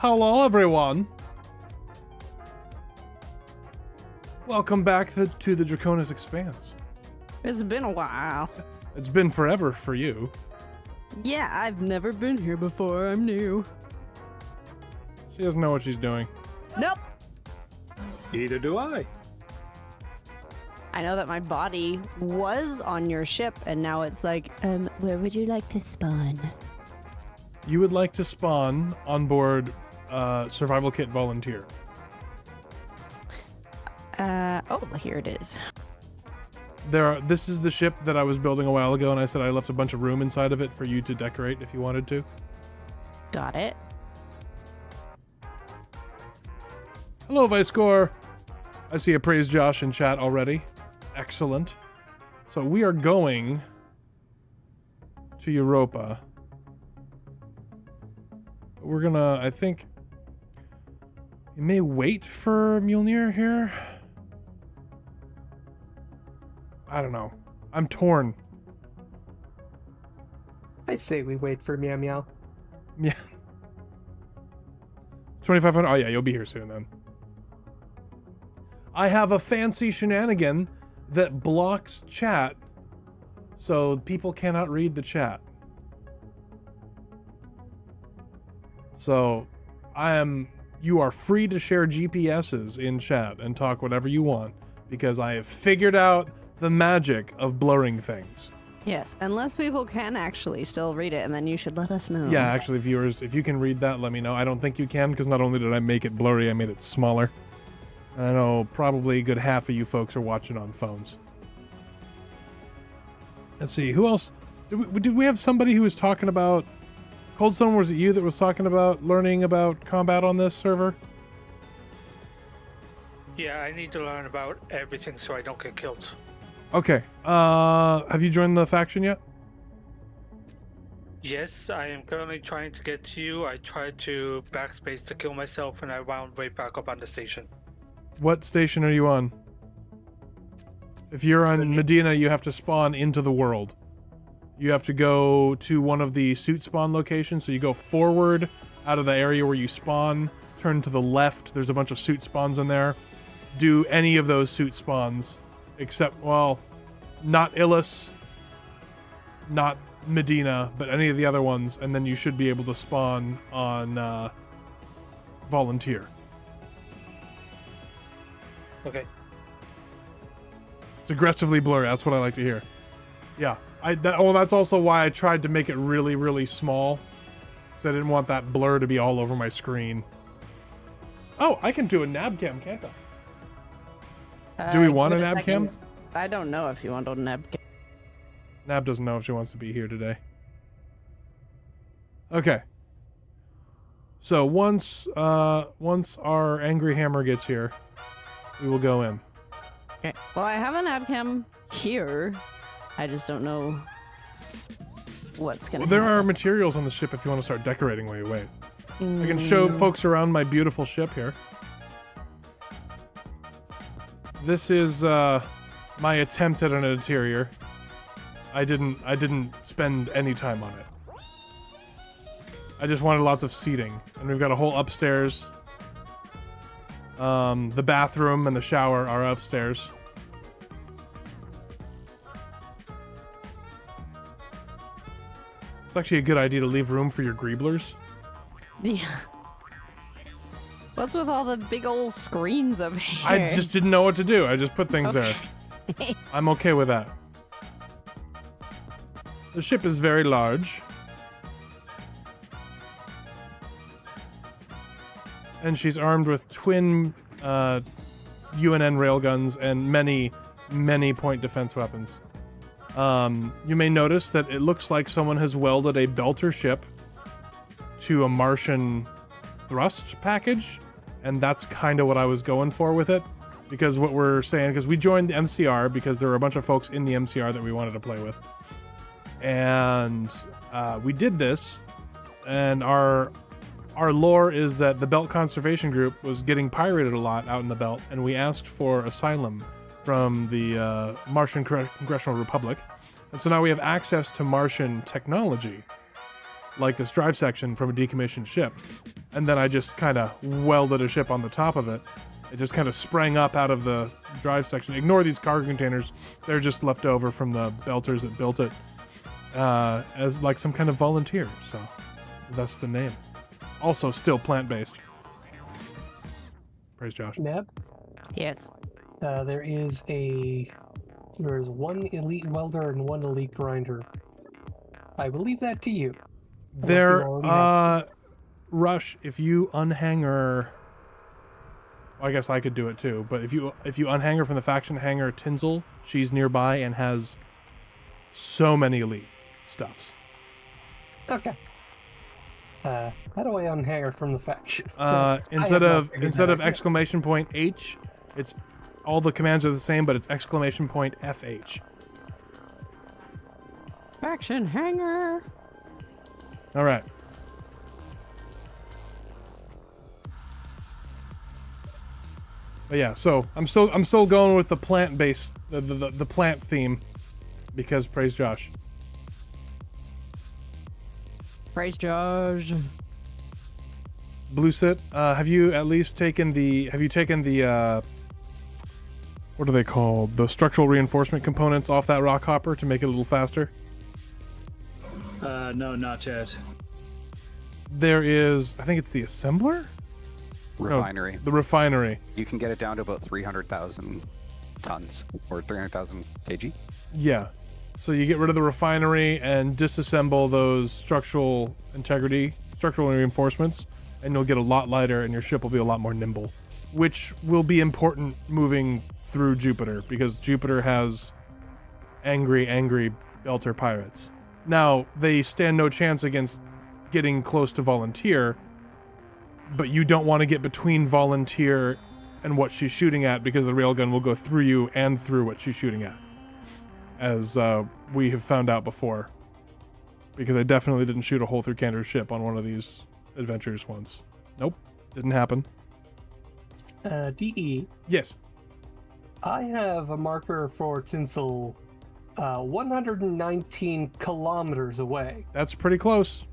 Hello, everyone. Welcome back to the Draconis Expanse. It's been a while. It's been forever for you. Yeah, I've never been here before. I'm new. She doesn't know what she's doing. Nope. Neither do I. I know that my body was on your ship, and now it's like, where would you like to spawn? You would like to spawn on board Survival Kit Volunteer. Oh, here it is. This is the ship that I was building a while ago, and I said I left a bunch of room inside of it for you to decorate if you wanted to. Got it. Hello, Vicescore. I see a praise Josh in chat already. Excellent. So we are going to Europa. We're gonna, I think, you may wait for Mjolnir here. I don't know. I'm torn. I say we wait for Meow Meow. Yeah. 2,500. Oh yeah, you'll be here soon then. I have a fancy shenanigan that blocks chat, so people cannot read the chat. So, you are free to share GPSs in chat and talk whatever you want, because I have figured out the magic of blurring things. Yes, unless people can actually still read it, and then you should let us know. Yeah, actually, viewers, if you can read that, let me know. I don't think you can, because not only did I make it blurry, I made it smaller. And I know probably a good half of you folks are watching on phones. Let's see, who else? Did we have somebody who was talking about... Coldstone, was it you that was talking about learning about combat on this server? Yeah, I need to learn about everything so I don't get killed. Okay. Have you joined the faction yet? Yes, I am currently trying to get to you. I tried to backspace to kill myself and I wound right back up on the station. What station are you on? If you're on Medina, you have to spawn into the world. You have to go to one of the suit spawn locations. So you go forward out of the area where you spawn, turn to the left. There's a bunch of suit spawns in there. Do any of those suit spawns, except, well, not Illis, not Medina, but any of the other ones, and then you should be able to spawn on Volunteer. Okay. It's aggressively blurry. That's what I like to hear. Yeah. That's also why I tried to make it really, really small. Because I didn't want that blur to be all over my screen. Oh, I can do a nab cam, can't I? Do we want a nab cam? I don't know if you want a nab cam. Nab doesn't know if she wants to be here today. Okay. So once our angry hammer gets here, we will go in. Okay. Well, I have a nab cam here. I just don't know what's gonna There happen. are materials on the ship if you want to start decorating while you wait. I can show folks around my beautiful ship here. This is my attempt at an interior. I didn't spend any time on it. I just wanted lots of seating, and we've got a whole upstairs. The bathroom and the shower are upstairs. It's actually a good idea to leave room for your greeblers. Yeah. What's with all the big old screens up here? I just didn't know what to do. I just put things there. I'm okay with that. The ship is very large. And she's armed with twin UNN railguns and many, many point defense weapons. You may notice that it looks like someone has welded a belter ship to a Martian thrust package, and that's kind of what I was going for with it. Because what we're saying, because we joined the MCR because there were a bunch of folks in the MCR that we wanted to play with. And we did this, and our lore is that the Belt Conservation Group was getting pirated a lot out in the Belt, and we asked for asylum from the Martian Congressional Republic. And so now we have access to Martian technology, like this drive section from a decommissioned ship. and then I just kind of welded a ship on the top of it. It just kind of sprang up out of the drive section. Ignore these cargo containers. They're just left over from the belters that built it as like some kind of volunteer. So that's the name. Also still plant-based. Praise Josh. Neb, Yes. there is one elite welder and one elite grinder. I will leave that to you. Unless you already have some. Rush, if you unhanger, I guess I could do it too, but if you unhanger from the faction hangar Tinsel, she's nearby and has so many elite stuffs. Okay. How do I unhanger from the faction? Instead of H, exclamation point H, it's all the commands are the same, but it's exclamation point FH. Faction hanger. All right. But yeah, so I'm still going with the plant-based, the plant theme, because praise Josh. Praise Josh. Blue Sit, have you at least taken the what are they called? The structural reinforcement components off that rock hopper to make it a little faster? No, not yet. There is, I think it's the assembler? Refinery. No, the refinery. You can get it down to about 300,000 tons or 300,000 kg. Yeah. So you get rid of the refinery and disassemble those structural reinforcements, and you'll get a lot lighter and your ship will be a lot more nimble, which will be important moving through Jupiter because Jupiter has angry belter pirates. Now, they stand no chance against getting close to Volunteer, but you don't want to get between Volunteer and what she's shooting at because the railgun will go through you and through what she's shooting at, as we have found out before. Because I definitely didn't shoot a hole through Kander's ship on one of these adventures once. Nope, didn't happen. DE, Yes. I have a marker for Tinsel 119 kilometers away. That's pretty close.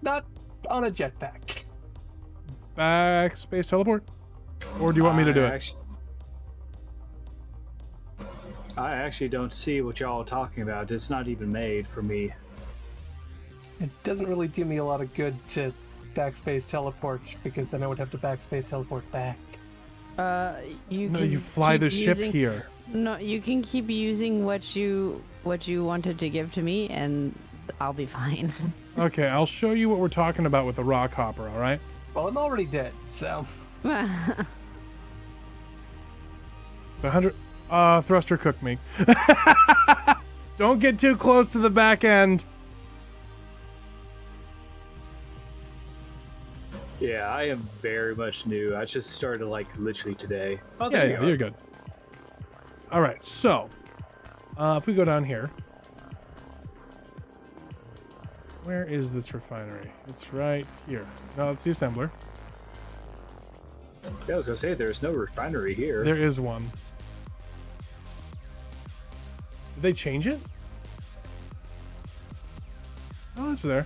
Not on a jetpack. Backspace teleport? Or do you want me to do it? I actually don't see what y'all are talking about. It's not even made for me. It doesn't really do me a lot of good to backspace teleport because then I would have to backspace teleport back. You fly the ship here. No, you can keep using what you wanted to give to me, and I'll be fine. Okay, I'll show you what we're talking about with the rock hopper, all right? Well, I'm already dead, so... It's 100... thruster cooked me. Don't get too close to the back end. Yeah, I am very much new. I just started like literally today. Oh, Yeah, there yeah, you you're go. good. All right, so if we go down here, where is this refinery? It's right here. No, it's the assembler. Yeah, I was gonna say there's no refinery here. There is one. Did they change it? Oh, it's there.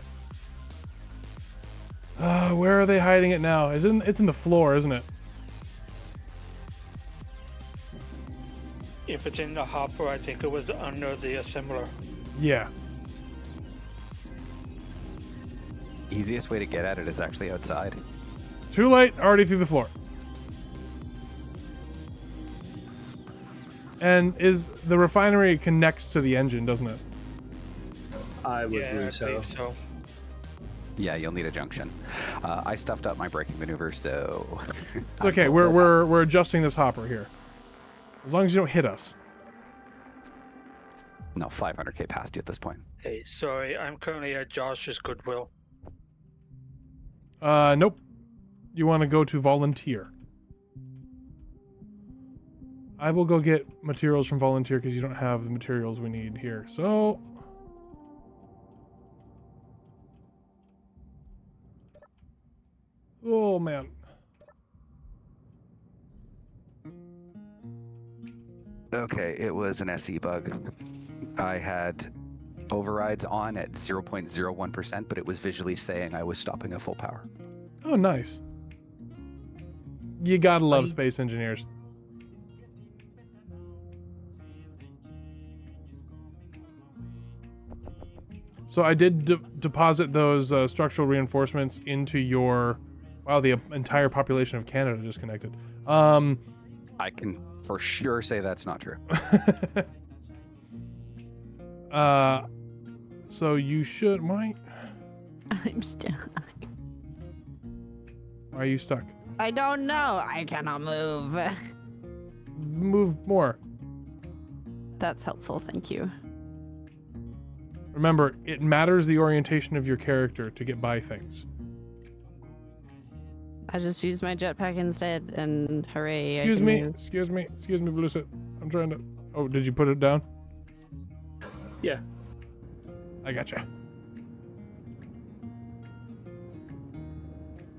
Where are they hiding it now? It's in the floor, isn't it? If it's in the hopper, I think it was under the assembler. Yeah. Easiest way to get at it is actually outside. Too late. Already through the floor. And is the refinery connects to the engine, doesn't it? I would Yeah, I believe so. believe so. Yeah, you'll need a junction. I stuffed up my braking maneuver, so... It's okay. We're adjusting this hopper here. As long as you don't hit us. No, 500k past you at this point. Hey, sorry, I'm currently at Josh's Goodwill. Nope. You want to go to Volunteer. I will go get materials from Volunteer because you don't have the materials we need here. So... Oh, man. Okay, it was an SE bug. I had overrides on at 0.01%, but it was visually saying I was stopping at full power. Oh, nice. You gotta love I- space engineers. So I did deposit those structural reinforcements into your... Wow, the entire population of Canada just connected. I can for sure say that's not true. So you should... Why I'm stuck. are you stuck? I don't know. I cannot move. Move more. That's helpful. Thank you. Remember, it matters the orientation of your character to get by things. I just used my jetpack instead, and hooray! I Excuse can me, move. excuse me, excuse me, Bluesit. I'm trying to... Oh, did you put it down? Yeah. I gotcha.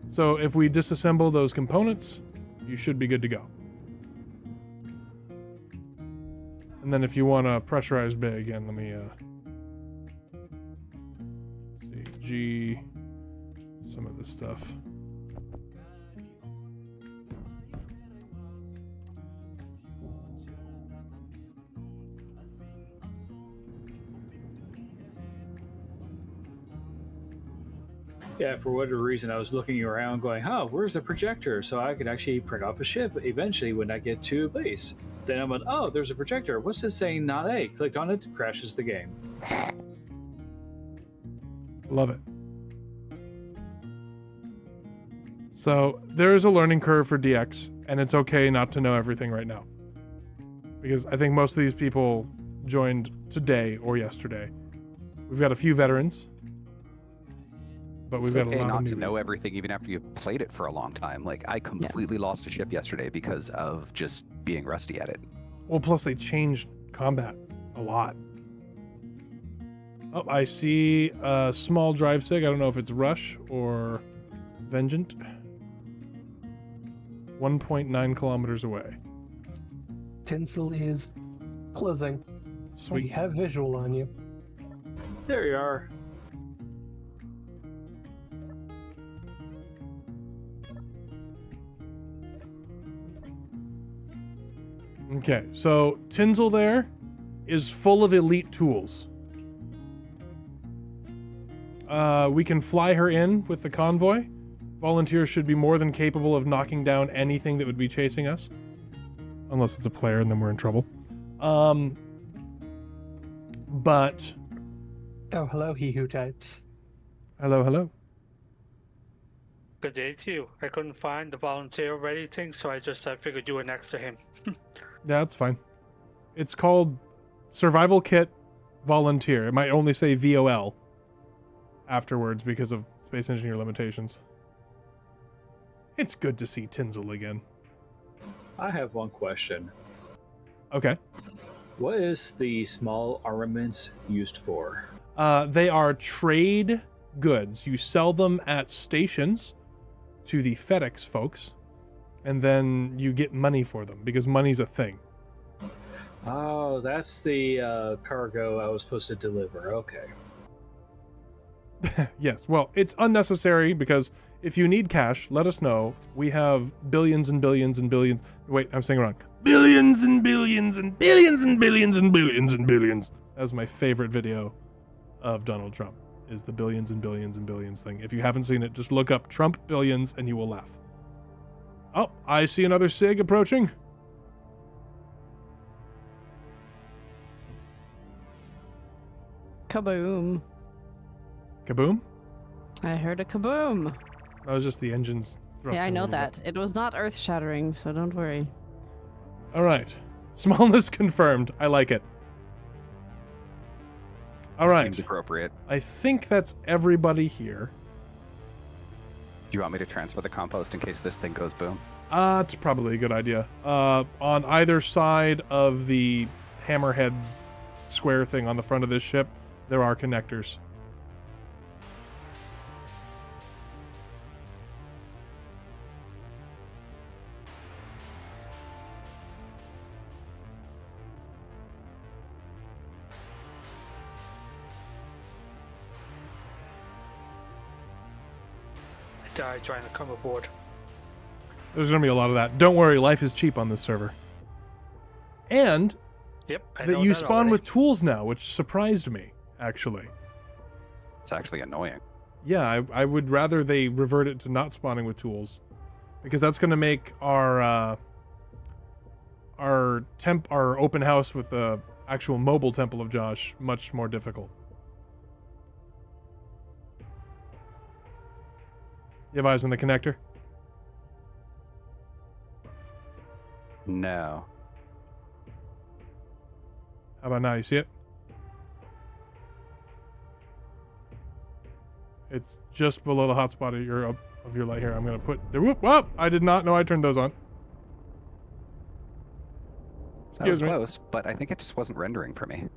So if we disassemble those components, you should be good to go. And then if you want to pressurize bay again, let me see, G, some of this stuff. Yeah, for whatever reason, I was looking around going, huh, where's the projector? So I could actually print off a ship eventually when I get to base. Then I'm like, oh, there's a projector. What's this saying? Not A. Clicked on it, crashes the game. Love it. So there is a learning curve for DX, and it's okay not to know everything right now. Because I think most of these people joined today or yesterday. We've got a few veterans, but we've It's got okay a lot not of to know newbies. everything even after you've played it for a long time. Like, I completely lost a ship yesterday because of just being rusty at it. Well, plus they changed combat a lot. Oh, I see a small drive sig. I don't know if it's Rush or Vengeant. 1.9 kilometers away. Tinsel is closing. We Sweet. have visual on you. There you are. Okay, so Tinsel there is full of elite tools. We can fly her in with the convoy. Volunteers should be more than capable of knocking down anything that would be chasing us. Unless it's a player, and then we're in trouble. But... Oh, hello, he who types. Hello, hello. Good day to you. I couldn't find the volunteer ready thing, so I figured you were next to him. Yeah, that's fine. It's called Survival Kit Volunteer. It might only say VOL afterwards because of Space Engineer limitations. It's good to see Tinsel again. I have one question. Okay. What is the small armaments used for? They are trade goods. You sell them at stations to the FedEx folks, and then you get money for them because money's a thing. Oh, that's the cargo I was supposed to deliver. Okay. Yes, well, it's unnecessary because if you need cash, let us know. We have billions and billions and billions. Wait, I'm saying it wrong. Billions and billions and billions and billions and billions and billions. That's my favorite video of Donald Trump, is the billions and billions and billions thing. If you haven't seen it, just look up Trump billions and you will laugh. Oh, I see another SIG approaching. Kaboom. Kaboom? I heard a kaboom. That was just the engines thrusting. Yeah, I a know little that. bit. It was not earth shattering, so don't worry. All right. Smallness confirmed. I like it. All right. Seems appropriate. I think that's everybody here. Do you want me to transfer the compost in case this thing goes boom? It's probably a good idea. On either side of the hammerhead square thing on the front of this ship, there are connectors. die trying to come aboard. There's going to be a lot of that. Don't worry, life is cheap on this server. And Yep, I that know you that spawn already. with tools now, which surprised me, actually. It's actually annoying. Yeah, I would rather they revert it to not spawning with tools, because that's going to make our open house with the actual mobile Temple of Josh much more difficult. You have eyes on the connector? No. How about now? You see it? It's just below the hotspot of your light here. I'm gonna put. Whoop! Whoop! I did not know I turned those on. That was Excuse me. close, but I think it just wasn't rendering for me.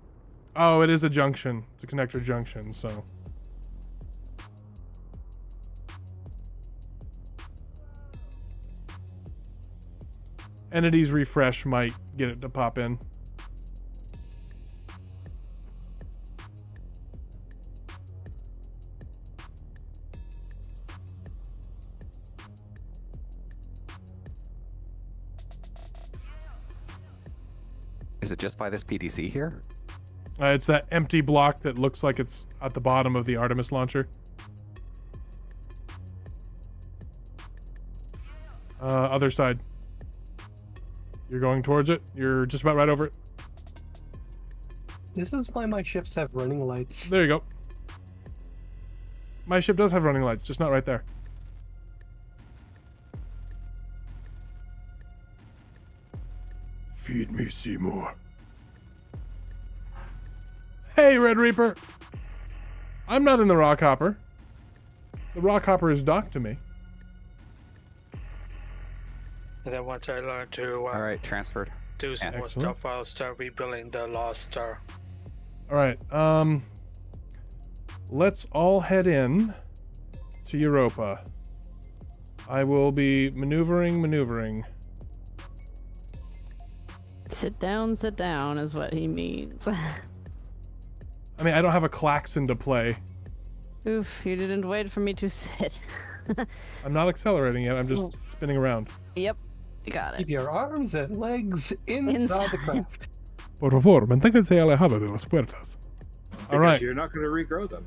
Oh, it is a junction. It's a connector junction. So. Entities refresh might get it to pop in. Is it just by this PDC here? It's that empty block that looks like it's at the bottom of the Artemis launcher. Other side. You're going towards it. You're just about right over it. This is why my ships have running lights. There you go. My ship does have running lights, just not right there. Feed me, Seymour. Hey, Red Reaper. I'm not in the rock hopper. The rock hopper is docked to me. And then once I learn to All right, transferred. do some more Excellent. stuff, I'll start rebuilding the lost star. All right. Let's all head in to Europa. I will be maneuvering. Sit down is what he means. I mean, I don't have a klaxon to play. Oof, you didn't wait for me to sit. I'm not accelerating yet. I'm just spinning around. Yep, you got Keep it. your arms and legs inside the craft. Por favor, manténganse alejado de las puertas. All Because right. you're not going to regrow them.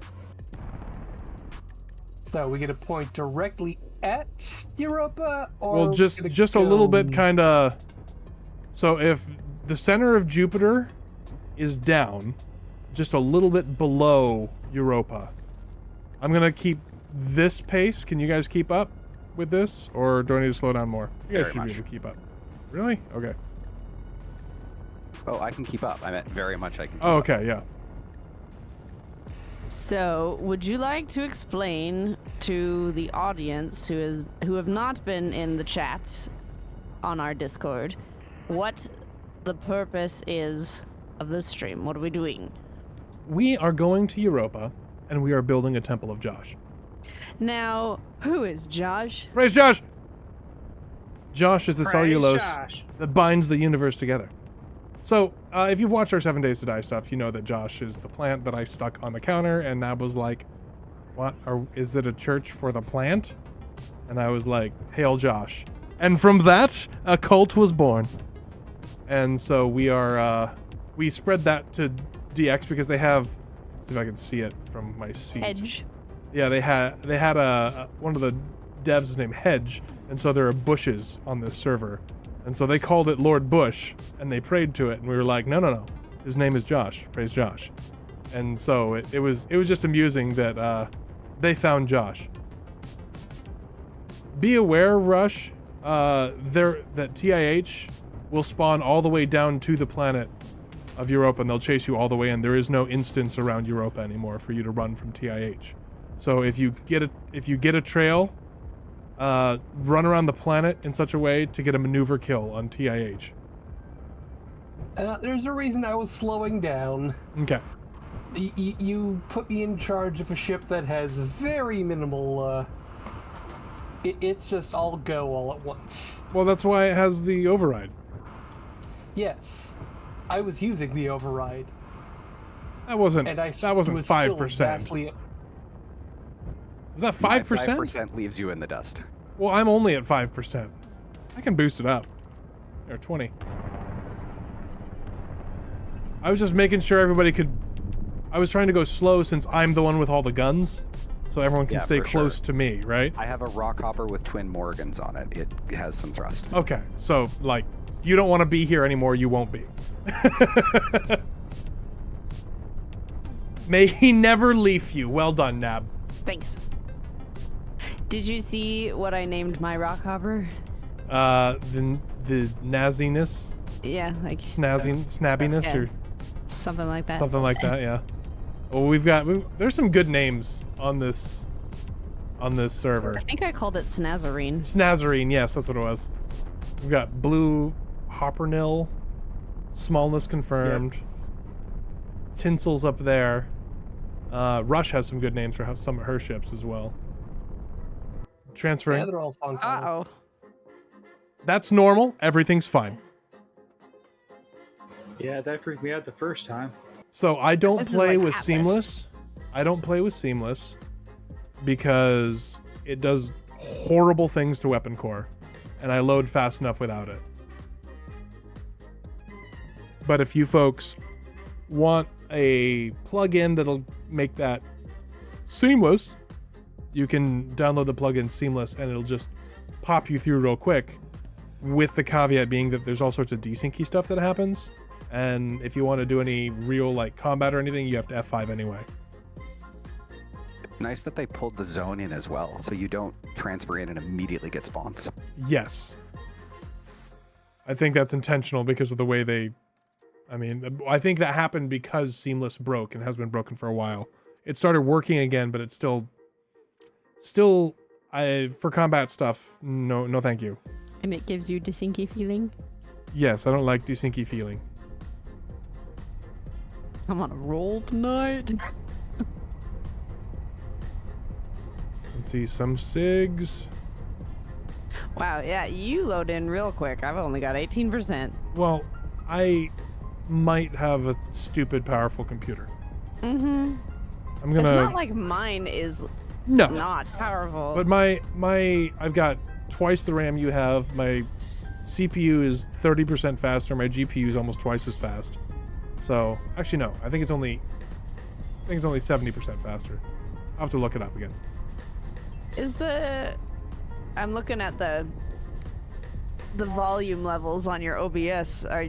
So we get a point directly at Europa, or Well, we're just gonna a little go- bit kind of. So if the center of Jupiter is down, just a little bit below Europa, I'm gonna keep this pace. Can you guys keep up with this, or do I need to slow down more? You guys Very should be much. able to keep up. Really? Okay. Oh, I can keep up. I meant very much I can keep Oh, up. okay. Yeah. So, would you like to explain to the audience who have not been in the chat on our Discord what the purpose is of this stream? What are we doing? We are going to Europa, and we are building a Temple of Josh. Now, who is Josh? Praise Josh! Josh is the Praise cellulose Josh. that binds the universe together. So, if you've watched our 7 Days to Die stuff, you know that Josh is the plant that I stuck on the counter, and Nab was like, what? Is it a church for the plant? And I was like, hail Josh. And from that, a cult was born. And so we are, we spread that to DX because they have, let's see if I can see it from my seat. Hedge. Yeah, they had one of the devs is named Hedge, and so there are bushes on this server, and so they called it Lord Bush, and they prayed to it, and we were like, no, his name is Josh, praise Josh, and so it was just amusing that they found Josh. Be aware, Rush, that TIH will spawn all the way down to the planet of Europa, and they'll chase you all the way in. There is no instance around Europa anymore for you to run from TIH. So if you get a trail, run around the planet in such a way to get a maneuver kill on TIH. There's a reason I was slowing down. Okay. You put me in charge of a ship that has very minimal. It's just all go all at once. Well, that's why it has the override. Yes, I was using the override, That wasn't and I that wasn't was still 5%. vastly. Is that My 5%? 5% leaves you in the dust. Well, I'm only at 5%. I can boost it up. Or 20. I was just making sure everybody could... I was trying to go slow since I'm the one with all the guns. So everyone can Yeah, stay for close sure. to me, right? I have a rock hopper with twin Morgans on it. It has some thrust. Okay, so, like, you don't want to be here anymore, you won't be. May he never leaf you. Well done, Nab. Thanks. Did you see what I named my rock hopper? The naziness, Yeah, like snabbiness, Yeah. or something like that. something like that, yeah. Well, there's some good names on this server. I think I called it Snazarine. Snazarine, yes, that's what it was. We've got blue hoppernil, smallness confirmed. Tinsel's up there. Rush has some good names for some of her ships as well. Transferring. Yeah, they're all song titles. Uh-oh. That's normal. Everything's fine. Yeah, that freaked me out the first time. So I don't This is play like with Atlas. Seamless. I don't play with Seamless because it does horrible things to weapon core, and I load fast enough without it. But if you folks want a plugin that'll make that seamless, you can download the plugin Seamless and it'll just pop you through real quick, with the caveat being that there's all sorts of desyncy stuff that happens, and if you want to do any real like combat or anything, you have to F5 anyway. It's nice that they pulled the zone in as well, so you don't transfer in and immediately get spawns. Yes. I think that's intentional because of the way they... I mean, I think that happened because Seamless broke and has been broken for a while. It started working again, but it's still, for combat stuff, no thank you. And it gives you desyncy feeling. Yes, I don't like desyncy feeling. I'm on a roll tonight. Can see some SIGs. Wow, yeah, you load in real quick. I've only got 18%. Well, I might have a stupid powerful computer. Mm-hmm. I'm gonna... It's not like mine is No. not powerful. But I've got twice the RAM you have. My CPU is 30% faster. My GPU is almost twice as fast. So, actually no. I think it's only 70% faster. I'll have to look it up again. I'm looking at the volume levels on your OBS. Are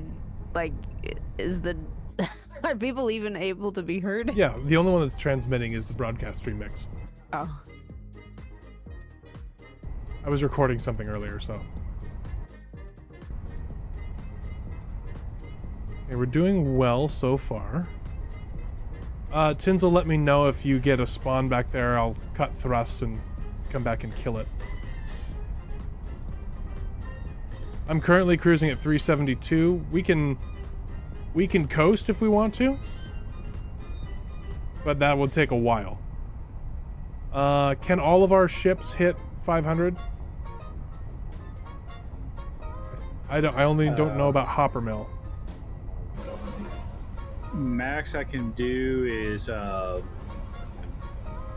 people even able to be heard? Yeah, the only one that's transmitting is the broadcast stream mix. Oh. I was recording something earlier, so. Okay, we're doing well so far. Tinsel, let me know if you get a spawn back there. I'll cut thrust and come back and kill it. I'm currently cruising at 372. We can coast if we want to, but that will take a while. Can all of our ships hit 500? I only don't know about Hopper Mill. Max I can do is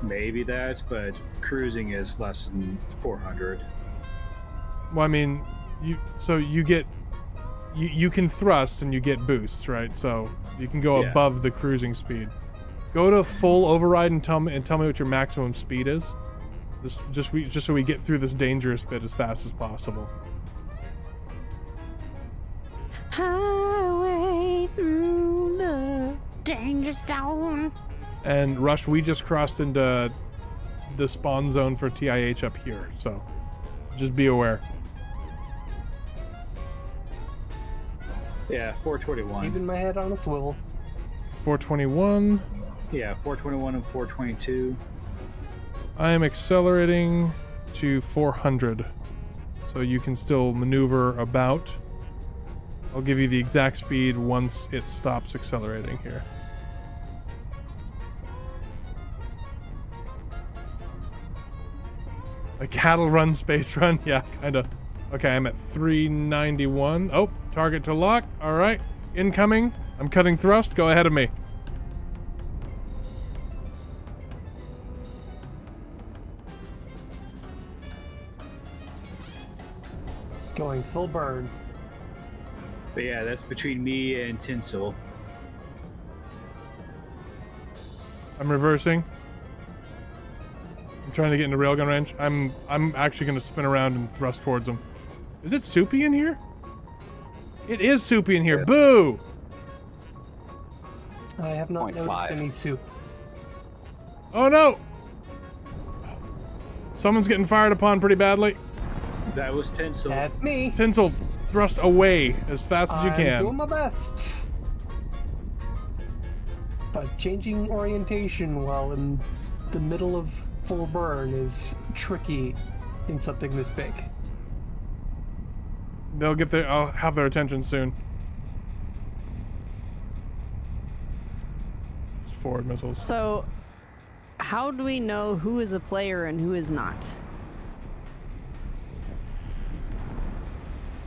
maybe that, but cruising is less than 400. Well, I mean, you can thrust and you get boosts, right? So you can go above the cruising speed. Go to full override and tell me what your maximum speed is. Just so we get through this dangerous bit as fast as possible. Highway through the danger zone. And Rush, we just crossed into the spawn zone for TIH up here, so just be aware. Yeah, 421. Keeping my head on a swivel. 421. Yeah, 421 and 422. I am accelerating to 400, so you can still maneuver about. I'll give you the exact speed once it stops accelerating here. A cattle run, space run? Yeah, kinda. Okay, I'm at 391. Oh, target to lock. All right, incoming. I'm cutting thrust. Go ahead of me. Going full burn. But yeah, that's between me and Tinsel. I'm reversing. I'm trying to get into railgun range. I'm actually going to spin around and thrust towards him. Is it soupy in here? It is soupy in here. Yeah. Boo! I have not 0.5. noticed any soup. Oh no! Someone's getting fired upon pretty badly. That was Tinsel. That's me. Tinsel, thrust away as fast as you I'm can. doing my best. But changing orientation while in the middle of full burn is tricky in something this big. They'll get their. I'll have their attention soon. Just forward missiles. So, how do we know who is a player and who is not?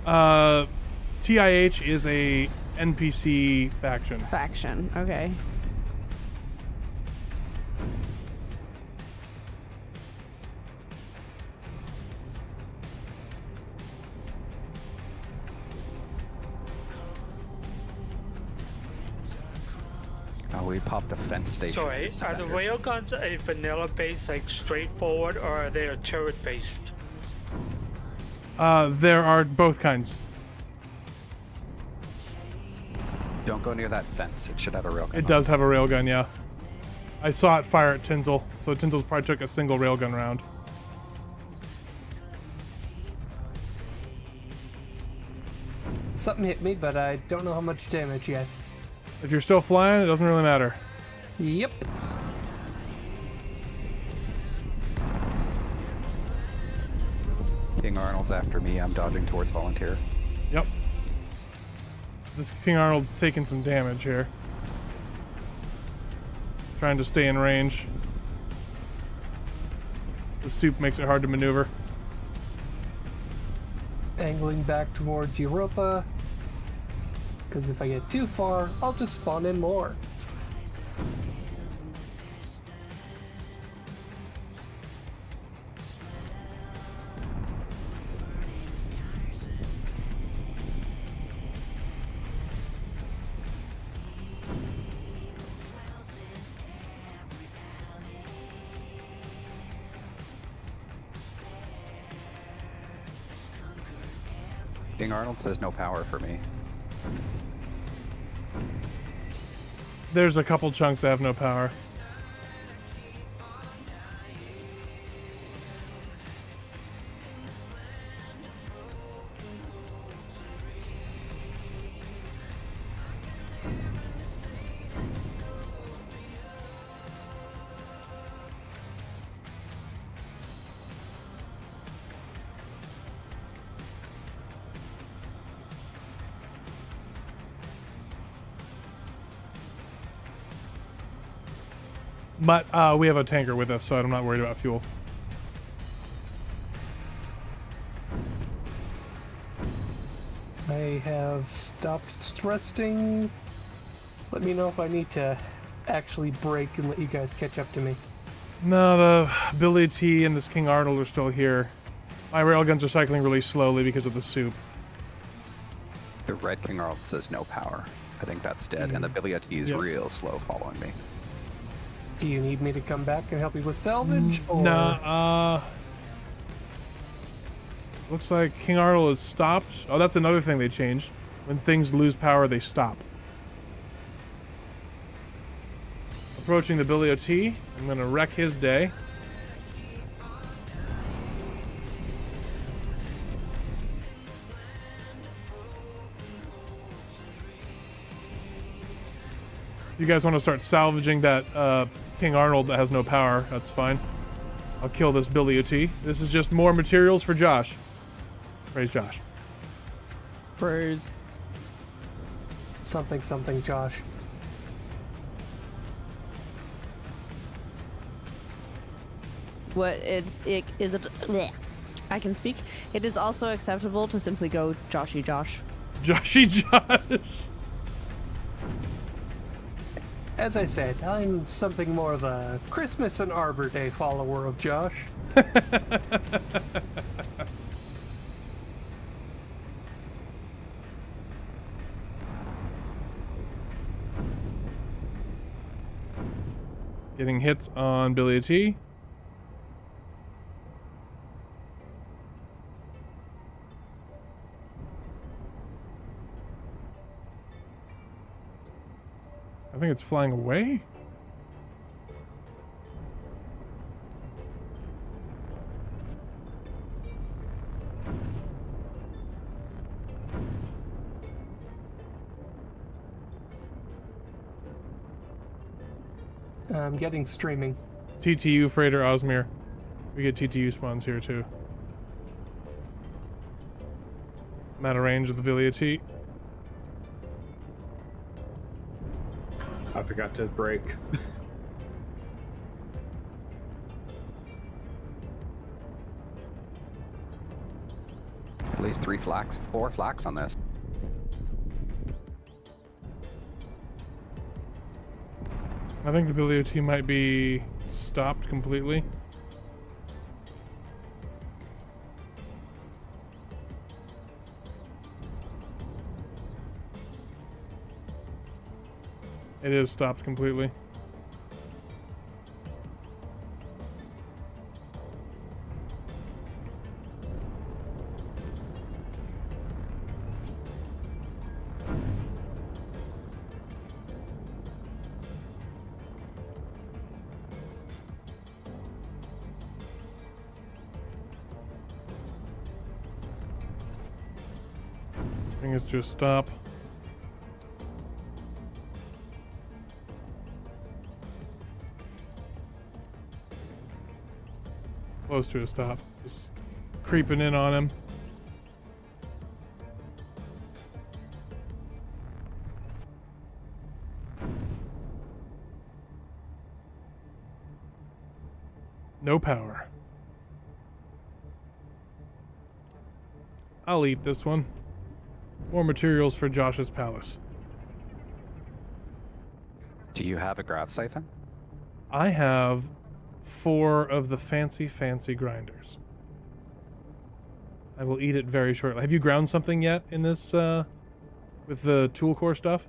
TIH is a NPC faction. Faction. Okay. Oh, we popped a fence station. Sorry, against are the defenders. railguns a vanilla based, like straightforward, or are they a turret based? There are both kinds. Don't go near that fence. It should have a railgun. It does have a railgun, yeah. I saw it fire at Tinsel, so Tinsel's probably took a single railgun round. Something hit me, but I don't know how much damage yet. If you're still flying, it doesn't really matter. Yep. King Arnold's after me. I'm dodging towards Volunteer. Yep. This King Arnold's taking some damage here. Trying to stay in range. The soup makes it hard to maneuver. Angling back towards Europa. Because if I get too far, I'll just spawn in more. King Arnold says no power for me. There's a couple chunks that have no power. But we have a tanker with us, so I'm not worried about fuel. I have stopped thrusting. Let me know if I need to actually break and let you guys catch up to me. No, the Billy T and this King Arnold are still here. My railguns are cycling really slowly because of the soup. The red King Arnold says no power. I think that's dead. And the Billy T is Yep. real slow following me. Do you need me to come back and help you with salvage? Or... Nah, looks like King Arnold is stopped. Oh, that's another thing they changed. When things lose power, they stop. Approaching the Billy O.T. I'm gonna wreck his day. If you guys want to start salvaging that King Arnold that has no power, that's fine. I'll kill this Billy O.T. This is just more materials for Josh. Praise Josh. Praise. Something, something, Josh. What it is it? Bleh. I can speak. It is also acceptable to simply go Joshy Josh. Joshy Josh. As I said, I'm something more of a Christmas and Arbor Day follower of Josh. Getting hits on Billy T. I think it's flying away. I'm getting streaming. TTU Freighter Osmir. We get TTU spawns here too. I'm out of range of the Billy T. I forgot to break. At least 4 flax on this. I think the Billy T might be stopped completely. It is stopped completely. I think it's just stop. Close to a stop. Just creeping in on him. No power. I'll eat this one. More materials for Josh's palace. Do you have a grav siphon? I have 4 of the fancy grinders. I will eat it very shortly. Have you ground something yet in this, with the tool core stuff?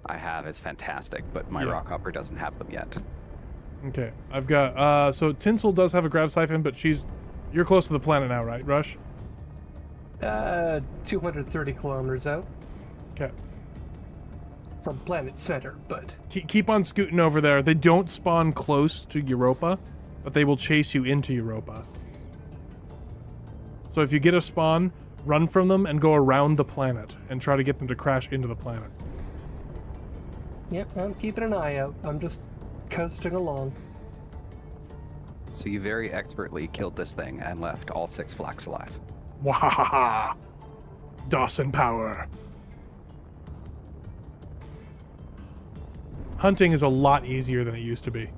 I have. It's fantastic, but my rock hopper doesn't have them yet. Okay. I've got, so Tinsel does have a grav siphon, but you're close to the planet now, right, Rush? 230 kilometers out. Okay. From planet center, but... Keep on scooting over there. They don't spawn close to Europa, but they will chase you into Europa. So if you get a spawn, run from them and go around the planet and try to get them to crash into the planet. Yep, I'm keeping an eye out. I'm just coasting along. So you very expertly killed this thing and left all 6 flax alive. Wahaha! Dawson power. Hunting is a lot easier than it used to be.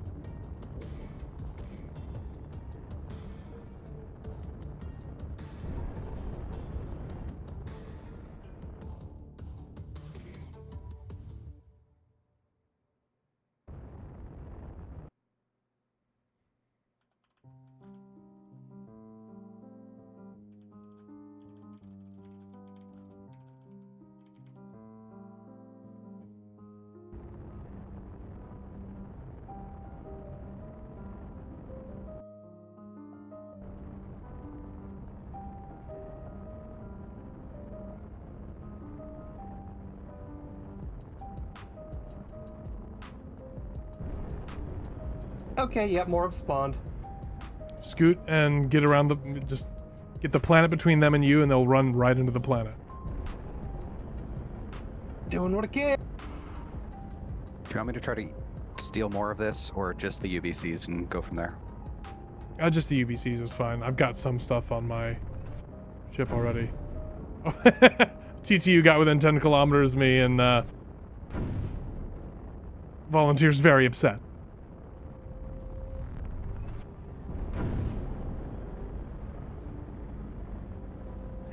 Okay, yep, more have spawned. Scoot and get around just get the planet between them and you, and they'll run right into the planet. Doing what I can. Do you want me to try to steal more of this, or just the UBCs and go from there? Just the UBCs is fine. I've got some stuff on my ship already. TTU got within 10 kilometers of me, and Volunteer's very upset.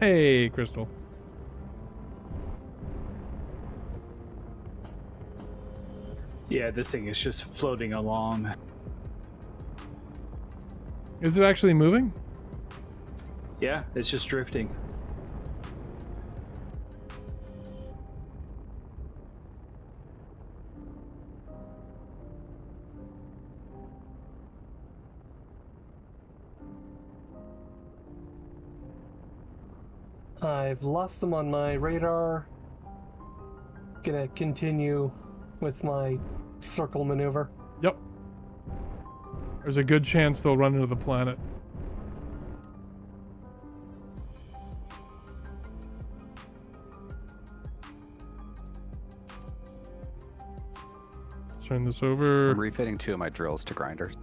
Hey, Crystal. Yeah, this thing is just floating along. Is it actually moving? Yeah, it's just drifting. I've lost them on my radar. Gonna continue with my circle maneuver. Yep. There's a good chance they'll run into the planet. Let's turn this over. I'm refitting 2 of my drills to grinders.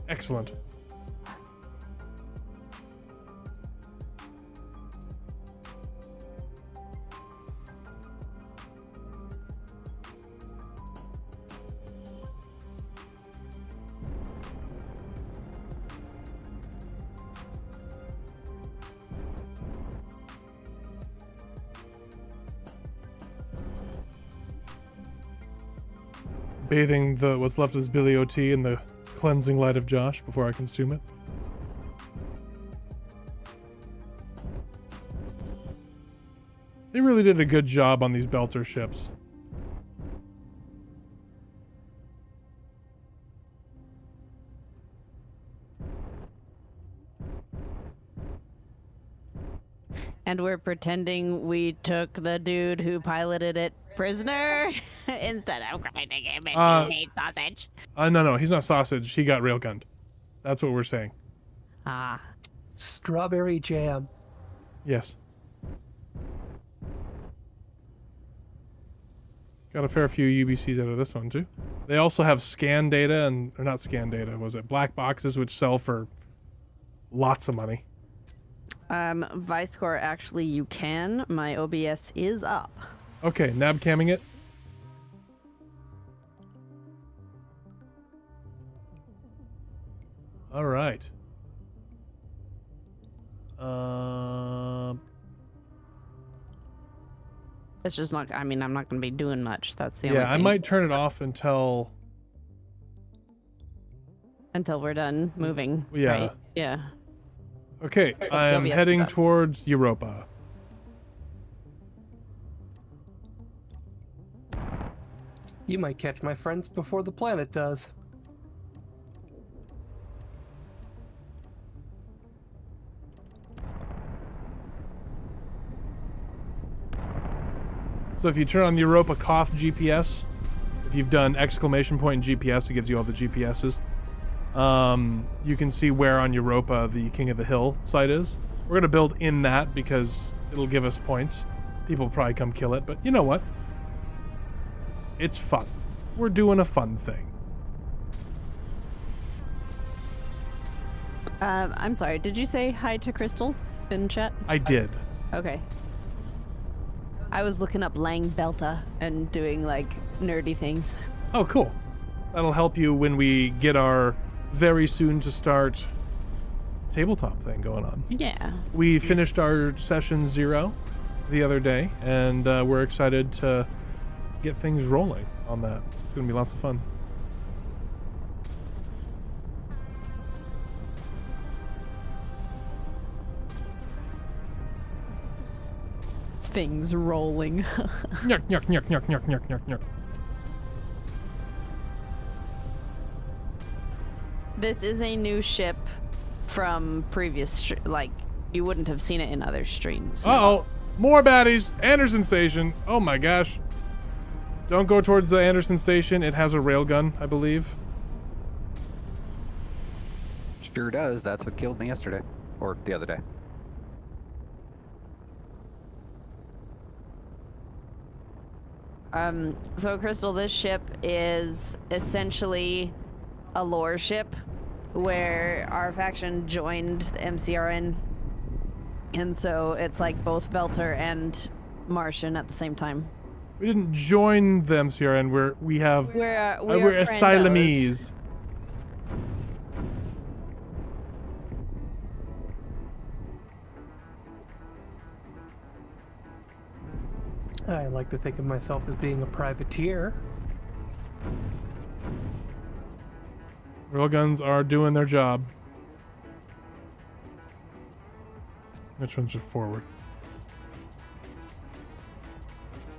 Excellent. Bathing the what's left of this Billy OT in the cleansing light of Josh before I consume it. They really did a good job on these Belter ships. And we're pretending we took the dude who piloted it prisoner instead of grinding him into meat sausage. No, he's not sausage. He got railgunned. That's what we're saying. Ah. Strawberry jam. Yes. Got a fair few UBCs out of this one too. They also have scan data or not scan data, was it black boxes which sell for lots of money. Vice Corps, actually you can. My OBS is up. Okay, nab camming it. All right. It's just not, I mean, I'm not going to be doing much. That's the only Yeah, I thing. might turn it off until Until we're done moving. Yeah. Right? Yeah. Okay, I'm OBS heading is up. towards Europa. You might catch my friends before the planet does. So if you turn on the Europa Koth GPS, if you've done exclamation point in GPS, it gives you all the GPSs. You can see where on Europa the King of the Hill site is. We're gonna build in that because it'll give us points. People will probably come kill it, but you know what? It's fun. We're doing a fun thing. I'm sorry, did you say hi to Crystal in chat? I did. Okay. I was looking up Lang Belta and doing like nerdy things. Oh, cool. That'll help you when we get our very soon to start tabletop thing going on. Yeah. We finished our session 0 the other day, and we're excited to get things rolling on that. It's going to be lots of fun. Things rolling. Nyuk, nyuk, nyuk, nyuk, nyuk, nyuk, nyuk, nyuk. This is a new ship from previous, like, you wouldn't have seen it in other streams. Uh-oh. More baddies. Anderson Station. Oh my gosh. Don't go towards the Anderson Station. It has a railgun, I believe. Sure does. That's what killed me yesterday. Or the other day. So Crystal, this ship is essentially a lore ship where our faction joined the MCRN. And so it's like both Belter and Martian at the same time. We didn't join the MCRN. We're We're Asylumees. I like to think of myself as being a privateer. Railguns are doing their job. Which ones are forward?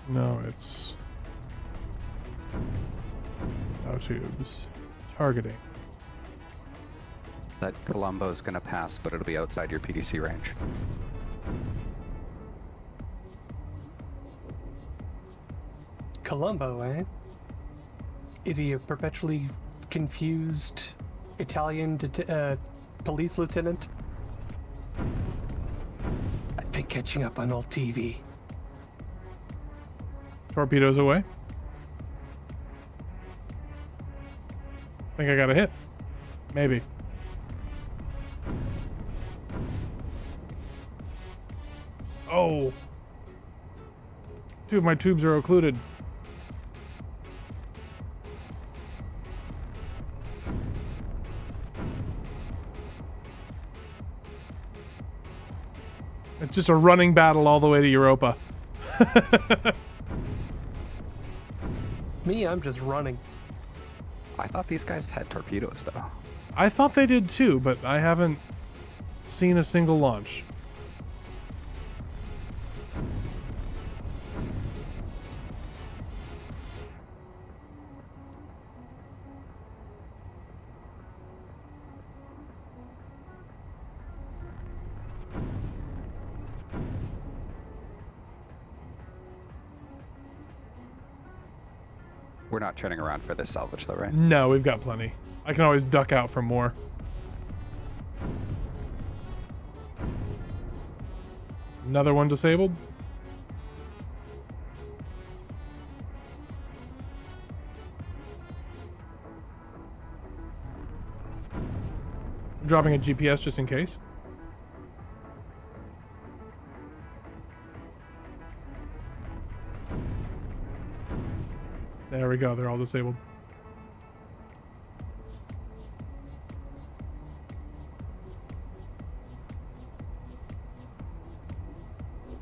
No, it's power tubes. Targeting. That Columbo's gonna pass, but it'll be outside your PDC range. Colombo, eh? Is he a perpetually confused Italian police lieutenant? I've been catching up on old TV. Torpedoes away. Think I got a hit. Maybe. Oh. 2 of my tubes are occluded. It's just a running battle all the way to Europa. Me, I'm just running. I thought these guys had torpedoes, though. I thought they did too, but I haven't seen a single launch. We're not turning around for this salvage, though, right? No, we've got plenty. I can always duck out for more. Another one disabled. I'm dropping a GPS just in case. There we go. They're all disabled.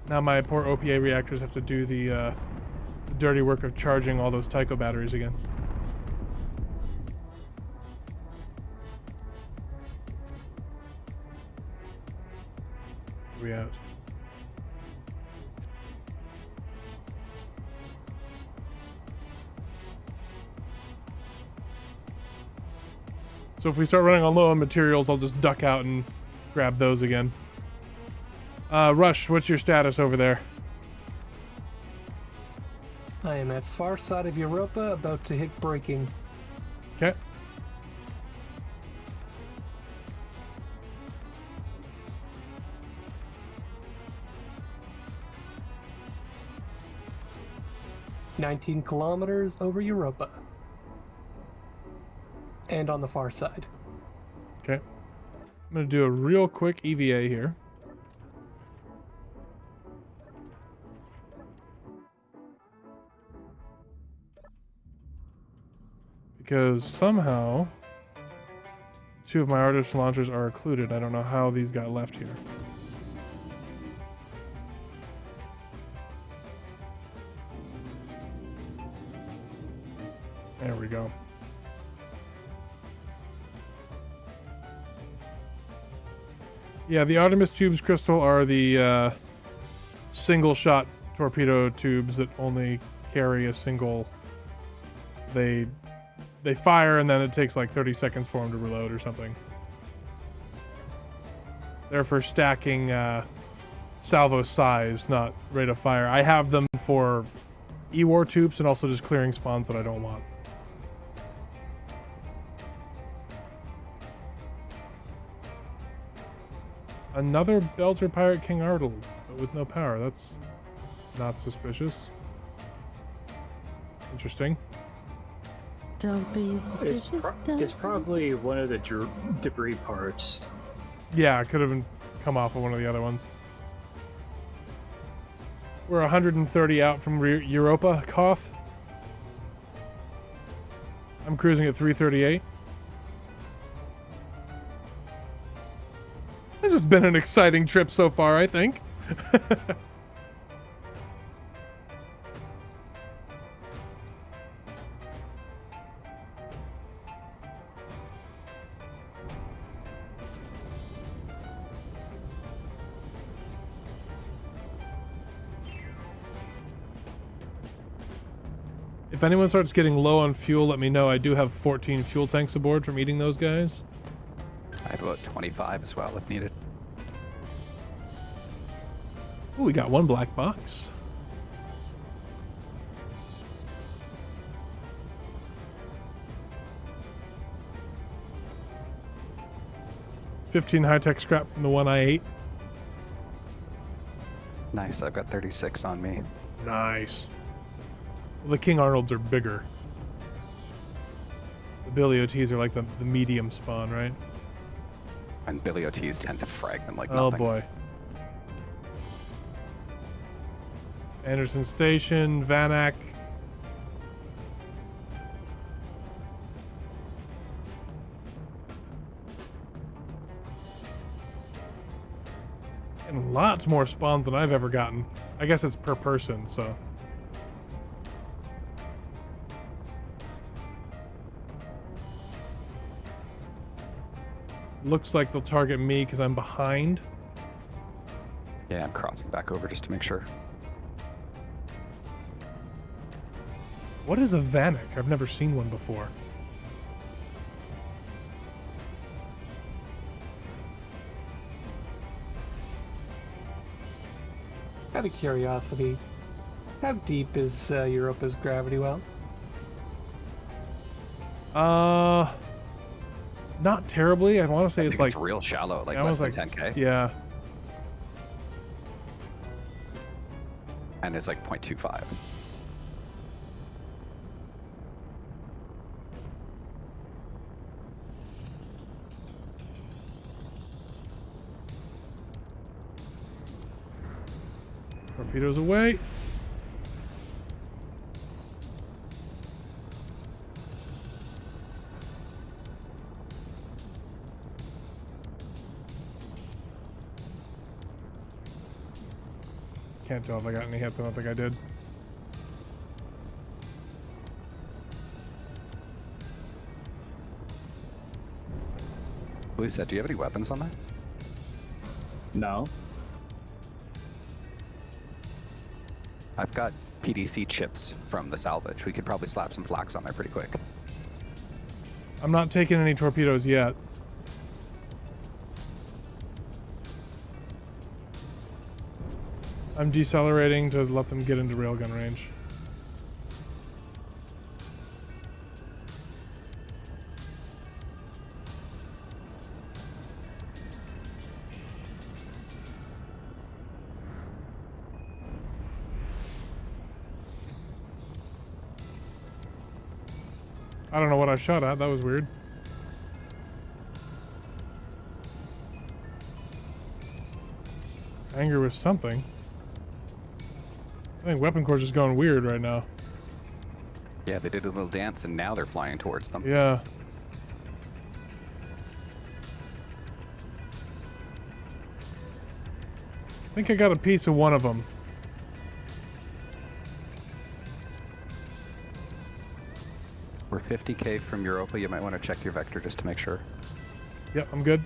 Now my poor OPA reactors have to do the dirty work of charging all those Tycho batteries again. We out. So if we start running on low on materials, I'll just duck out and grab those again. Rush, what's your status over there? I am at far side of Europa, about to hit braking. Okay. "19 kilometers over Europa. And on the far side. Okay. I'm going to do a real quick EVA here. Because somehow 2 of my artificial launchers are occluded. I don't know how these got left here. There we go. Yeah, the Artemis tubes, Crystal, are the single-shot torpedo tubes that only carry a single. They fire and then it takes like 30 seconds for them to reload or something. They're for stacking salvo size, not rate of fire. I have them for E-war tubes and also just clearing spawns that I don't want. Another Belter Pirate King Ardle, but with no power. That's not suspicious. Interesting. Don't be suspicious. It's probably one of the debris parts. Yeah, it could have come off of one of the other ones. We're 130 out from Europa, Koth. I'm cruising at 338. This has been an exciting trip so far, I think. If anyone starts getting low on fuel, let me know. I do have 14 fuel tanks aboard from eating those guys. I have about 25 as well if needed. Ooh, we got one black box. 15 high-tech scrap from the one I ate. Nice. I've got 36 on me. Nice. Well, the King Arnolds are bigger. The Billy OTs are like the medium spawn, right? And Billy OTs tend to frag them like Oh nothing. boy. Anderson Station, Vanak. And lots more spawns than I've ever gotten. I guess it's per person, so. Looks like they'll target me because I'm behind. Yeah, I'm crossing back over just to make sure. What is a Vanek? I've never seen one before. Out of curiosity, how deep is Europa's gravity well? Not terribly. I want to say I it's think like it's real shallow, like almost less than like 10k. Yeah. And it's like 0.25. Torpedoes away. Can't tell if I got any hits. I don't think I did. Lisa, do you have any weapons on there? No. I've got PDC chips from the salvage. We could probably slap some flax on there pretty quick. I'm not taking any torpedoes yet. I'm decelerating to let them get into railgun range. I don't know what I shot at. That was weird. Anger was something. I think Weapon Corps is going weird right now. Yeah, they did a little dance and now they're flying towards them. Yeah. I think I got a piece of one of them. We're 50k from Europa. You might want to check your vector just to make sure. Yep, I'm good.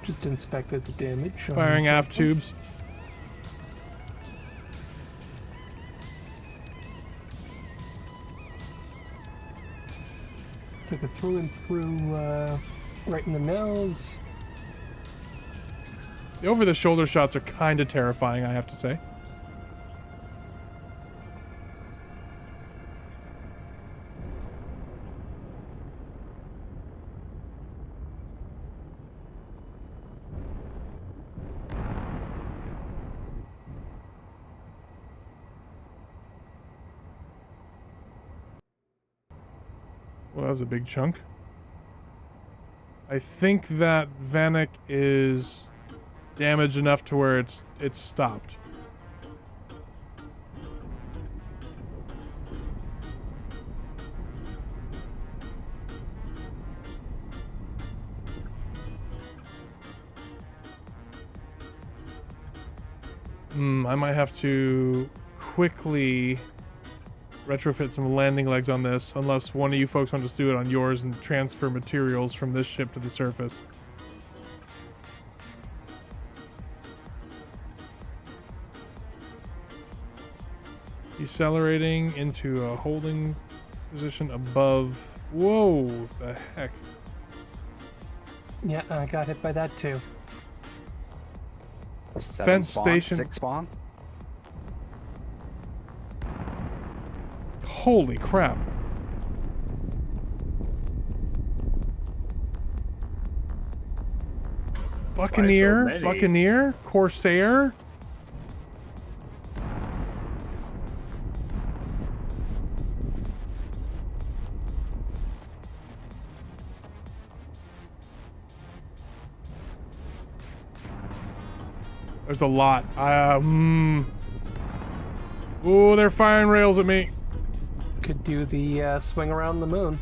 Just inspected the damage. on Firing each aft of them. tubes. Took a through and through right in the nose. The over-the-shoulder shots are kind of terrifying, I have to say. Well, that was a big chunk. I think that Vanek is damaged enough to where it's stopped. I might have to quickly retrofit some landing legs on this, unless one of you folks want to do it on yours and transfer materials from this ship to the surface. Decelerating into a holding position above. Whoa, the heck. Yeah, I got hit by that too. 7 Fence spawn, station. 6 spawn. Holy crap. Buccaneer, many? Buccaneer, Corsair. There's a lot. Oh, they're firing rails at me. Could do the swing around the moon.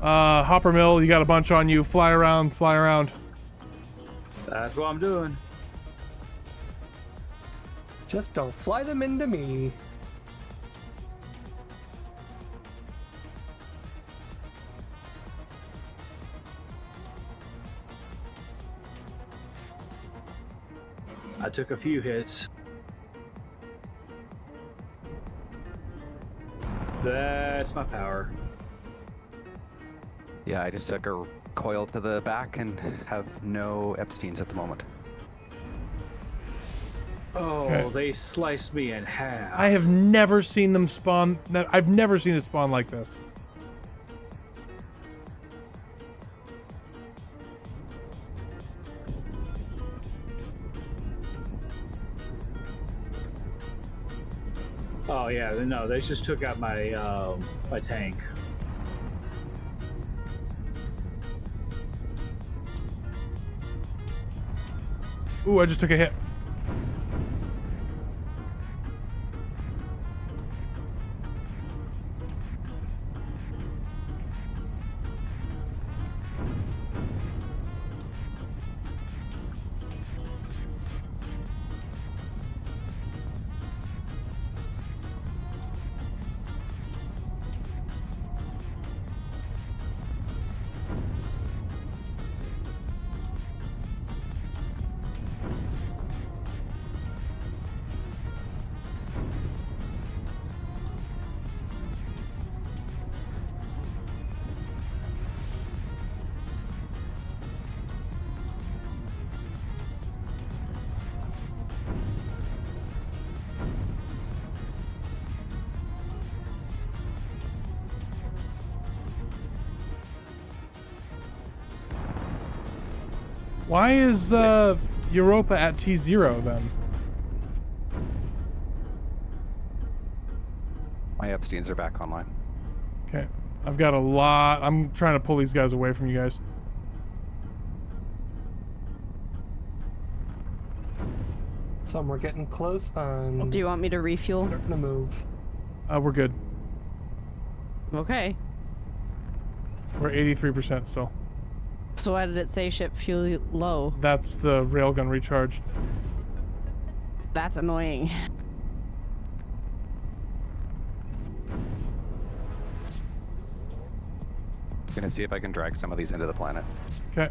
Hopper Mill, you got a bunch on you. Fly around, fly around. That's what I'm doing. Just don't fly them into me. I took a few hits. That's my power. Yeah, I just took a coil to the back and have no Epsteins at the moment. Oh, Okay. they sliced me in half. I have never seen them spawn. I've never seen it spawn like this. Oh yeah, no, they just took out my my tank. Ooh, I just took a hit. Why is Europa at T0 then? My Epsteins are back online. Okay, I've got a lot. I'm trying to pull these guys away from you guys. Some we're getting close. Do you want me to refuel? Starting to move. We're good. Okay. We're 83% still. So why did it say ship fuel low? That's the railgun recharged. That's annoying. Gonna see if I can drag some of these into the planet. Okay.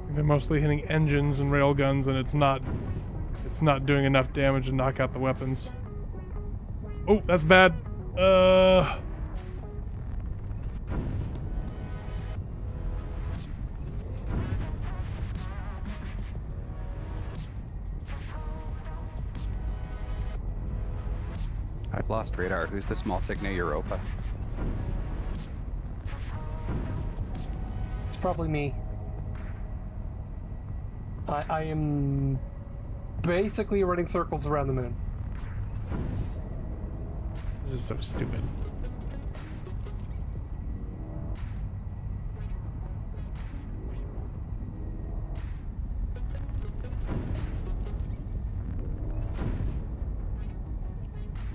They're mostly hitting engines and railguns, and it's not doing enough damage to knock out the weapons. Oh, that's bad. I've lost radar. Who's the small Signa Europa? It's probably me. I am basically running circles around the moon. This is so stupid.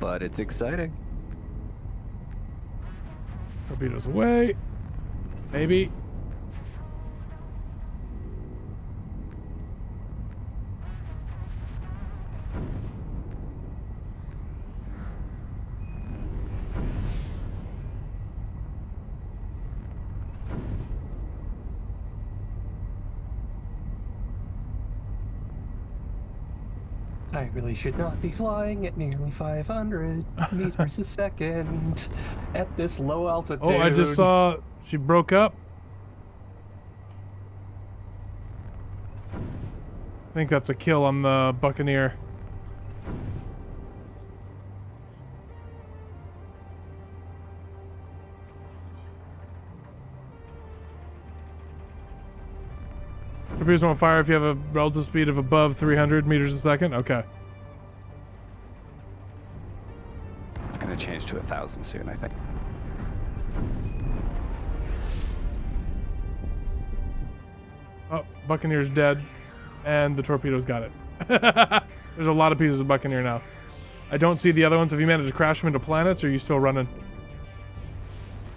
but it's exciting. Torpedoes away. Maybe. I really should not be flying at nearly 500 meters a second at this low altitude. Oh, I just saw she broke up. I think that's a kill on the Buccaneer. Torpedoes won't fire if you have a relative speed of above 300 meters a second. Okay. It's going to change to 1,000 soon, I think. Oh, Buccaneer's dead, and the torpedoes got it. There's a lot of pieces of Buccaneer now. I don't see the other ones. Have you managed to crash them into planets, or are you still running?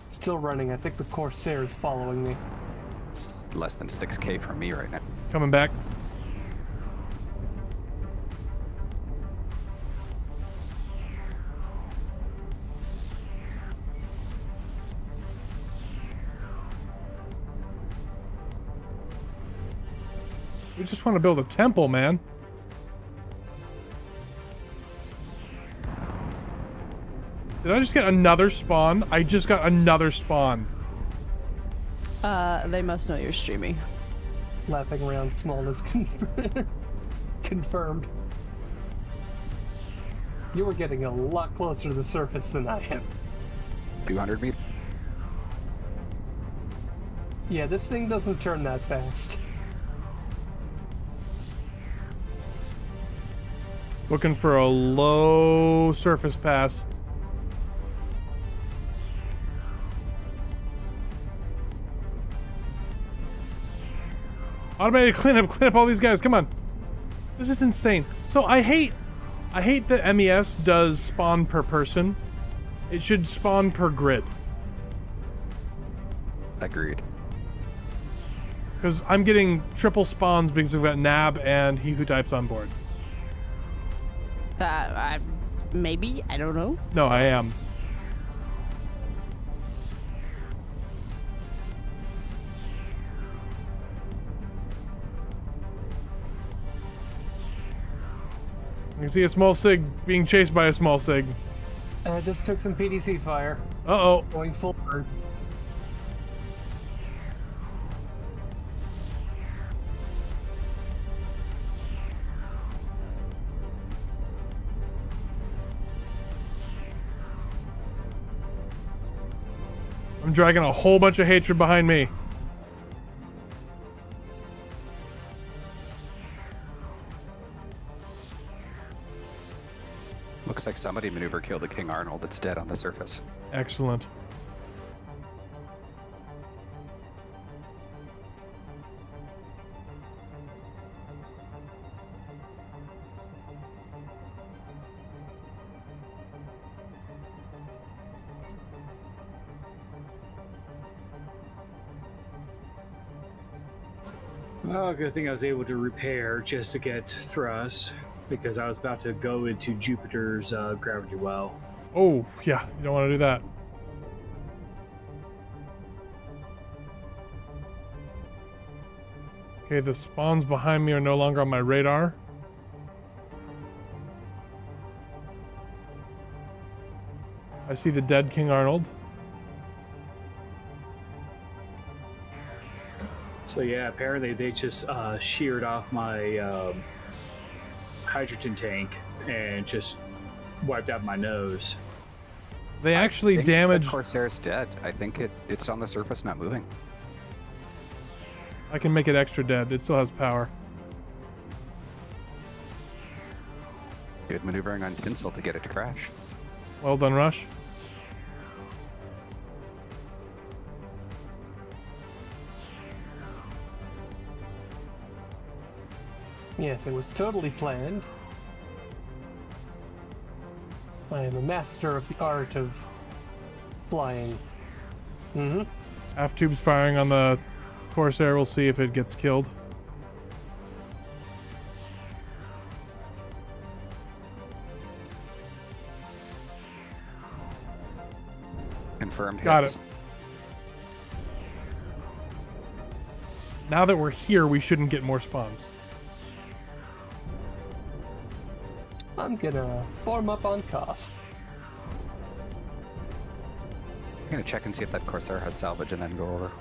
Still running. I think the Corsair is following me. It's less than 6K from me right now. Coming back. We just want to build a temple, man. Did I just get another spawn? I just got another spawn. They must know you're streaming. Lapping around smallness confirmed. You were getting a lot closer to the surface than I am. 200 meters. Yeah, this thing doesn't turn that fast. Looking for a low surface pass. Automated clean up all these guys, come on. This is insane. So I hate that MES does spawn per person. It should spawn per grid. Agreed. Because I'm getting triple spawns because I've got Nab and He Who Types on board. Maybe, I don't know. No, I am. I can see a small SIG being chased by a small SIG. I just took some PDC fire. Uh-oh. Going full burn. I'm dragging a whole bunch of hatred behind me. Looks like somebody maneuver killed the King Arnold that's dead on the surface. Excellent. Oh, good thing I was able to repair just to get thrust, because I was about to go into Jupiter's gravity well. Oh, yeah, you don't want to do that. Okay, the spawns behind me are no longer on my radar. I see the dead King Arnold. So yeah, apparently they just sheared off my hydrogen tank and just wiped out my nose. They actually I think damaged... the Corsair's dead. I think it's on the surface, not moving. I can make it extra dead. It still has power. Good maneuvering on Tinsel to get it to crash. Well done, Rush. Yes, it was totally planned. I am a master of the art of flying. Mm-hmm. Half tube's firing on the Corsair. We'll see if it gets killed. Confirmed. Got hits. it. Now that we're here, we shouldn't get more spawns. I'm gonna form up on Koth. I'm gonna check and see if that Corsair has salvage and then go over.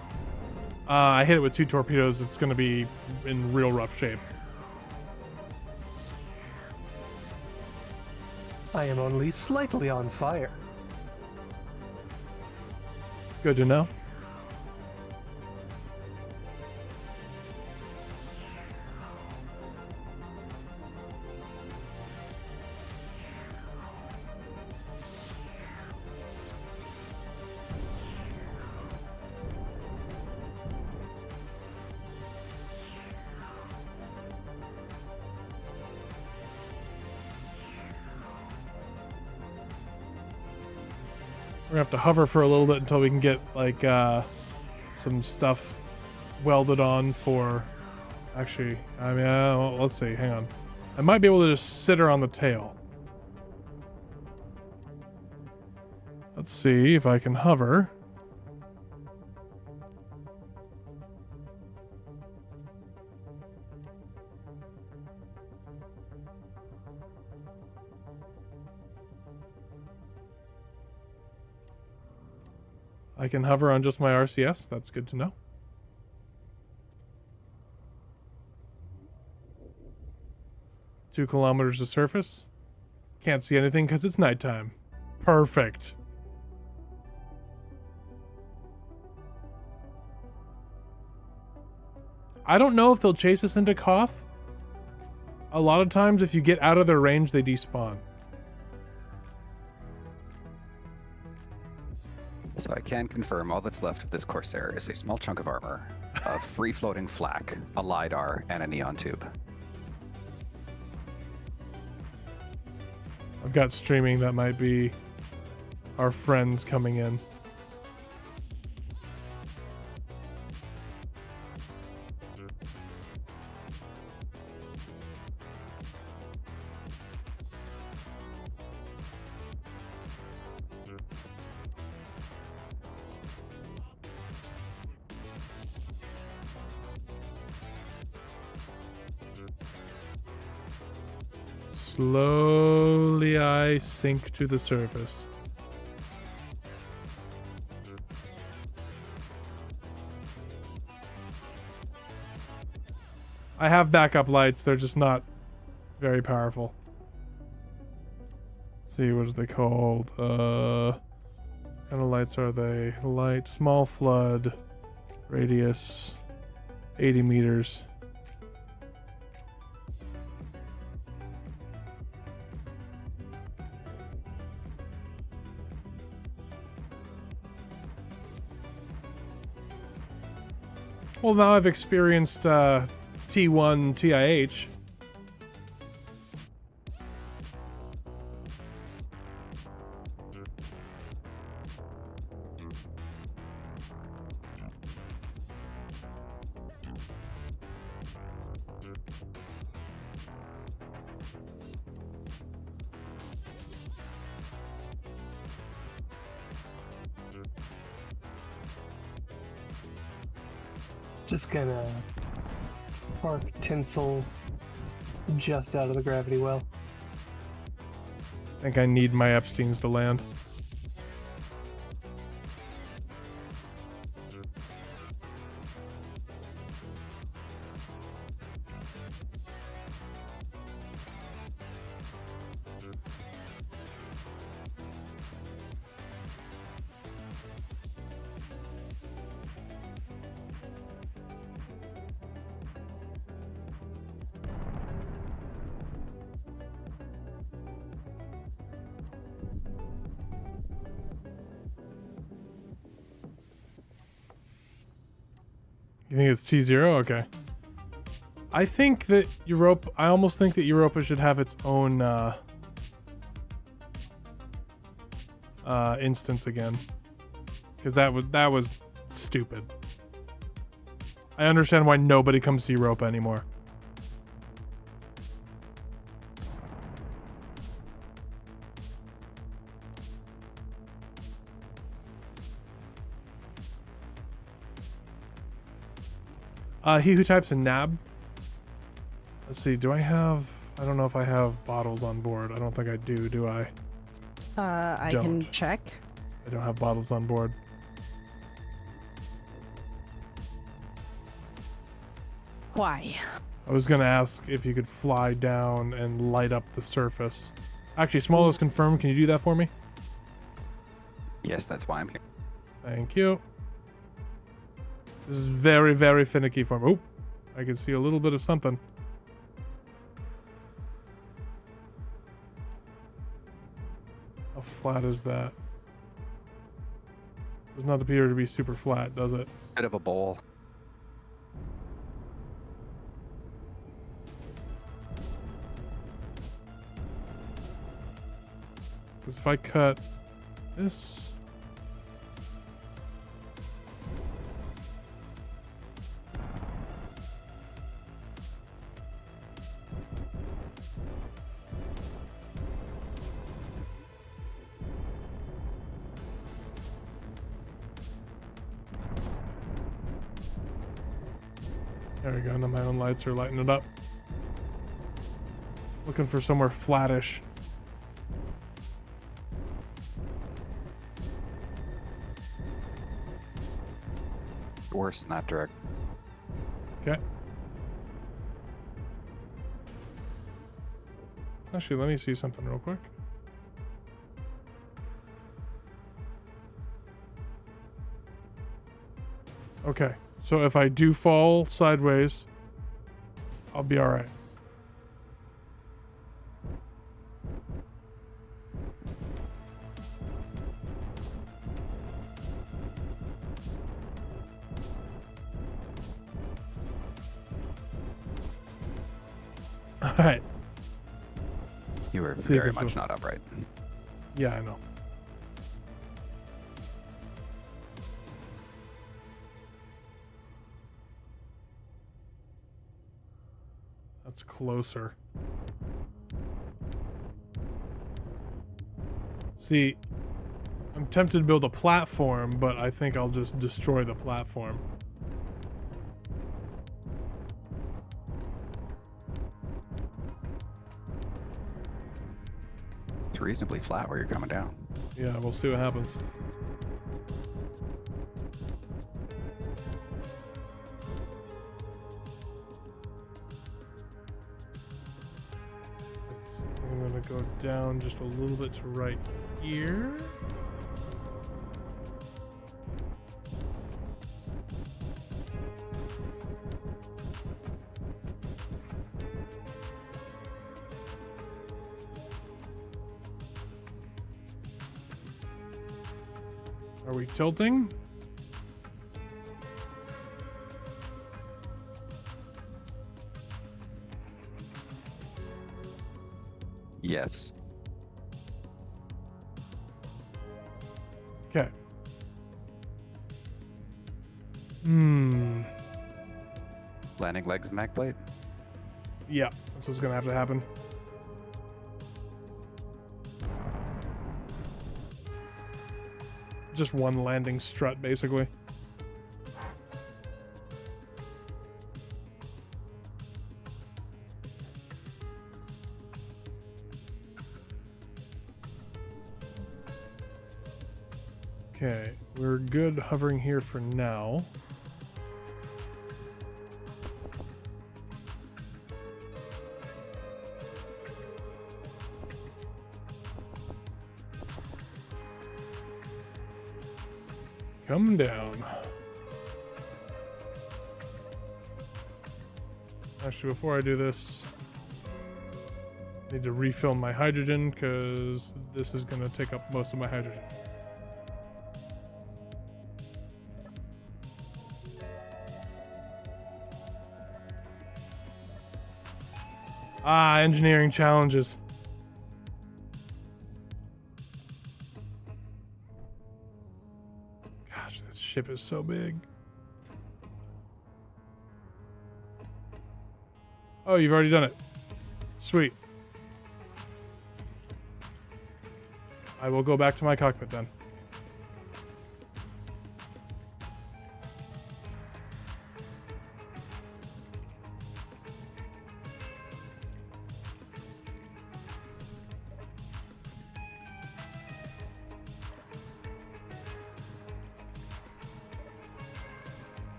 I hit it with 2 torpedoes. It's going to be in real rough shape. I am only slightly on fire. Good to know. We're gonna have to hover for a little bit until we can get like some stuff welded on for. Actually, I mean, well, let's see. Hang on. I might be able to just sit her on the tail. Let's see if I can hover. I can hover on just my RCS. That's good to know. Two kilometers of surface. Can't see anything because it's nighttime. Perfect. I don't know if they'll chase us into Koth. A lot of times if you get out of their range, they despawn. So I can confirm all that's left of this Corsair is a small chunk of armor, a free-floating flak, a LiDAR, and a neon tube. I've got streaming that might be our friends coming in. Slowly I sink to the surface. I have backup lights, they're just not very powerful. Let's see, what are they called? What kind of lights are they? Light, small flood, radius, 80 meters. Well, now I've experienced T1 TIH. Just gonna park tinsel just out of the gravity well. I think I need my Epsteins to land. You think it's T0? Okay. I think that Europa, I almost think that Europa should have its own instance again, because that was stupid. I understand why nobody comes to Europa anymore. He who types in nab. Let's see, do I have... I don't know if I have bottles on board. I don't think I do I? I Don't. can check. I don't have bottles on board. Why? I was gonna ask if you could fly down and light up the surface. Actually, small is confirmed. Can you do that for me? Yes, that's why I'm here. Thank you. This is very, very finicky for me. Oh, I can see a little bit of something. How flat is that? Does not appear to be super flat, does it? It's a bit of a bowl. Because if I cut this... There we go, now my own lights are lighting it up. Looking for somewhere flattish. Worse in that direction. Okay. Actually, let me see something real quick. Okay, so if I do fall sideways, I'll be all right. All right. You were See if very it's much a- not upright. Yeah, I know. That's closer. See, I'm tempted to build a platform, but I think I'll just destroy the platform. It's reasonably flat where you're coming down. Yeah, we'll see what happens. I'm gonna go down just a little bit to right here. Are we tilting? Yes. Okay. Landing legs and mag blade. Yeah, that's what's gonna have to happen. Just one landing strut, basically. Okay, we're good hovering here for now. Come down. Actually, before I do this, I need to refill my hydrogen because this is going to take up most of my hydrogen. Ah, engineering challenges. ship is so big. Oh, you've already done it. Sweet. I will go back to my cockpit then.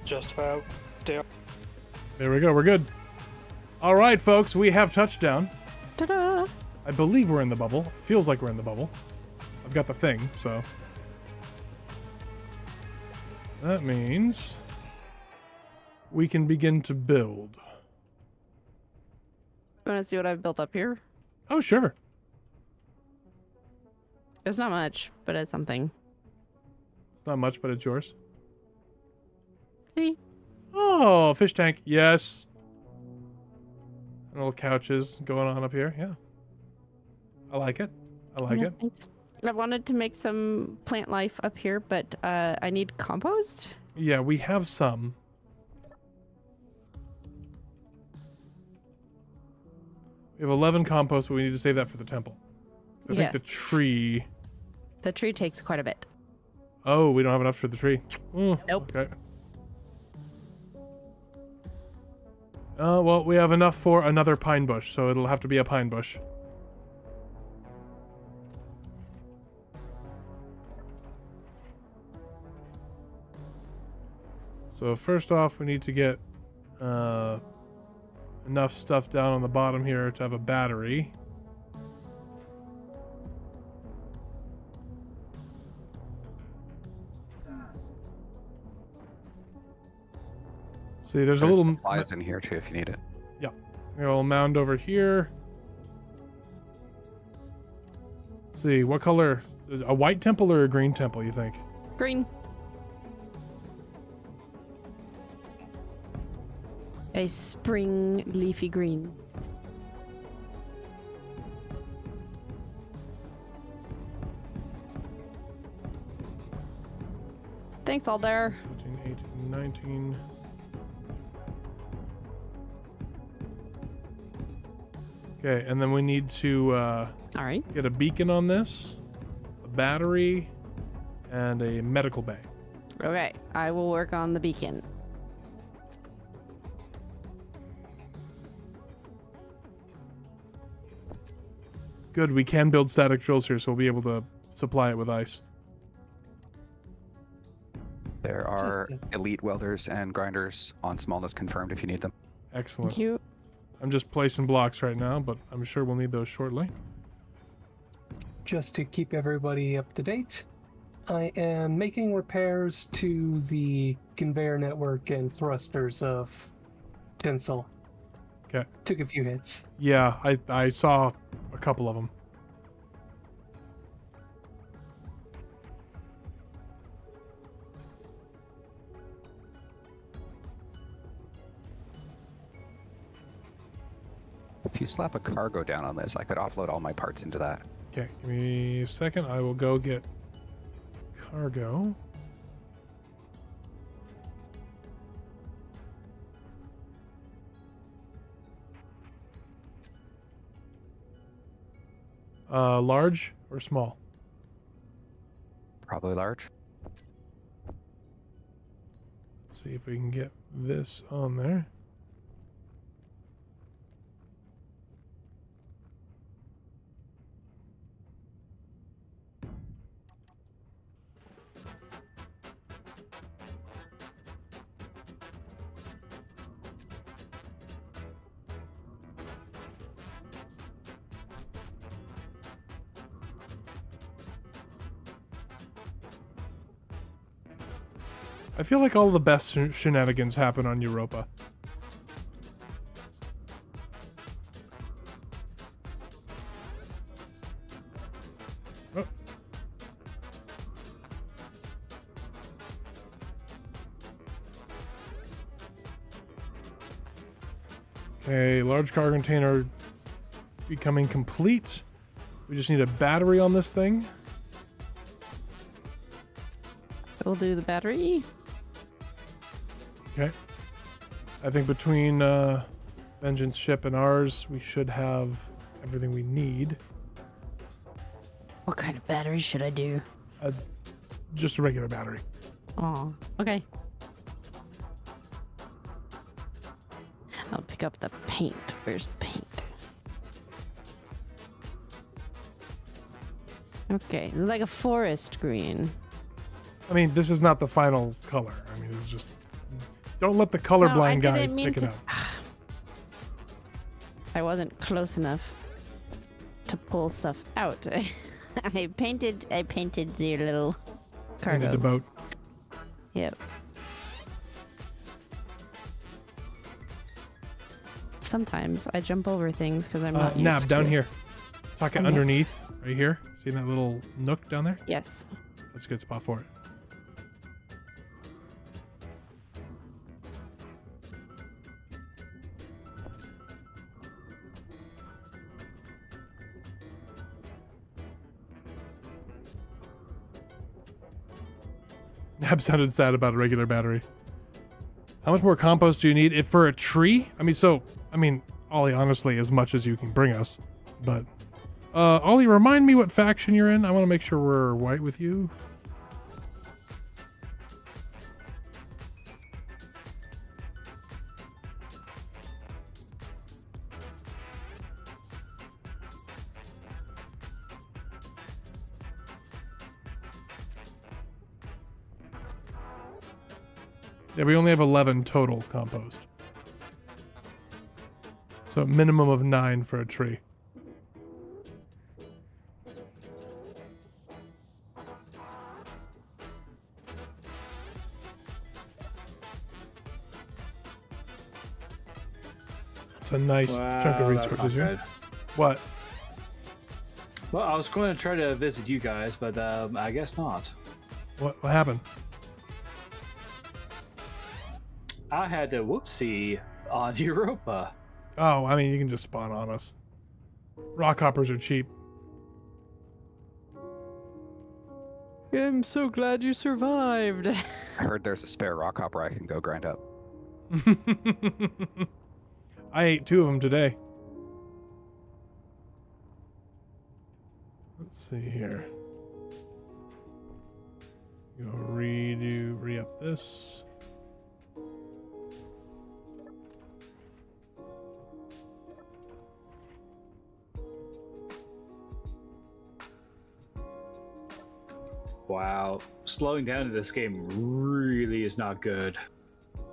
Just about there. There we go. We're good. All right, folks. We have touchdown. Ta-da! I believe we're in the bubble. Feels like we're in the bubble. I've got the thing, so. That means we can begin to build. You want to see what I've built up here? Oh, sure. It's not much, but it's something. It's not much, but it's yours. See? Oh, fish tank. Yes. And little couches going on up here. Yeah. I like it. I like it. Thanks. I wanted to make some plant life up here, but I need compost. Yeah, we have some. We have 11 compost, but we need to save that for the temple. I think the tree... The tree takes quite a bit. Oh, we don't have enough for the tree. Nope. Okay. Well, we have enough for another pine bush, so it'll have to be a pine bush. So first off, we need to get enough stuff down on the bottom here to have a battery. See, there's a little supplies in here too if you need it. Yeah, a little mound over here. Let's see, what color? A white temple or a green temple? You think? Green. A spring leafy green. Thanks, Alder. 17, 18, 19. Okay, and then we need to All right. get a beacon on this, a battery, and a medical bay. Okay, I will work on the beacon. Good, we can build static drills here, so we'll be able to supply it with ice. There are Just elite welders and grinders on smallness confirmed if you need them. Excellent. Thank you. I'm just placing blocks right now, but I'm sure we'll need those shortly. Just to keep everybody up to date, I am making repairs to the conveyor network and thrusters of Tinsel. Okay. Took a few hits. Yeah, I saw a couple of them. If you slap a cargo down on this, I could offload all my parts into that. Okay, give me a second. I will go get cargo. Large or small? Probably large. Let's see if we can get this on there. I feel like all the best shenanigans happen on Europa. Oh. Okay, large cargo container becoming complete. We just need a battery on this thing. We'll do the battery. Okay. I think between Vengeance ship and ours, we should have everything we need. What kind of battery should I do? Just a regular battery. Oh, okay. I'll pick up the paint. Where's the paint? Okay, like a forest green. I mean, this is not the final color. I mean, it's just... Don't let the colorblind guy didn't mean pick it to- up. I wasn't close enough to pull stuff out. I painted the little cargo. Painted the boat. Yep. Sometimes I jump over things because I'm not used Nab, to down it. here. Talk it Okay. underneath, right here. See that little nook down there? Yes. That's a good spot for it. Nab sounded sad about a regular battery. How much more compost do you need? If for a tree? Ollie, honestly, as much as you can bring us. But, Ollie, remind me what faction you're in. I want to make sure we're white with you. Yeah, we only have 11 total compost. So minimum of 9 for a tree. It's a nice chunk of Wow, that's resources not here. good. What? Well, I was going to try to visit you guys, but I guess not. What happened? I had to whoopsie on Europa. Oh, I mean, you can just spawn on us. Rock hoppers are cheap. I'm so glad you survived. I heard there's a spare rock hopper I can go grind up. I ate 2 of them today. Let's see here. Go re-up this. Wow, slowing down in this game really is not good.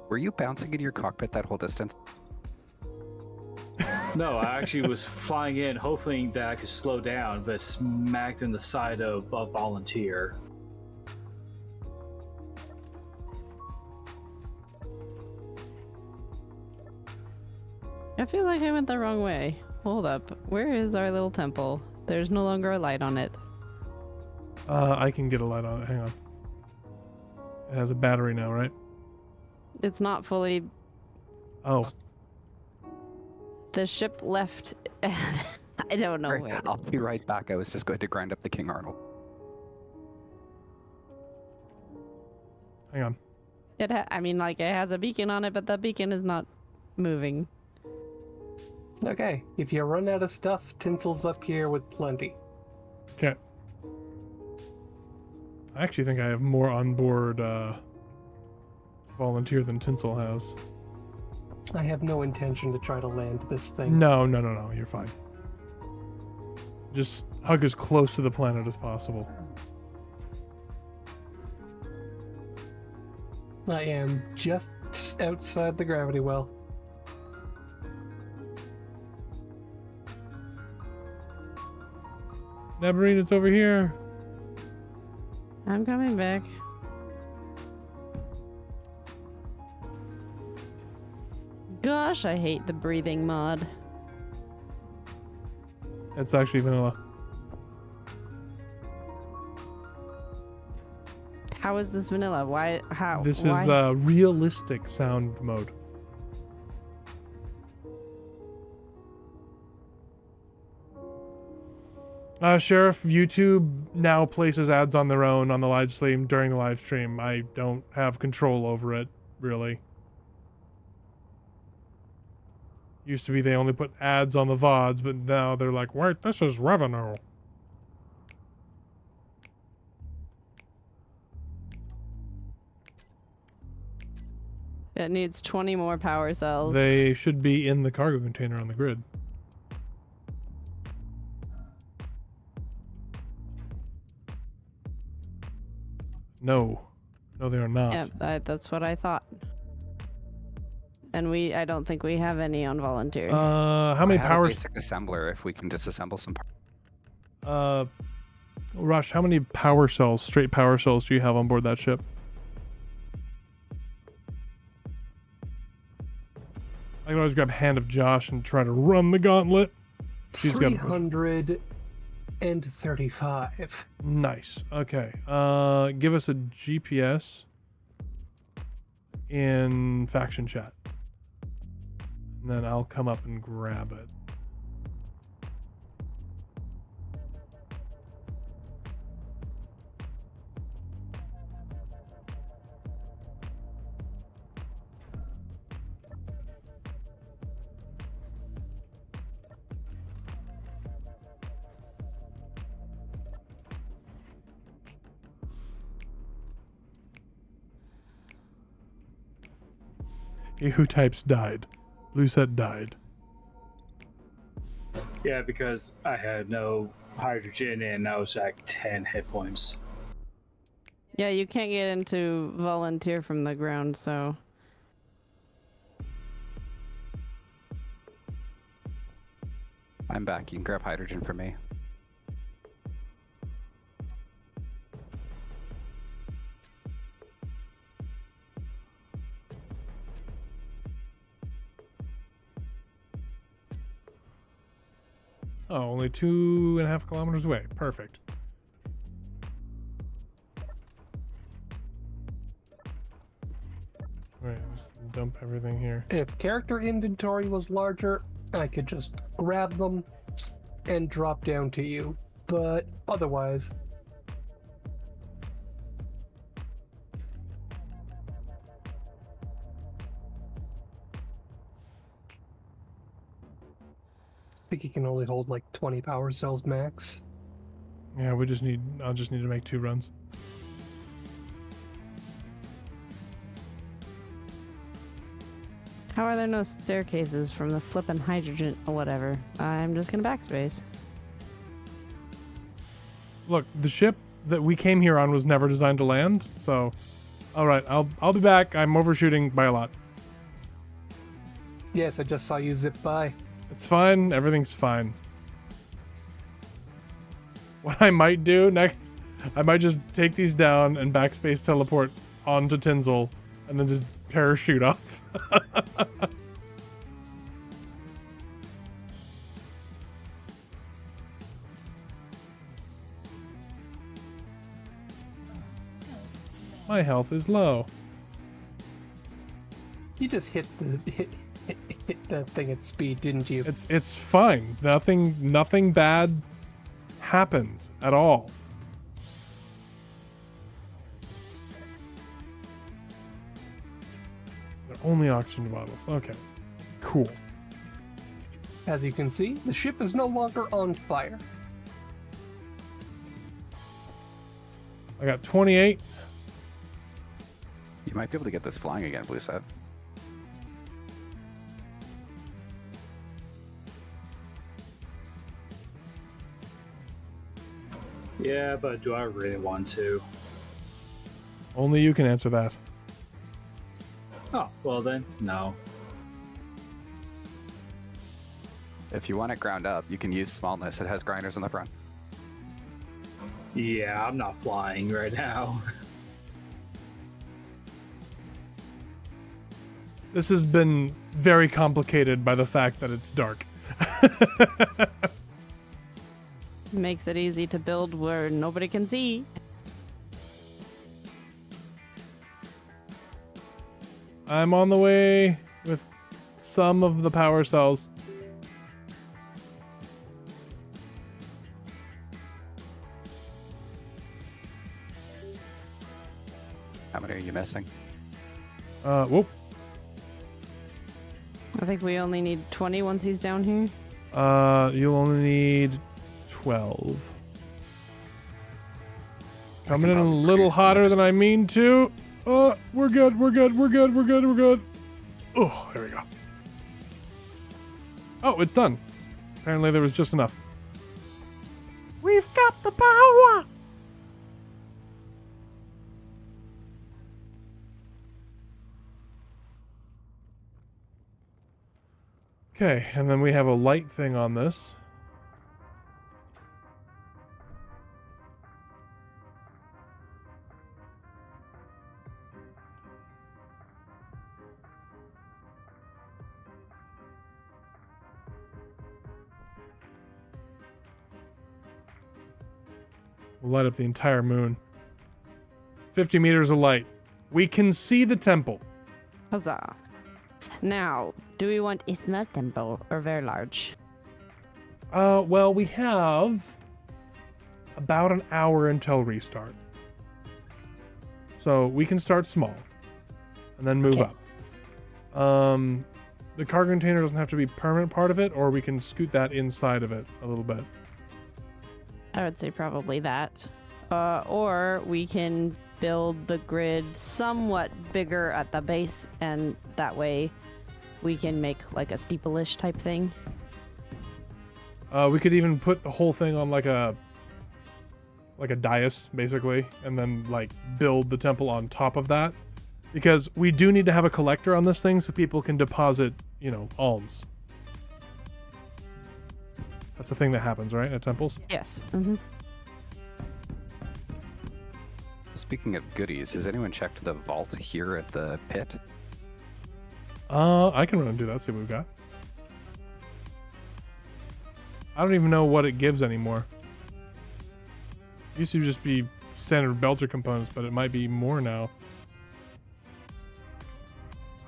Were you bouncing in your cockpit that whole distance? No, I actually was flying in, hoping that I could slow down, but smacked in the side of a volunteer. I feel like I went the wrong way. Hold up. Where is our little temple? There's no longer a light on it. I can get a light on it. Hang on. It has a battery now, right? It's not fully. Oh. The ship left. And I don't know Sorry, where. I'll be right back. I was just going to grind up the King Arnold. Hang on. It has a beacon on it, but that beacon is not moving. Okay, if you run out of stuff, Tinsel's up here with plenty. Okay. I actually think I have more on board volunteer than Tinsel has. I have no intention to try to land this thing. No. You're fine. Just hug as close to the planet as possible. I am just outside the gravity well. Nabarine, it's over here. I'm coming back. Gosh, I hate the breathing mod. It's actually vanilla. How is this vanilla? Why? How? This why? is realistic sound mode. Sheriff, YouTube now places ads on their own on the live stream during the live stream. I don't have control over it, really. Used to be they only put ads on the VODs, but now they're like, wait, this is revenue. It needs 20 more power cells. They should be in the cargo container on the grid. No. No, they are not. Yeah, that's what I thought. And I don't think we have any on volunteer. How many I have power... a basic assembler if we can disassemble some parts. Rush, how many power cells, straight power cells do you have on board that ship? I can always grab Hand of Josh and try to run the gauntlet. She's got 335. Nice. Okay. Give us a GPS in faction chat. And then I'll come up and grab it. He who types died. Blue set died. Yeah, because I had no hydrogen and I was at 10 hit points. Yeah, you can't get into volunteer from the ground, so... I'm back. You can grab hydrogen for me. Oh, only 2.5 kilometers away. Perfect. Alright, just dump everything here. If character inventory was larger, I could just grab them and drop down to you. But otherwise... I think you can only hold like 20 power cells max. Yeah, I'll just need to make 2 runs. How are there no staircases from the flippin' hydrogen or whatever? I'm just gonna backspace. Look, the ship that we came here on was never designed to land, so... Alright, I'll be back. I'm overshooting by a lot. Yes, I just saw you zip by. It's fine. Everything's fine. What I might do next, I might just take these down and backspace teleport onto Tinsel and then just parachute off. My health is low. You just hit the thing at speed, didn't you? It's fine. Nothing bad happened at all. They're only oxygen bottles. Okay. Cool. As you can see, the ship is no longer on fire. I got 28. You might be able to get this flying again, Blue Set. Yeah, but do I really want to? Only you can answer that. Oh, well then, no. If you want it ground up, you can use smallness. It has grinders on the front. Yeah, I'm not flying right now. This has been very complicated by the fact that it's dark. Makes it easy to build where nobody can see. I'm on the way with some of the power cells. How many are you missing? Whoop. I think we only need 20 once he's down here. You'll only need 12. Coming in a probably little produce hotter most. than I mean to. We're good. We're good. We're good. We're good. We're good. Oh, there we go. Oh, it's done. Apparently there was just enough. We've got the power. Okay, and then we have a light thing on this. We'll light up the entire moon. 50 meters of light. We can see the temple. Huzzah. Now, do we want a small temple or very large? Well, we have about an hour until restart. So we can start small and then move Okay. up. The cargo container doesn't have to be a permanent part of it, or we can scoot that inside of it a little bit. I would say probably that. Or we can build the grid somewhat bigger at the base, and that way we can make like a steeple-ish type thing. We could even put the whole thing on like a dais, basically, and then like build the temple on top of that. Because we do need to have a collector on this thing so people can deposit, alms. That's the thing that happens, right, at temples? Yes. Mm-hmm. Speaking of goodies, has anyone checked the vault here at the pit? I can run and do that, see what we've got. I don't even know what it gives anymore. It used to just be standard belter components, but it might be more now.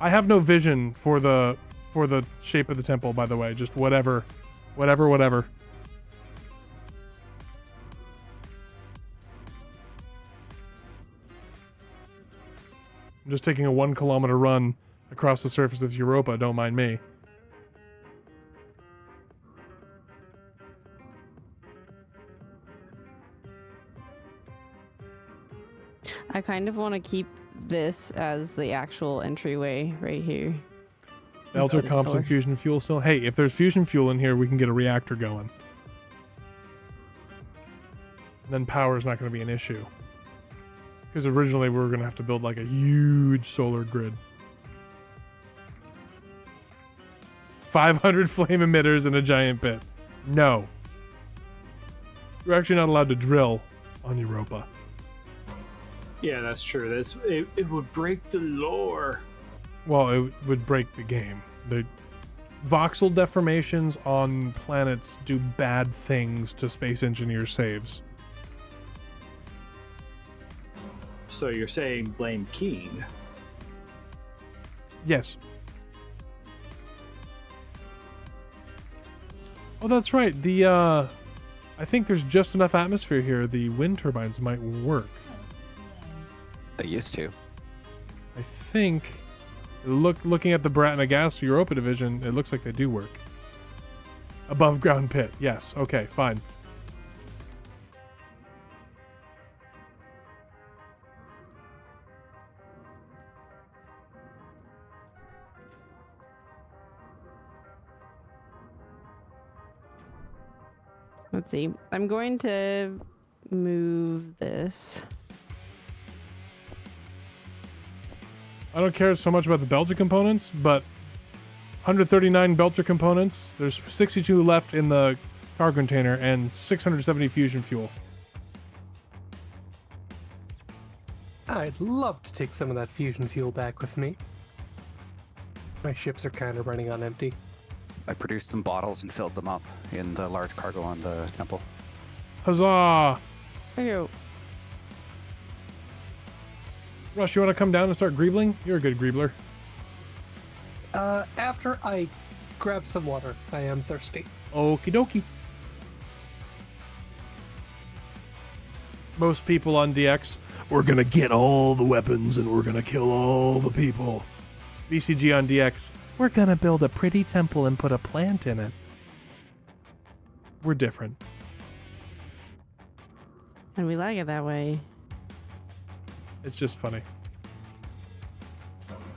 I have no vision for the shape of the temple, by the way. Just whatever. I'm just taking a 1 kilometer run across the surface of Europa, don't mind me. I kind of want to keep this as the actual entryway right here. Belter comps and fusion fuel still. Hey, if there's fusion fuel in here, we can get a reactor going. Then power is not going to be an issue. Because originally we were going to have to build like a huge solar grid. 500 flame emitters in a giant pit. No. You're actually not allowed to drill on Europa. Yeah, that's true. It would break the lore. Well, it would break the game. The voxel deformations on planets do bad things to space engineer saves. So you're saying blame Keen? Yes. Oh, that's right. I think there's just enough atmosphere here. The wind turbines might work. They used to. I think, looking at the Bratna Gas Europa division, it looks like they do work. Above ground pit. Yes. Okay, fine. Let's see. I'm going to move this. I don't care so much about the belter components, but 139 belter components. There's 62 left in the cargo container and 670 fusion fuel. I'd love to take some of that fusion fuel back with me. My ships are kind of running on empty. I produced some bottles and filled them up in the large cargo on the temple. Huzzah! There you go. Rush, you want to come down and start greebling? You're a good greebler. After I grab some water, I am thirsty. Okie dokie. Most people on DX. We're gonna get all the weapons and we're gonna kill all the people. BCG on DX. We're gonna build a pretty temple and put a plant in it. We're different. And we like it that way. It's just funny.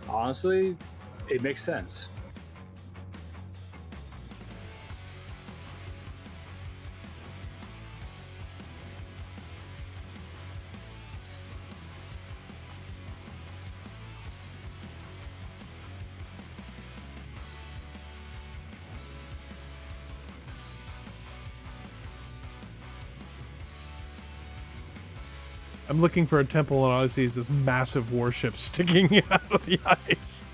Honestly, it makes sense. I'm looking for a temple and all I see is this massive warship sticking out of the ice.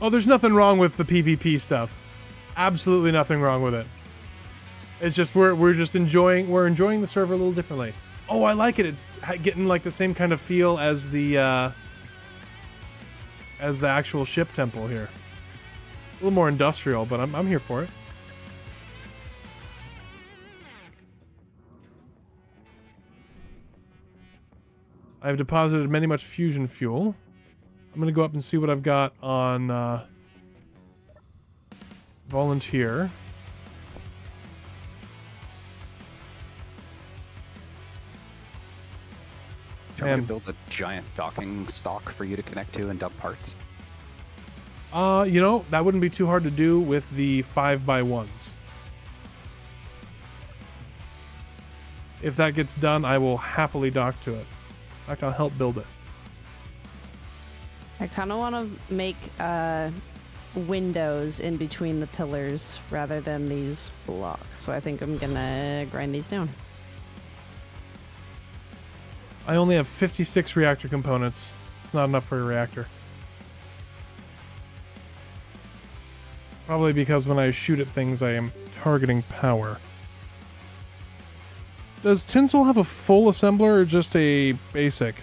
Oh, there's nothing wrong with the PvP stuff. Absolutely nothing wrong with it. It's just we're just enjoying the server a little differently. Oh, I like it. It's getting like the same kind of feel as the actual ship temple here. A little more industrial, but I'm here for it. I've deposited many much fusion fuel. I'm gonna go up and see what I've got on volunteer. Do you want me to build a giant docking stock for you to connect to and dump parts? You know, that wouldn't be too hard to do with the 5x1s. If that gets done, I will happily dock to it. In fact, I'll help build it. I kind of want to make windows in between the pillars rather than these blocks. So I think I'm gonna grind these down. I only have 56 reactor components. It's not enough for a reactor. Probably because when I shoot at things, I am targeting power. Does Tinsel have a full assembler or just a basic?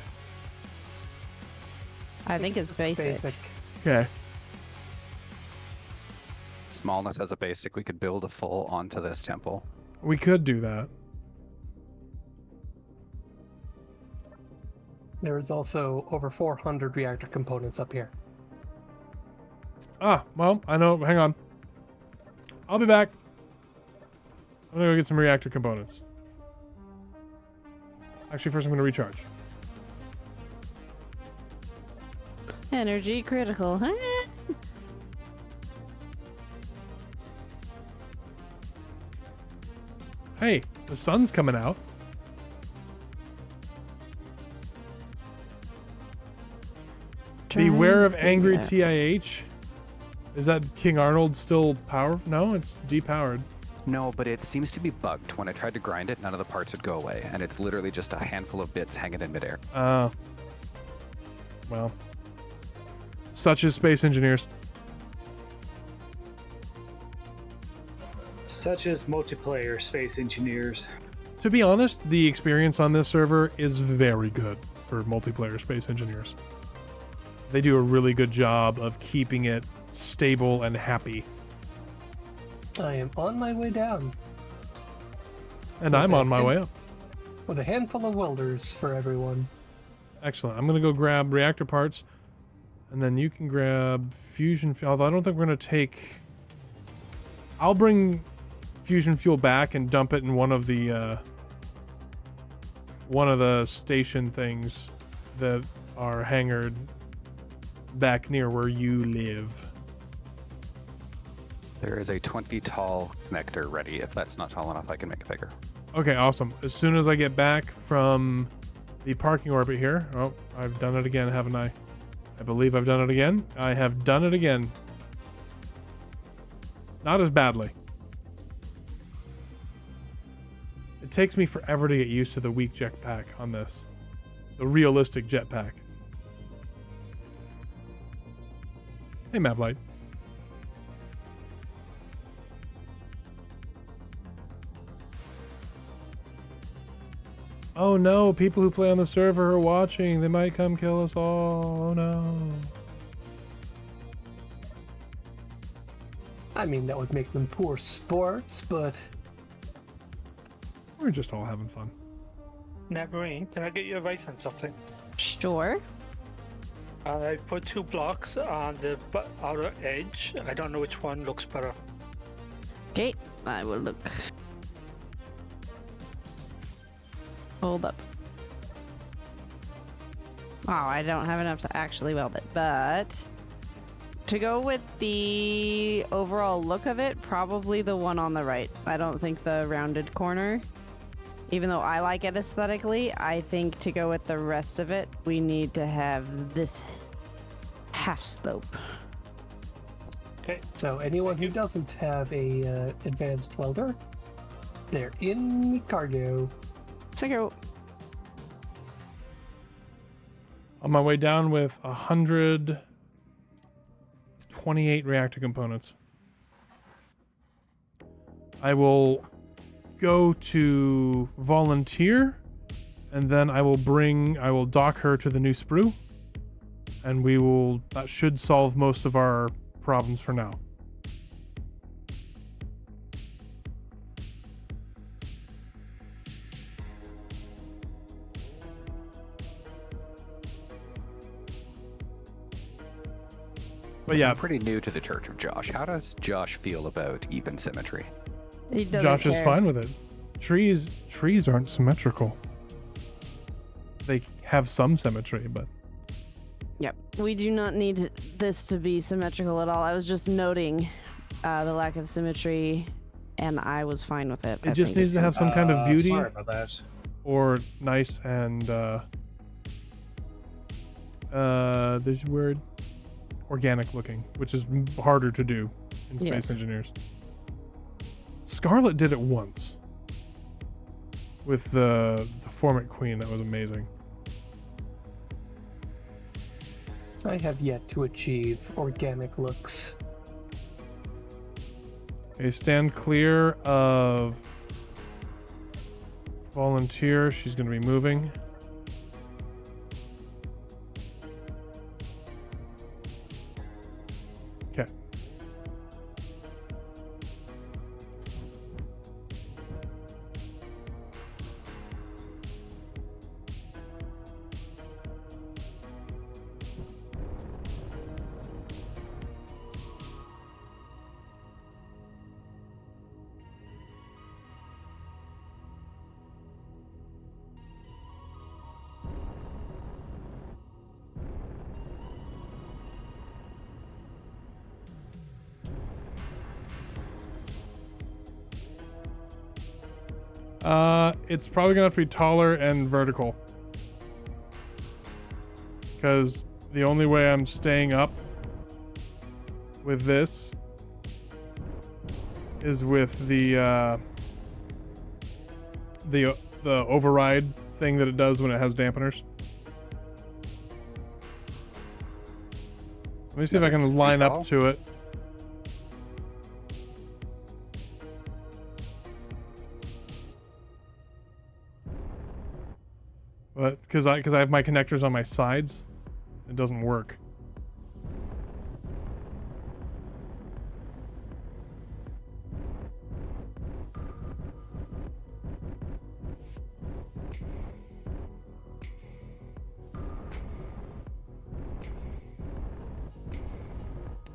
I think it's basic. Okay. Smallness as a basic, we could build a full onto this temple. We could do that. There is also over 400 reactor components up here. Ah, well, I know. Hang on. I'll be back. I'm gonna go get some reactor components. Actually, first I'm gonna recharge. Energy critical. Hey, the sun's coming out. Beware of angry TIH. Is that King Arnold still powerful? No, it's depowered. No, but it seems to be bugged. When I tried to grind it, none of the parts would go away, and it's literally just a handful of bits hanging in midair. Well. Such as space engineers. Such as multiplayer space engineers. To be honest, the experience on this server is very good for multiplayer space engineers. They do a really good job of keeping it stable and happy. I am on my way down. And I'm on my way up. With a handful of welders for everyone. Excellent. I'm going to go grab reactor parts. And then you can grab fusion fuel. Although I don't think we're going to take... I'll bring fusion fuel back and dump it in one of the station things that are hangared back near where you live. There is a 20 tall connector ready. If that's not tall enough, I can make it bigger. Okay, awesome. As soon as I get back from the parking orbit here... Oh, I've done it again, haven't I? I believe I've done it again. I have done it again. Not as badly. It takes me forever to get used to the weak jetpack on this. The realistic jetpack. Hey, Mavlight. Oh no, people who play on the server are watching. They might come kill us all. Oh no. I mean, that would make them poor sports, but We're just all having fun. Navarine, can I get your advice on something? Sure. I put 2 blocks on the outer edge. I don't know which one looks better. Okay, I will look. Hold up. Wow, I don't have enough to actually weld it, but to go with the overall look of it, probably the one on the right. I don't think the rounded corner. Even though I like it aesthetically, I think to go with the rest of it, we need to have this half slope. Okay. so anyone who doesn't have a advanced welder, they're in the cargo. So go. On my way down with 128 reactor components. I will go to volunteer, and then I will dock her to the new sprue, and that should solve most of our problems for now. But So yeah, I'm pretty new to the Church of Josh. How does Josh feel about even symmetry? He doesn't Josh is care. fine with it. Trees aren't symmetrical. They have some symmetry, but Yep. We do not need this to be symmetrical at all. I was just noting the lack of symmetry, and I was fine with it. it just needs to have some kind of beauty Sorry about that. or nice and there's a word, organic looking, which is harder to do in Space Yes. Engineers. Scarlet did it once with the Formic Queen. That was amazing. I have yet to achieve organic looks. Okay, stand clear of volunteer. She's going to be moving. Okay. It's probably gonna have to be taller and vertical, because the only way I'm staying up with this is with the override thing that it does when it has dampeners. Let me see if I can line up to it. But because I have my connectors on my sides, it doesn't work.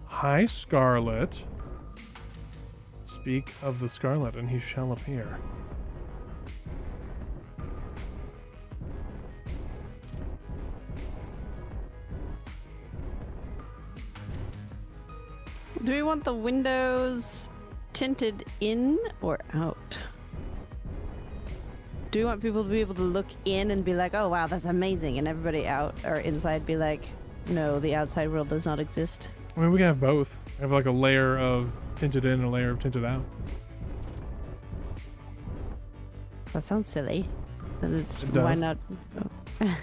Hi, Scarlet. Speak of the Scarlet, and he shall appear. Do we want the windows tinted in or out? Do we want people to be able to look in and be like, oh wow, that's amazing, and everybody out or inside be like, no, the outside world does not exist? I mean, we can have both. Have like a layer of tinted in and a layer of tinted out. That sounds silly. Then it's It why does. not? Oh.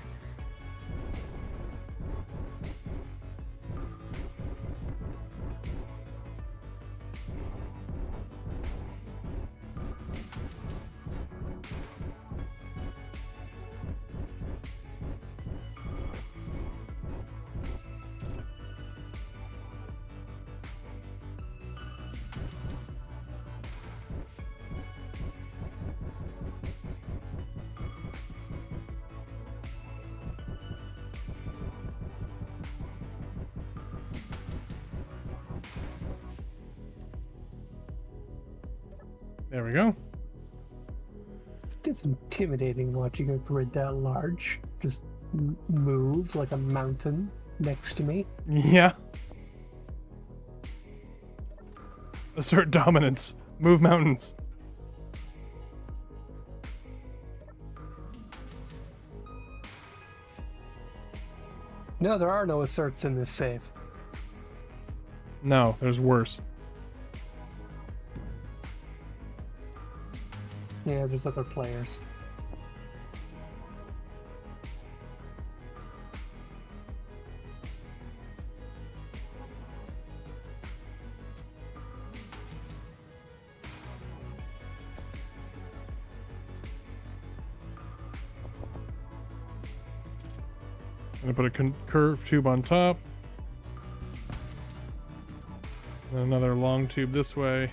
There we go. It's intimidating watching a grid that large just move like a mountain next to me. Yeah. Assert dominance. Move mountains. No, there are no asserts in this save. No, there's worse. Yeah, there's other players. I'm gonna put a curved tube on top. And another long tube this way.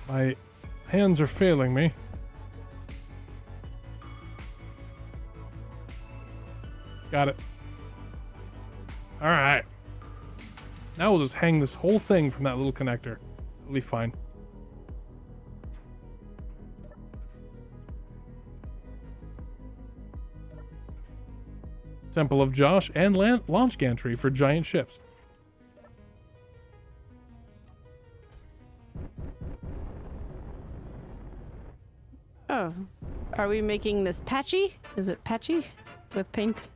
My hands are failing me. Got it. All right. Now we'll just hang this whole thing from that little connector. It'll be fine. Temple of Josh and launch gantry for giant ships. Oh, are we making this patchy? Is it patchy with paint?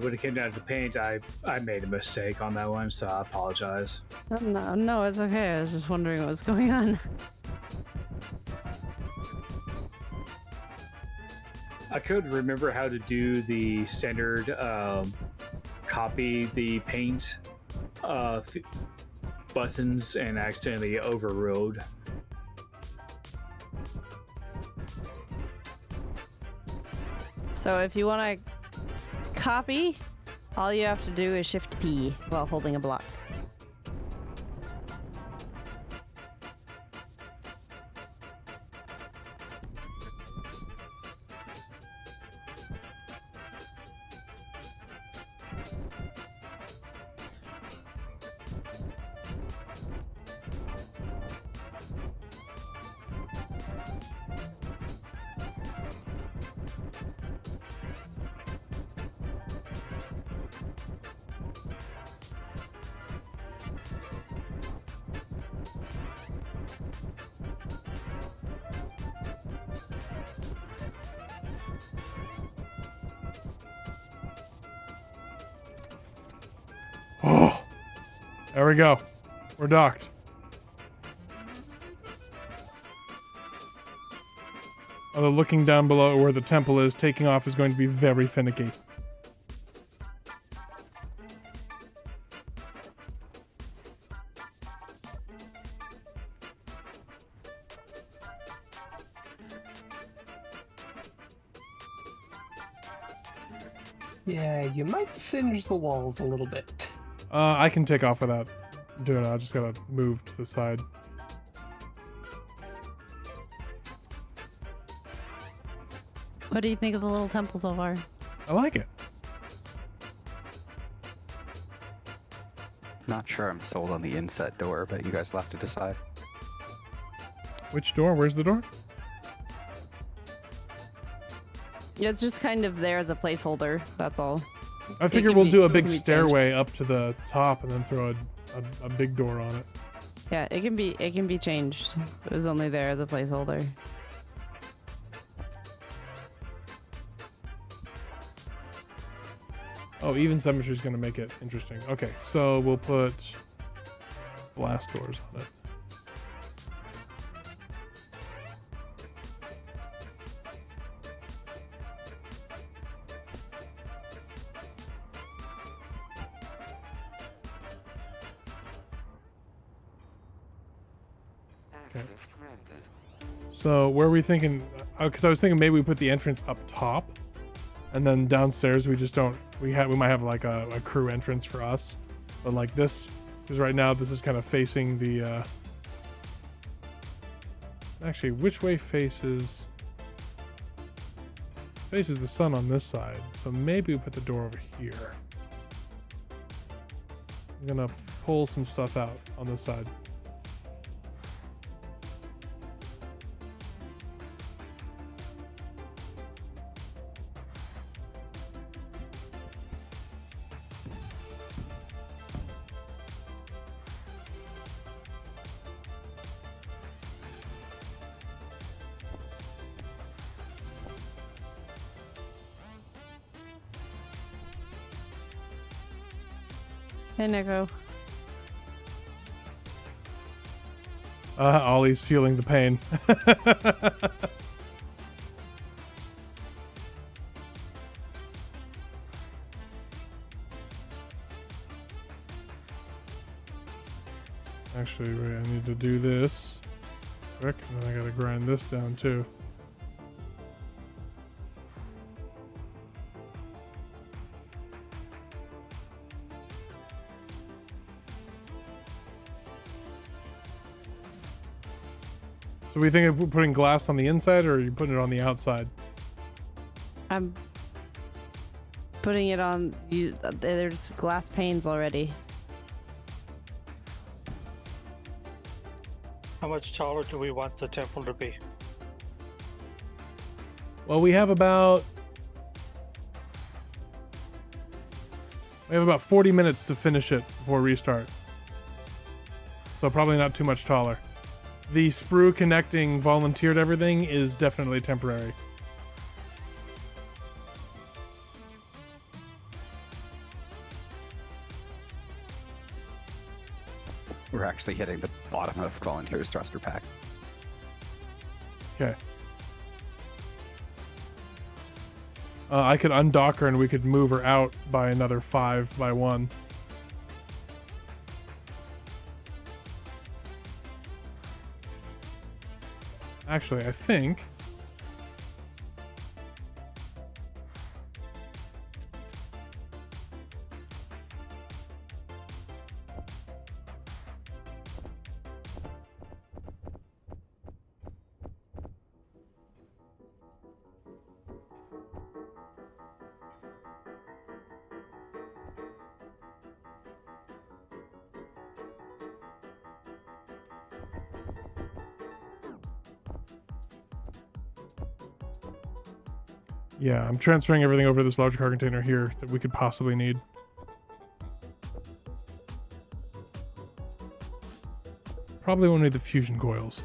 When it came down to paint, I made a mistake on that one, so I apologize. No, it's okay. I was just wondering what was going on. I couldn't remember how to do the standard copy the paint buttons and accidentally overrode. So if you want to copy, all you have to do is Shift P while holding a block. Oh, there we go. We're docked. Although looking down below where the temple is, taking off is going to be very finicky. Yeah, you might singe the walls a little bit. I can take off without doing it. I just gotta move to the side. What do you think of the little temple so far? I like it. Not sure I'm sold on the inset door, but you guys will have to decide. Which door? Where's the door? Yeah, it's just kind of there as a placeholder. That's all. I figure we'll do a big stairway up to the top and then throw a big door on it. Yeah, it can be changed. It was only there as a placeholder. Oh, even symmetry is going to make it interesting. Okay, so we'll put blast doors on it. Okay. So where are we thinking? Because I was thinking maybe we put the entrance up top, and then downstairs we just don't. We might have like a crew entrance for us, but like this, because right now this is kind of facing the. Actually, which way faces the sun on this side? So maybe we put the door over here. I'm gonna pull some stuff out on this side. Hey, Nico. Ollie's feeling the pain. Actually, wait, I need to do this quick, and then I gotta grind this down too. So we think of putting glass on the inside, or are you putting it on the outside? I'm putting it on you. There's glass panes already. How much taller do we want the temple to be? Well, we have about 40 minutes to finish it before restart. So probably not too much taller. The sprue connecting volunteered everything is definitely temporary. We're actually hitting the bottom of Volunteer's thruster pack. Okay. I could undock her and we could move her out by another 5 by 1. Actually, I think... Yeah, I'm transferring everything over to this large car container here that we could possibly need. Probably won't need the fusion coils.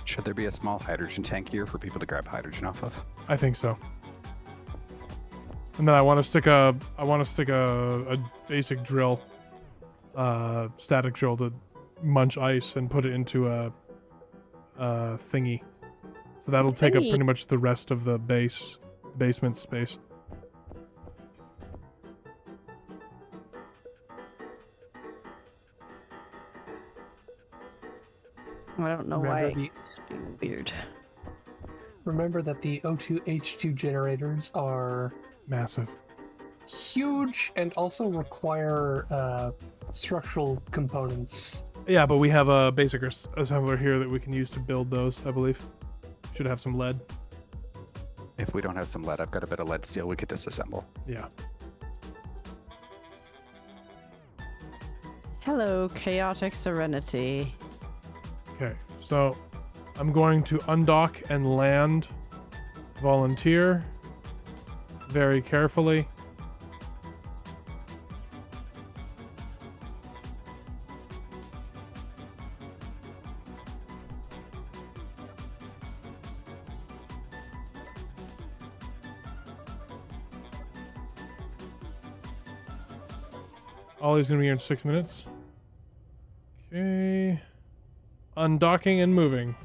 Should there be a small hydrogen tank here for people to grab hydrogen off of? I think so. And then I want to stick a basic drill, static drill to munch ice and put it into a thingy. So that'll take up pretty much the rest of the basement space. I don't know why it's being weird. Remember that the O2H2 generators are Massive. huge and also require structural components. Yeah, but we have a basic assembler here that we can use to build those, I believe. Should have some lead. If we don't have some lead, I've got a bit of lead steel we could disassemble. Yeah. Hello, chaotic serenity. Okay, so I'm going to undock and land volunteer very carefully. Ollie's gonna be here in 6 minutes. Okay. Undocking and moving.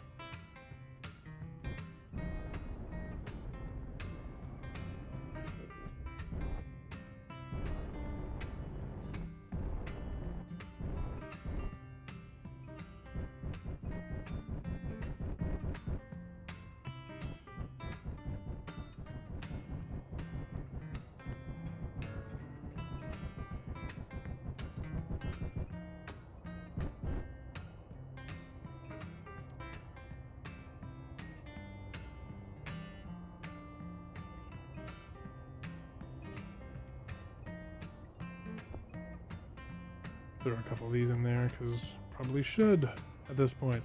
Throw a couple of these in there because probably should at this point.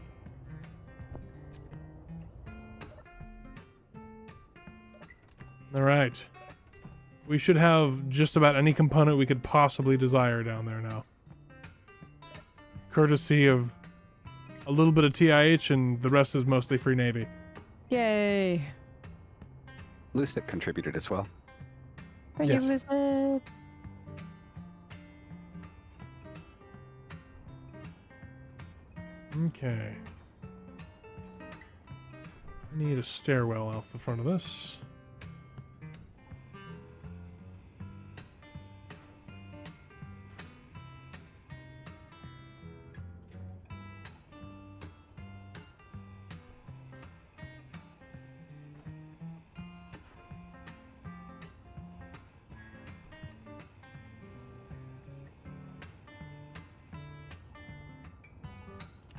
All right. We should have just about any component we could possibly desire down there now. Courtesy of a little bit of TIH, and the rest is mostly Free Navy. Yay. Lucid contributed as well. Thank Yes. you, Lucid. Okay. I need a stairwell off the front of this.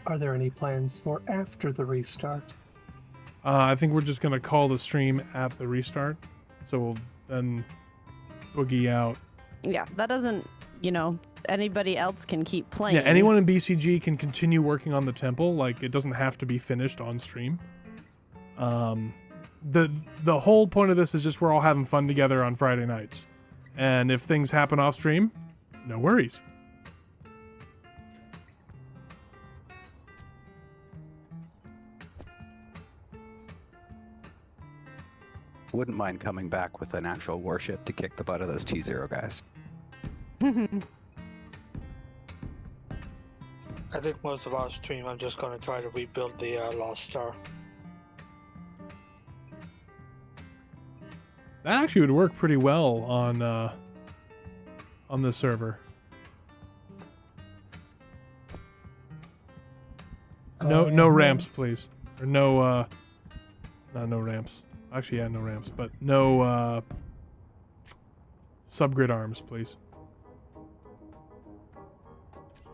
Are there any plans for after the restart? I think we're just gonna call the stream at the restart, so we'll then boogie out. Yeah, that doesn't, anybody else can keep playing. Yeah, anyone in BCG can continue working on the temple. Like, it doesn't have to be finished on stream. The whole point of this is just we're all having fun together on Friday nights, and if things happen off stream, no worries. Wouldn't mind coming back with an actual warship to kick the butt of those T0 guys. I think most of our stream, I'm just going to try to rebuild the Lost Star. That actually would work pretty well on this server. No ramps, please. Or no ramps. Actually, yeah, no ramps, but no subgrid arms, please.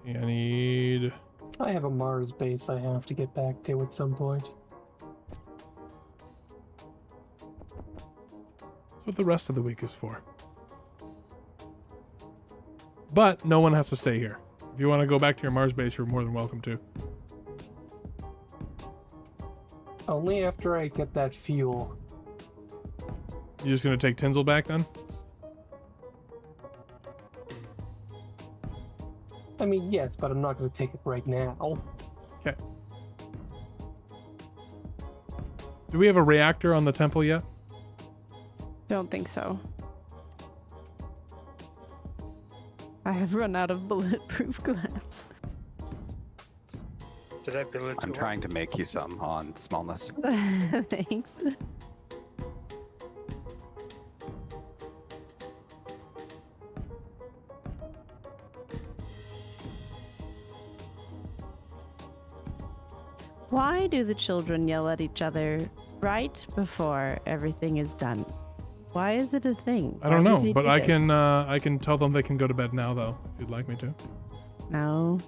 Yeah, I need... I have a Mars base I have to get back to at some point. That's what the rest of the week is for. But no one has to stay here. If you want to go back to your Mars base, you're more than welcome to. Only after I get that fuel. You just gonna take Tinsel back then? I mean, yes, but I'm not going to take it right now. Okay. Do we have a reactor on the temple yet? Don't think so. I have run out of bulletproof glass. Did I build it I'm too trying to make you some on smallness. Thanks. Why do the children yell at each other right before everything is done? Why is it a thing? I don't Why do know, they but do I this? can tell them they can go to bed now, though, if you'd like me to. No.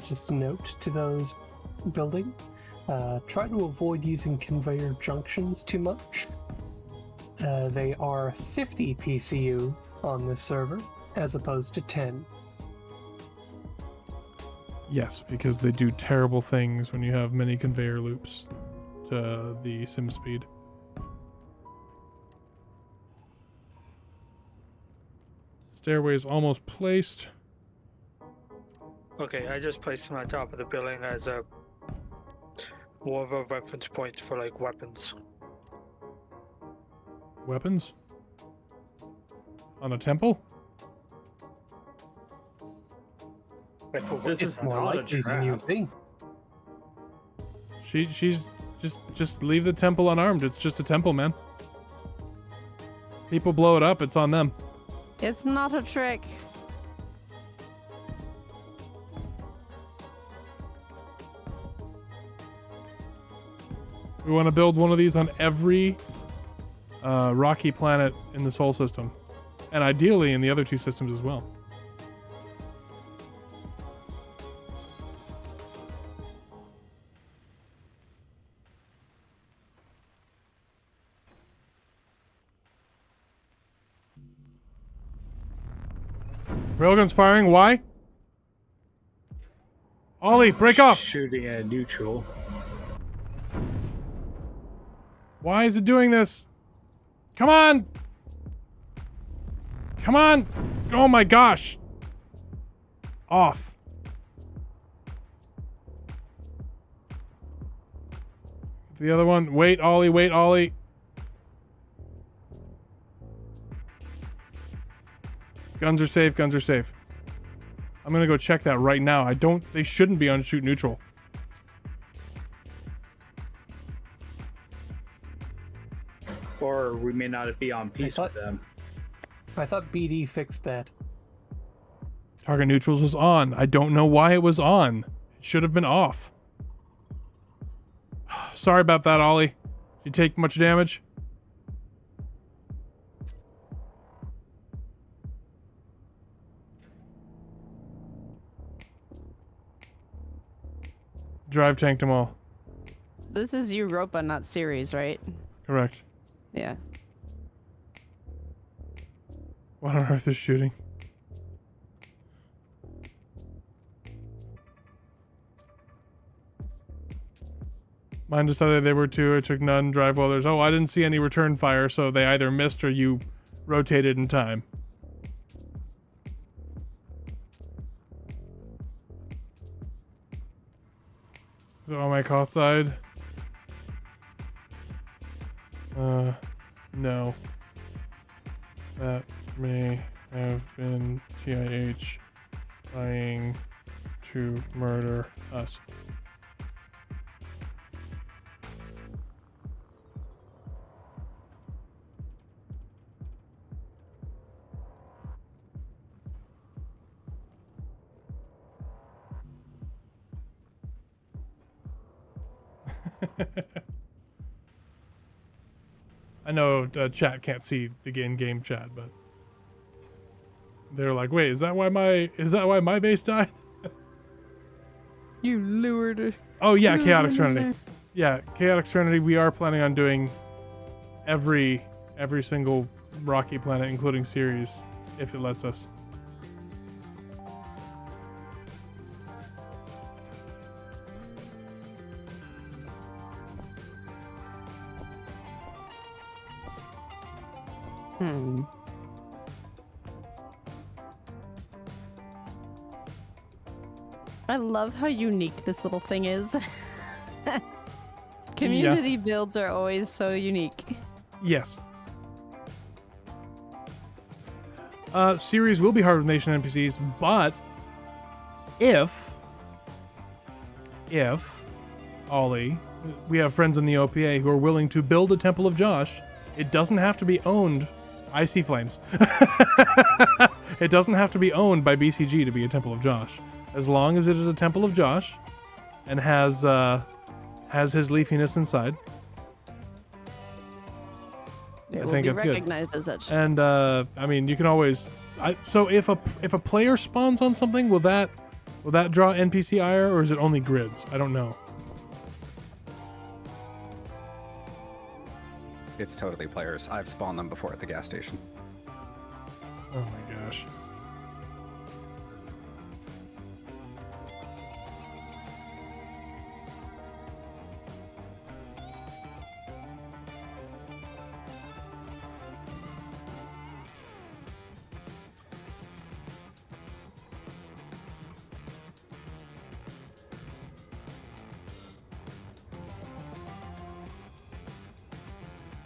Just a note to those building. Try to avoid using conveyor junctions too much. They are 50 PCU on this server, as opposed to 10. Yes, because they do terrible things when you have many conveyor loops to the sim speed. Stairway is almost placed. Okay, I just placed them on top of the building as a more of a reference point for like weapons. Weapons? On a temple? Wait, but This it's is More not a likely than you trap. think. She's just leave the temple unarmed. It's just a temple, man. People blow it up, it's on them. It's not a trick. We want to build one of these on every rocky planet in the Sol system. And ideally in the other two systems as well. Railgun's firing. Why? Ollie, break off! Shooting at neutral. Why is it doing this? Come on! Come on! Oh my gosh! Off. The other one. Wait, Ollie, wait, Ollie. Guns are safe, guns are safe. I'm gonna go check that right now. They shouldn't be on shoot neutral. Or we may not be on peace with them. I thought BD fixed that. Target neutrals was on. I don't know why it was on. It should have been off. Sorry about that, Ollie. Did you take much damage? Drive tanked them all. This is Europa, not series, right? Correct. Yeah. What on earth is shooting? Mine decided they were two. I took none. Drive welders. Oh, I didn't see any return fire, so they either missed or you rotated in time. So all my Koth died? No. That may have been TIH trying to murder us. I know chat can't see the in-game chat, but they're like, "Wait, is that why my base died?" You lured her. Oh yeah, Chaotic Serenity. Yeah, Chaotic Serenity. We are planning on doing every single rocky planet, including series, if it lets us. I love how unique this little thing is. Community builds are always so unique. Yes. Series will be hard with nation NPCs, but if Ollie, we have friends in the OPA who are willing to build a Temple of Josh, it doesn't have to be owned. I see flames. It doesn't have to be owned by BCG to be a Temple of Josh. As long as it is a Temple of Josh and has his leafiness inside. It I think it's good. recognized as such. And I mean, you can always. So if a player spawns on something, will that draw NPC ire, or is it only grids? I don't know. It's totally players. I've spawned them before at the gas station. Oh my gosh.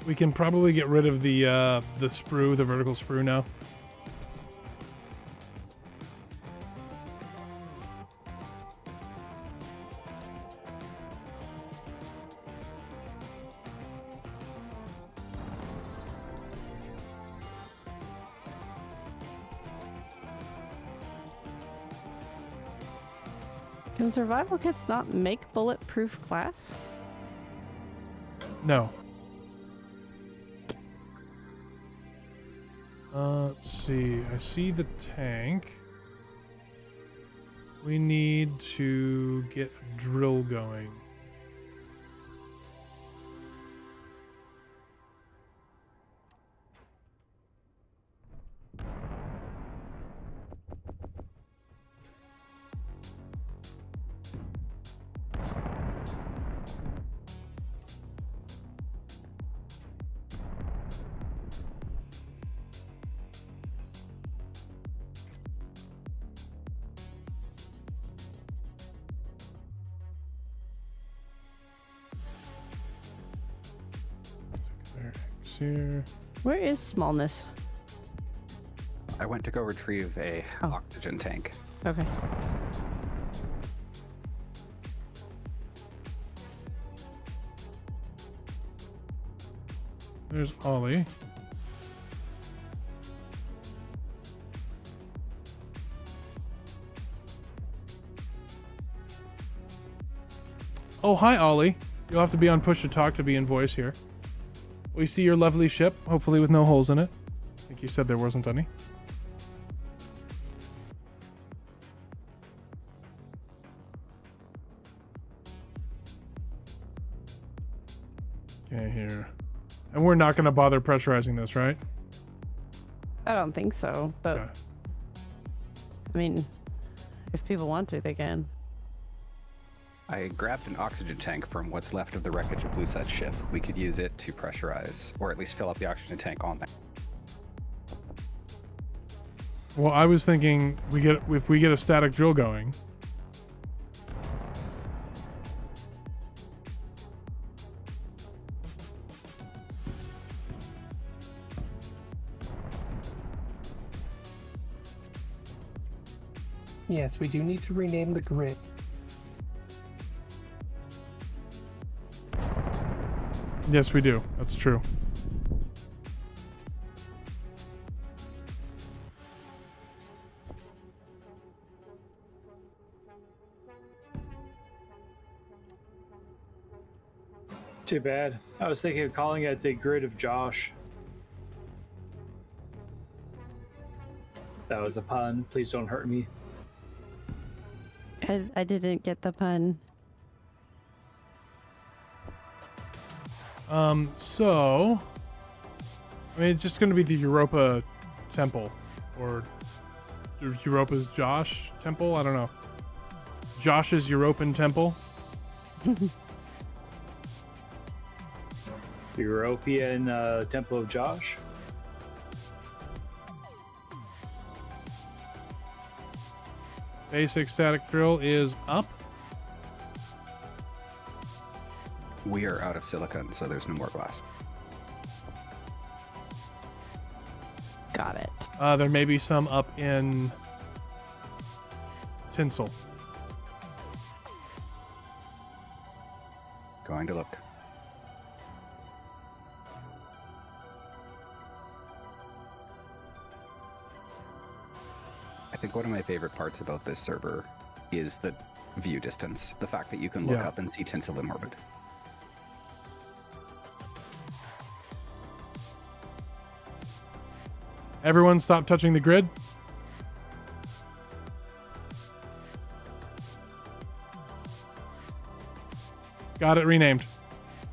We can probably get rid of the sprue, the vertical sprue now. Can survival kits not make bulletproof glass? No. Let's see. I see the tank. We need to get a drill going. Here. Where is smallness? I went to go retrieve a Oh. oxygen tank. Okay. There's Ollie. Oh, hi, Ollie. You'll have to be on push to talk to be in voice here. We see your lovely ship, hopefully with no holes in it. I think you said there wasn't any. Okay, here. And we're not going to bother pressurizing this, right? I don't think so, but Okay. I mean, if people want to, they can. I grabbed an oxygen tank from what's left of the wreckage of Blue Set's ship. We could use it to pressurize, or at least fill up the oxygen tank on there. Well, I was thinking if we get a static drill going. Yes, we do need to rename the grid. Yes, we do. That's true. Too bad. I was thinking of calling it the Grid of Josh. That was a pun. Please don't hurt me. I didn't get the pun. So, I mean, it's just going to be the Europa temple, or Europa's Josh temple. I don't know. Josh's European temple. The European Temple of Josh. Basic static drill is up. We are out of silicon, so there's no more glass. Got it. There may be some up in tinsel. Going to look. I think one of my favorite parts about this server is the view distance. The fact that you can look Yeah. up and see tinsel in orbit. Everyone stop touching the grid. Got it renamed.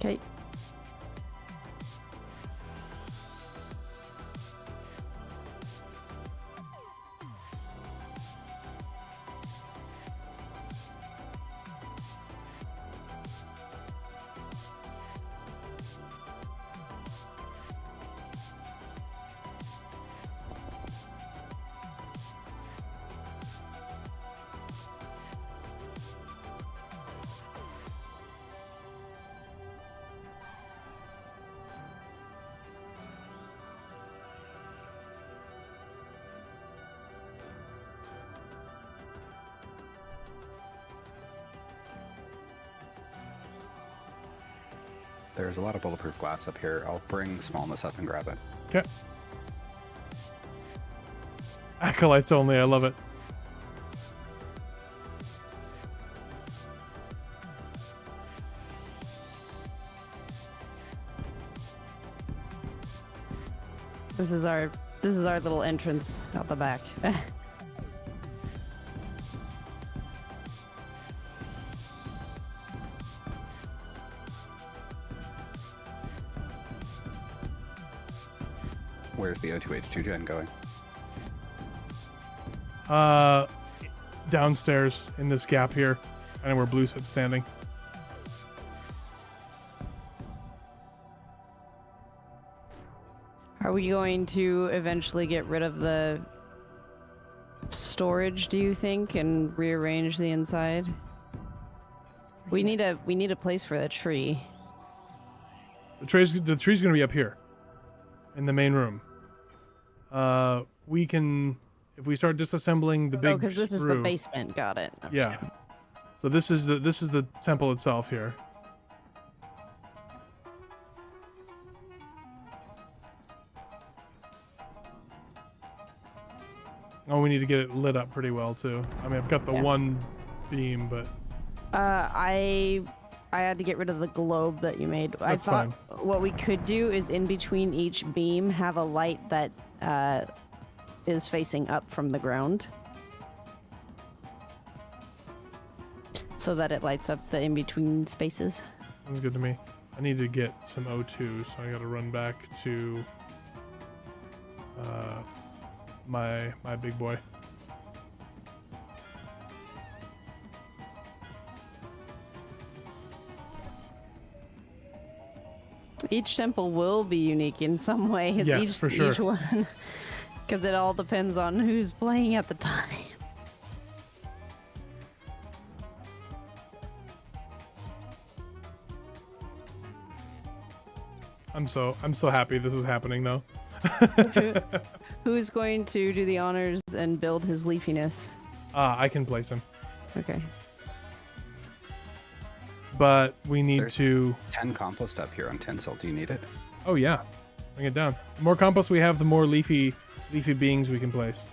Okay. There's a lot of bulletproof glass up here. I'll bring smallness up and grab it. Okay. Acolytes only. I love it. This is our little entrance out the back. Where's the O2H2 gen going? Downstairs in this gap here, kind of where Blue Set's standing. Are we going to eventually get rid of the storage, do you think, and rearrange the inside? We need a place for that tree. The tree's gonna be up here, in the main room. We can, if we start disassembling the big because this is the basement. Got it. Okay. Yeah. So this is the temple itself here. Oh, we need to get it lit up pretty well too. I mean, I've got the one beam, but I had to get rid of the globe that you made. I That's thought fine. what we could do is in between each beam have a light that is facing up from the ground, so that it lights up the in-between spaces. sounds good to me. I need to get some O2, so I got to run back to my big boy. Each temple will be unique in some way. Yes, for sure. Each one, because it all depends on who's playing at the time. I'm so happy this is happening though. Who's going to do the honors and build his leafiness? I can place him, Okay. but we need There's- to. 10 compost up here on tinsel. Do you need it? Oh yeah, bring it down. The more compost we have, the more leafy beings we can place.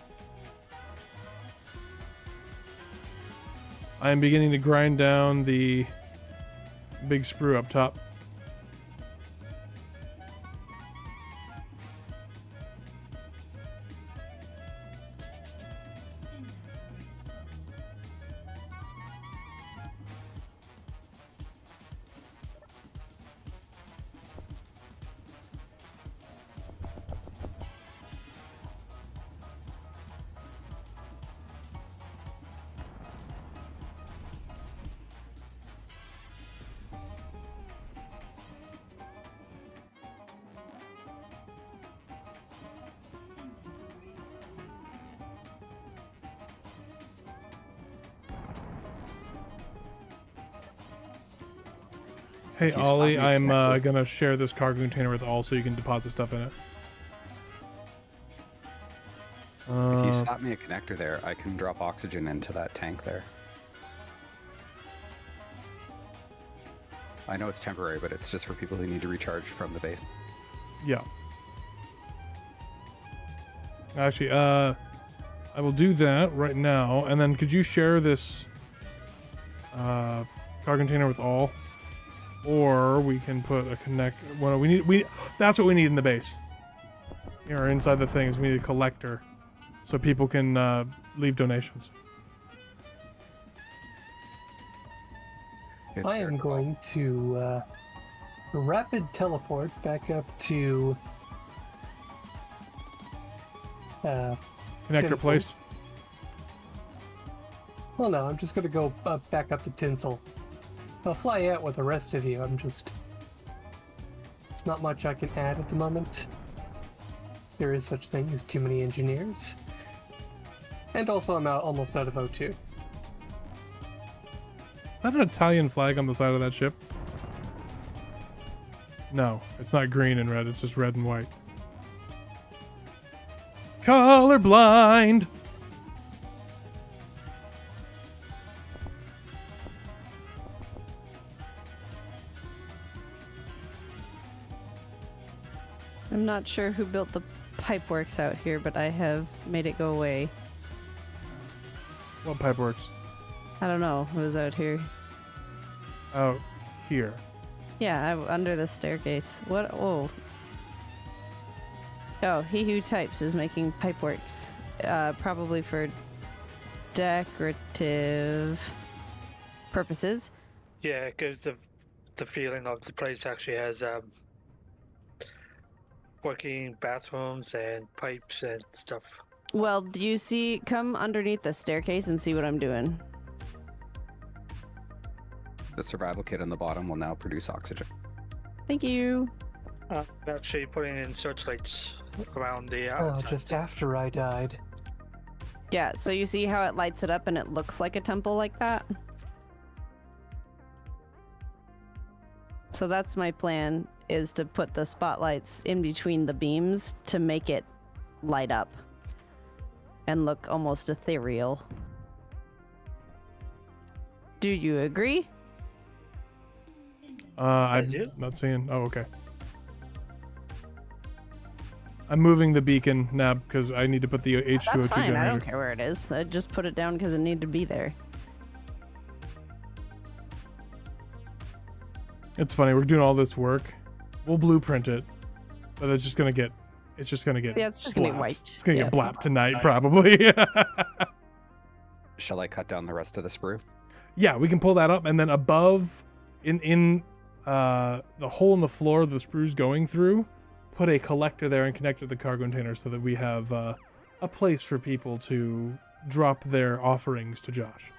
I am beginning to grind down the big sprue up top. Hey If you Ollie, slap me I'm connected- gonna share this cargo container with All so you can deposit stuff in it. If you slap me a connector there, I can drop oxygen into that tank there. I know it's temporary, but it's just for people who need to recharge from the base. Yeah. Actually, I will do that right now, and then could you share this cargo container with All? Or we can put a connect. Well, that's what we need in the base. Or inside the thing is we need a collector, so people can leave donations. It's I your am call. going to rapid teleport back up to Connector Tinsel. placed. Well, no, I'm just going to go back up to Tinsel. I'll fly out with the rest of you. It's not much I can add at the moment. There is such thing as too many engineers. And also I'm almost out of O2. Is that an Italian flag on the side of that ship? No, it's not green and red. It's just red and white. Colorblind. I'm not sure who built the pipeworks out here, but I have made it go away. What pipe works? I don't know who's out here. Out here. Yeah, under the staircase. What? Oh. Oh, he who types is making pipeworks. Probably for decorative purposes. Yeah, it gives the feeling of the place actually has working bathrooms and pipes and stuff. Well, do you see? Come underneath the staircase and see what I'm doing. The survival kit on the bottom will now produce oxygen. Thank you. Actually putting in searchlights around the Oh, outside. just after I died. Yeah, so you see how it lights it up and it looks like a temple like that? So that's my plan, is to put the spotlights in between the beams to make it light up and look almost ethereal. Do you agree? I'm do. not seeing. Oh, okay. I'm moving the beacon now because I need to put the H2O2 That's fine, generator. I don't care where it is. I just put it down because it needed to be there. It's funny, we're doing all this work. We'll blueprint it, but it's just gonna get Yeah, it's just gonna get blapped. wiped. It's gonna Yeah. get blapped tonight, probably. Shall I cut down the rest of the sprue? Yeah, we can pull that up, and then above, in the hole in the floor the sprue's going through, put a collector there and connect it to the cargo container so that we have a place for people to drop their offerings to Josh.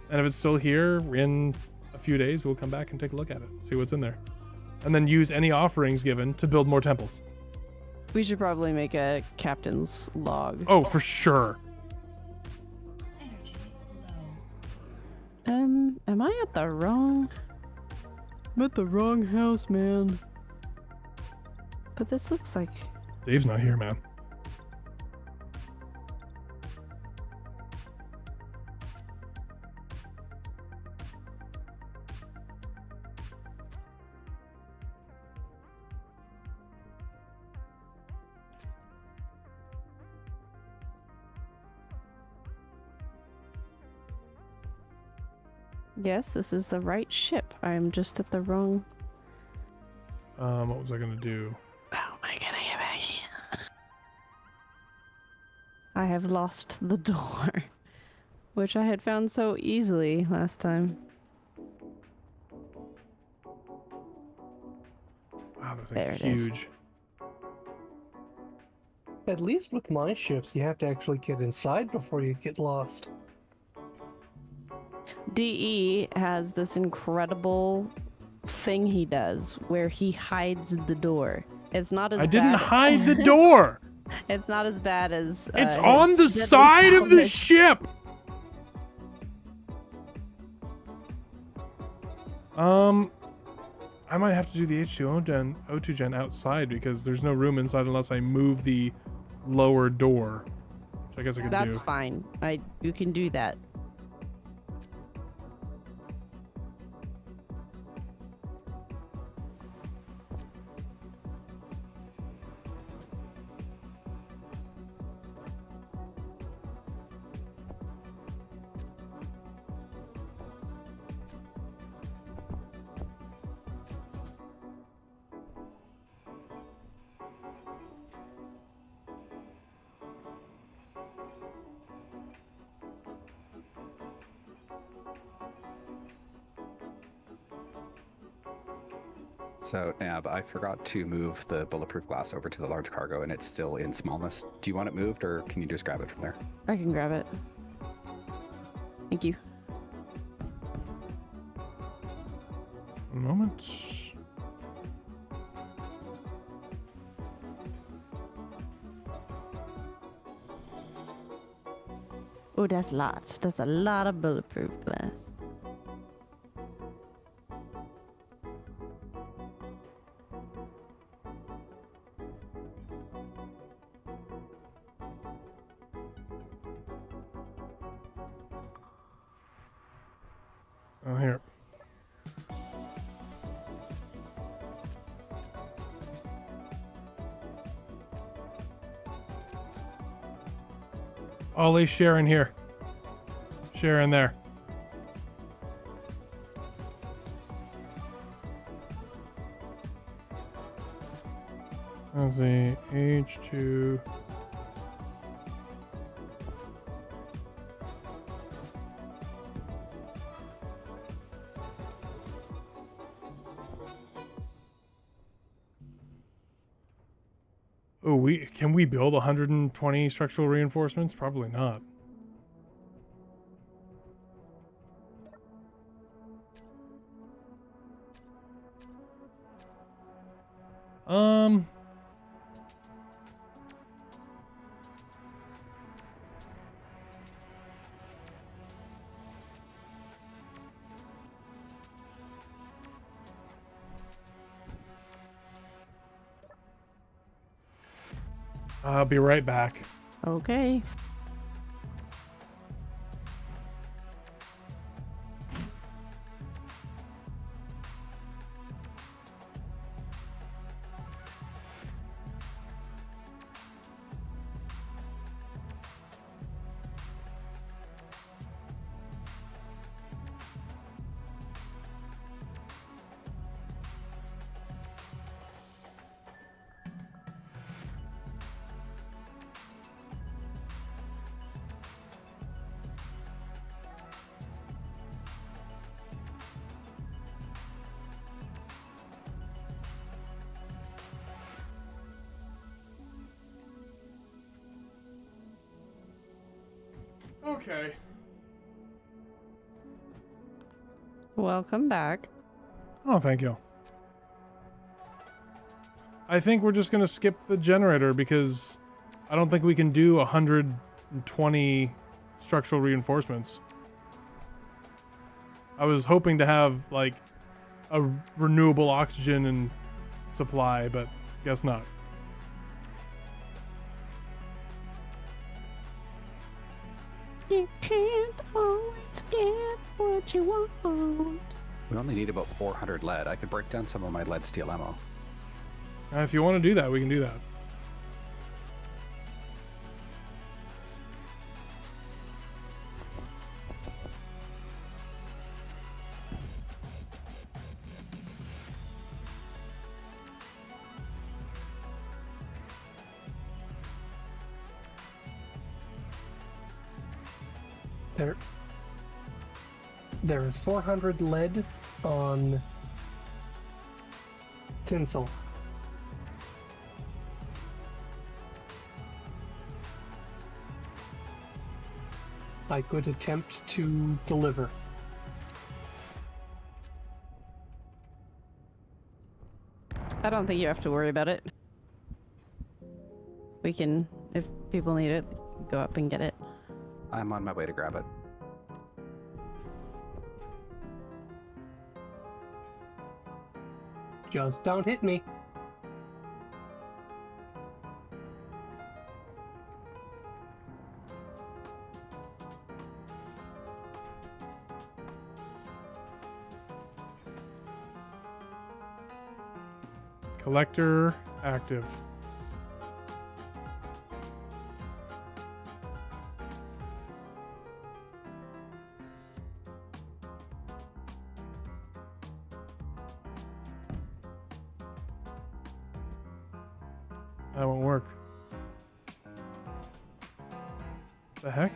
And if it's still here in a few days, we'll come back and take a look at it, see what's in there, and then use any offerings given to build more temples. We should probably make a captain's log. Oh, for sure. Am I at the wrong? I'm at the wrong house, man. But this looks like... Dave's not here, man. Yes, this is the right ship. I'm just at the wrong... What was I gonna do? How am I gonna get back in? I have lost the door, which I had found so easily last time. Wow, this There thing's it is. huge. At least with my ships, you have to actually get inside before you get lost. DE has this incredible thing he does where he hides the door. It's not as I didn't bad. hide the door. It's not as bad as It's his on the deadly side of the salvage. ship. I might have to do the H2O2 gen outside because there's no room inside unless I move the lower door. Which I guess I could That's do. fine. You can do that. So, Nab, I forgot to move the bulletproof glass over to the large cargo, and it's still in smallness. Do you want it moved, or can you just grab it from there? I can grab it. Thank you. A moment. Oh, that's lots. That's a lot of bulletproof glass. Oh, here. Ollie, share in here. Share in there. Let's see, H2. Oh, can we build 120 structural reinforcements? Probably not. I'll be right back. Okay. Okay. Welcome back. Oh, thank you. I think we're just gonna skip the generator because I don't think we can do 120 structural reinforcements. I was hoping to have like a renewable oxygen and supply, but guess not. You can't always get what you want. We only need about 400 lead. I could break down some of my lead steel ammo. If you want to do that, we can do that. There is 400 lead on tinsel. I could attempt to deliver. I don't think you have to worry about it. We can, if people need it, go up and get it. I'm on my way to grab it. Just don't hit me. Collector active. That won't work. The heck?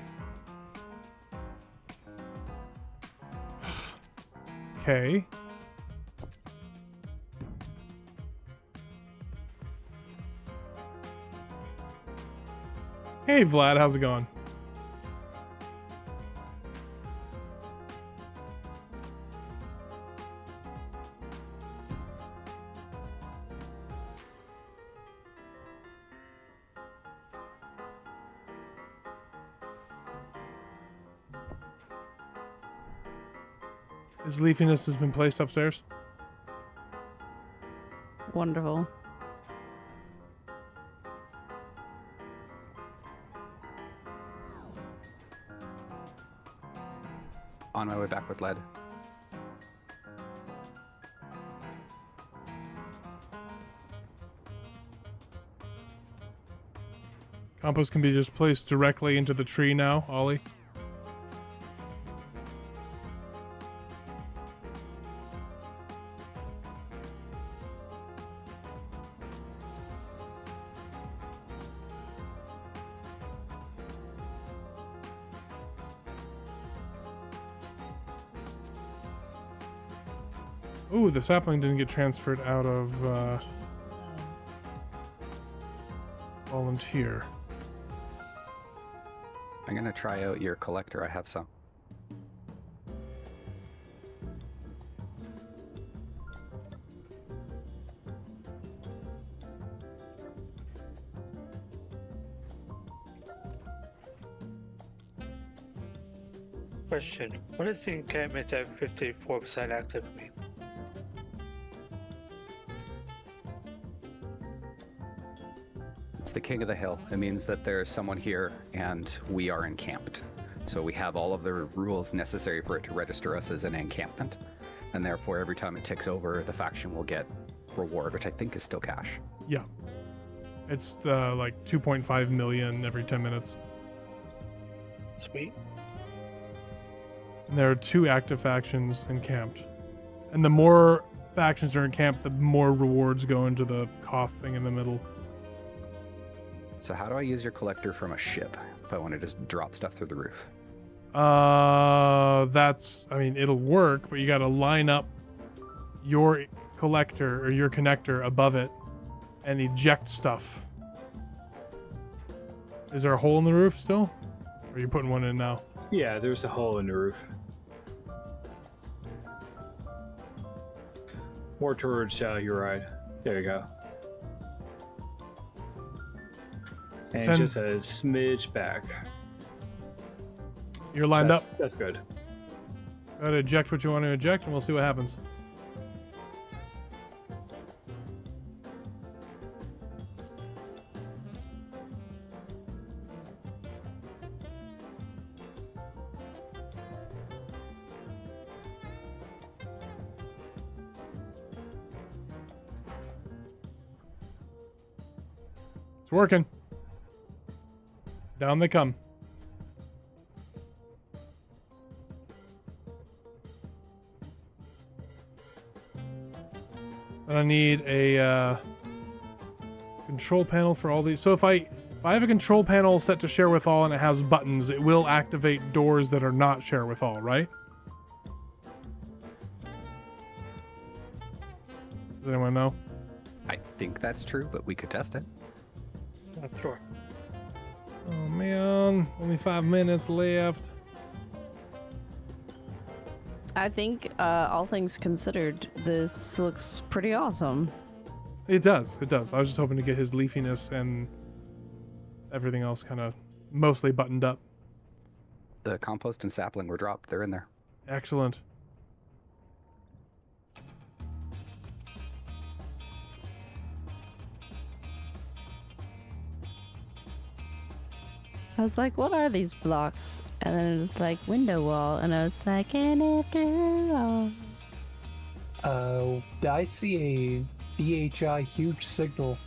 Okay. Hey Vlad, how's it going? His Leafiness has been placed upstairs. Wonderful. On my way back with lead. Compost can be just placed directly into the tree now, Ollie. Ooh, the sapling didn't get transferred out of volunteer. I'm gonna try out your collector. I have some. Question: what does the encampment at 54% active mean? It's the king of the hill. It means that there's someone here and we are encamped. So we have all of the rules necessary for it to register us as an encampment. And therefore, every time it ticks over, the faction will get reward, which I think is still cash. Yeah. It's like 2.5 million every 10 minutes. Sweet. And there are 2 active factions encamped. And the more factions are encamped, the more rewards go into the Koth thing in the middle. So how do I use your collector from a ship if I want to just drop stuff through the roof? I mean, it'll work, but you got to line up your collector or your connector above it and eject stuff. Is there a hole in the roof still? Or are you putting one in now? Yeah, there's a hole in the roof. More towards your right. There you go. And it's just a smidge back. You're lined up. That's good. Go ahead, eject what you want to eject, and we'll see what happens. It's working. Down they come. And I need a control panel for all these. So if I have a control panel set to share with all and it has buttons, it will activate doors that are not share with all, right? Does anyone know? I think that's true, but we could test it. Not sure. Oh man, only 5 minutes left. I think, all things considered, this looks pretty awesome. It does. It does. I was just hoping to get his leafiness and everything else kind of mostly buttoned up. The compost and sapling were dropped. They're in there. Excellent. I was like, what are these blocks? And then it was like window wall, and I was like, and after all. I see a BHI huge signal.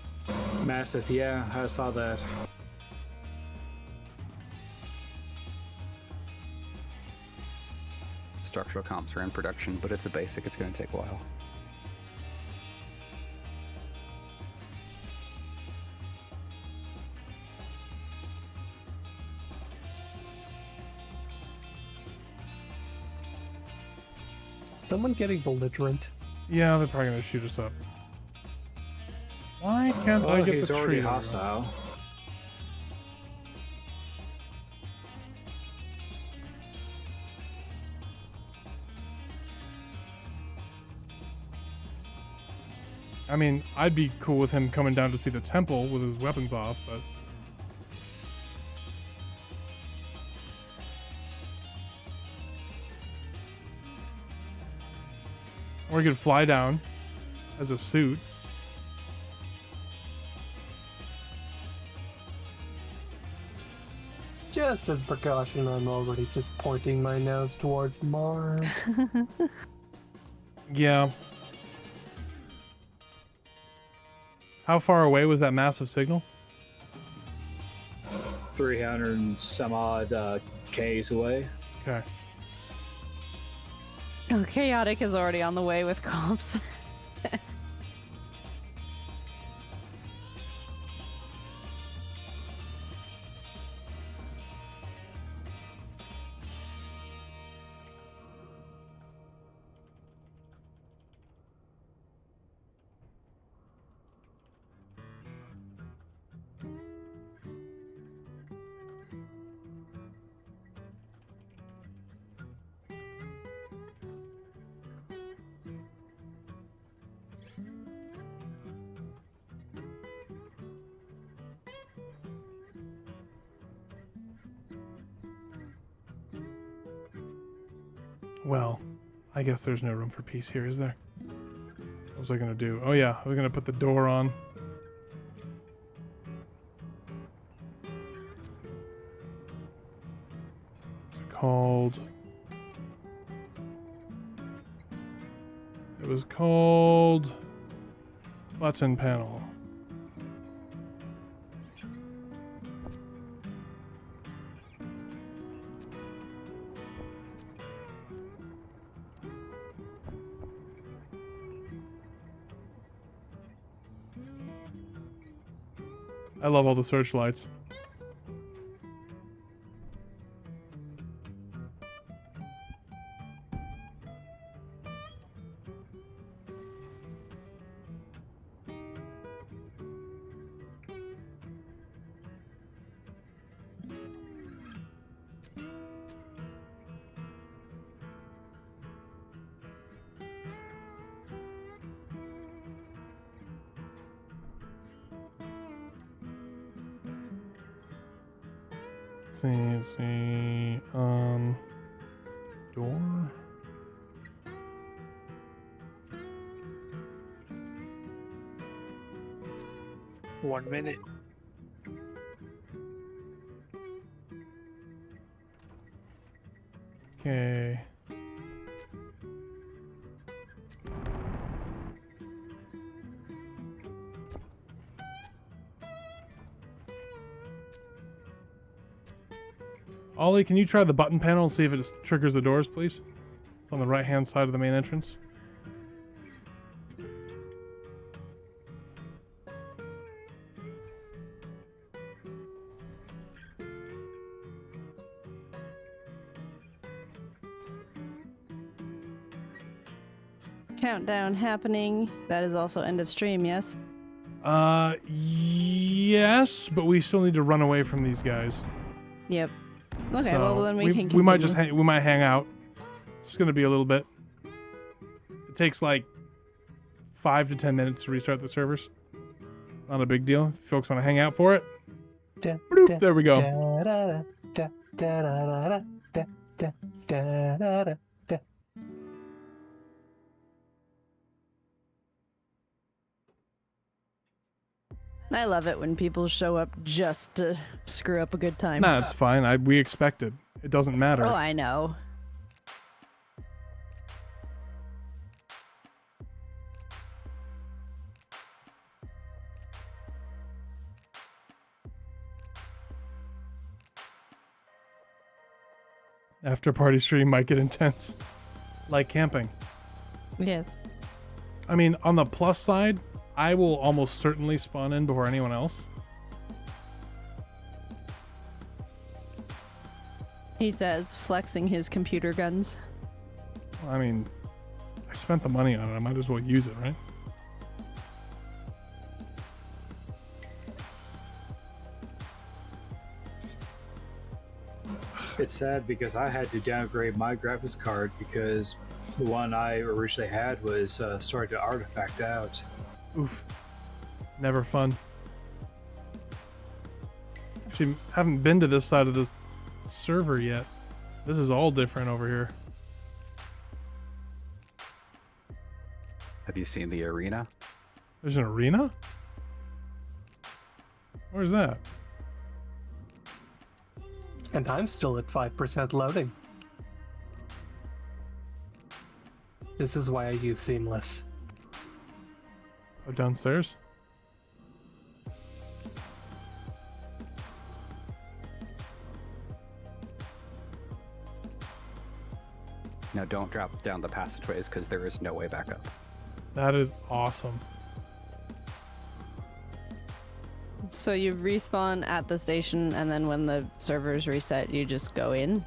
Massive, yeah, I saw that. Structural comps are in production, but it's a basic. It's going to take a while. Someone getting belligerent. Yeah, they're probably gonna shoot us up. Why can't I get he's the already tree? hostile. I mean, I'd be cool with him coming down to see the temple with his weapons off, but or he could fly down as a suit. Just as precaution, I'm already just pointing my nose towards Mars. Yeah. How far away was that massive signal? 300 and some odd Ks away. Okay. Oh, Chaotic is already on the way with comps. Well, I guess there's no room for peace here, is there? What was I gonna do? Oh yeah, I was gonna put the door on. What's it called? It was called button panel. I love all the searchlights. Let's see, door. One minute. Okay. Ollie, can you try the button panel and see if it triggers the doors, please? It's on the right-hand side of the main entrance. Countdown happening. That is also end of stream, yes? Yes, but we still need to run away from these guys. Yep. Okay, So well then we can we might continue. just we might hang out. It's gonna be a little bit. It takes like 5 to 10 minutes to restart the servers. Not a big deal. If folks want to hang out for it. Bloop, there we go. I love it when people show up just to screw up a good time. Nah, it's fine. We expected. It doesn't matter. Oh, I know. After party stream might get intense. Like camping. Yes. I mean, on the plus side, I will almost certainly spawn in before anyone else. He says, flexing his computer guns. I mean, I spent the money on it. I might as well use it, right? It's sad because I had to downgrade my graphics card because the one I originally had was starting to artifact out. Oof. Never fun. Actually, haven't been to this side of this server yet. This is all different over here. Have you seen the arena? There's an arena? Where's that? And I'm still at 5% loading. This is why I use Seamless. Oh, downstairs? Now don't drop down the passageways because there is no way back up. That is awesome. So you respawn at the station, and then when the servers reset, you just go in?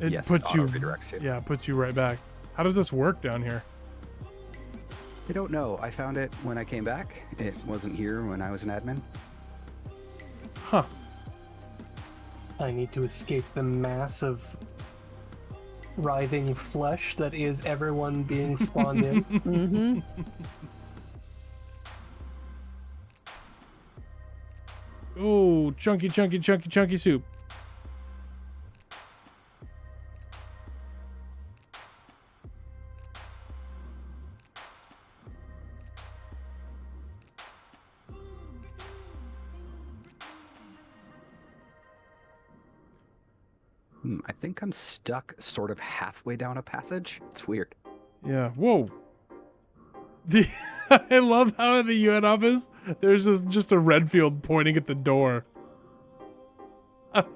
It Yes, puts it you, auto-redirects you. yeah, it puts you right back. How does this work down here? I don't know. I found it when I came back. It wasn't here when I was an admin. Huh. I need to escape the mass of writhing flesh that is everyone being spawned in. Mm-hmm. Oh, chunky, chunky, chunky, chunky soup. I think I'm stuck sort of halfway down a passage. It's weird. Yeah. Whoa. I love how in the UN office there's just a red field pointing at the door. Oh,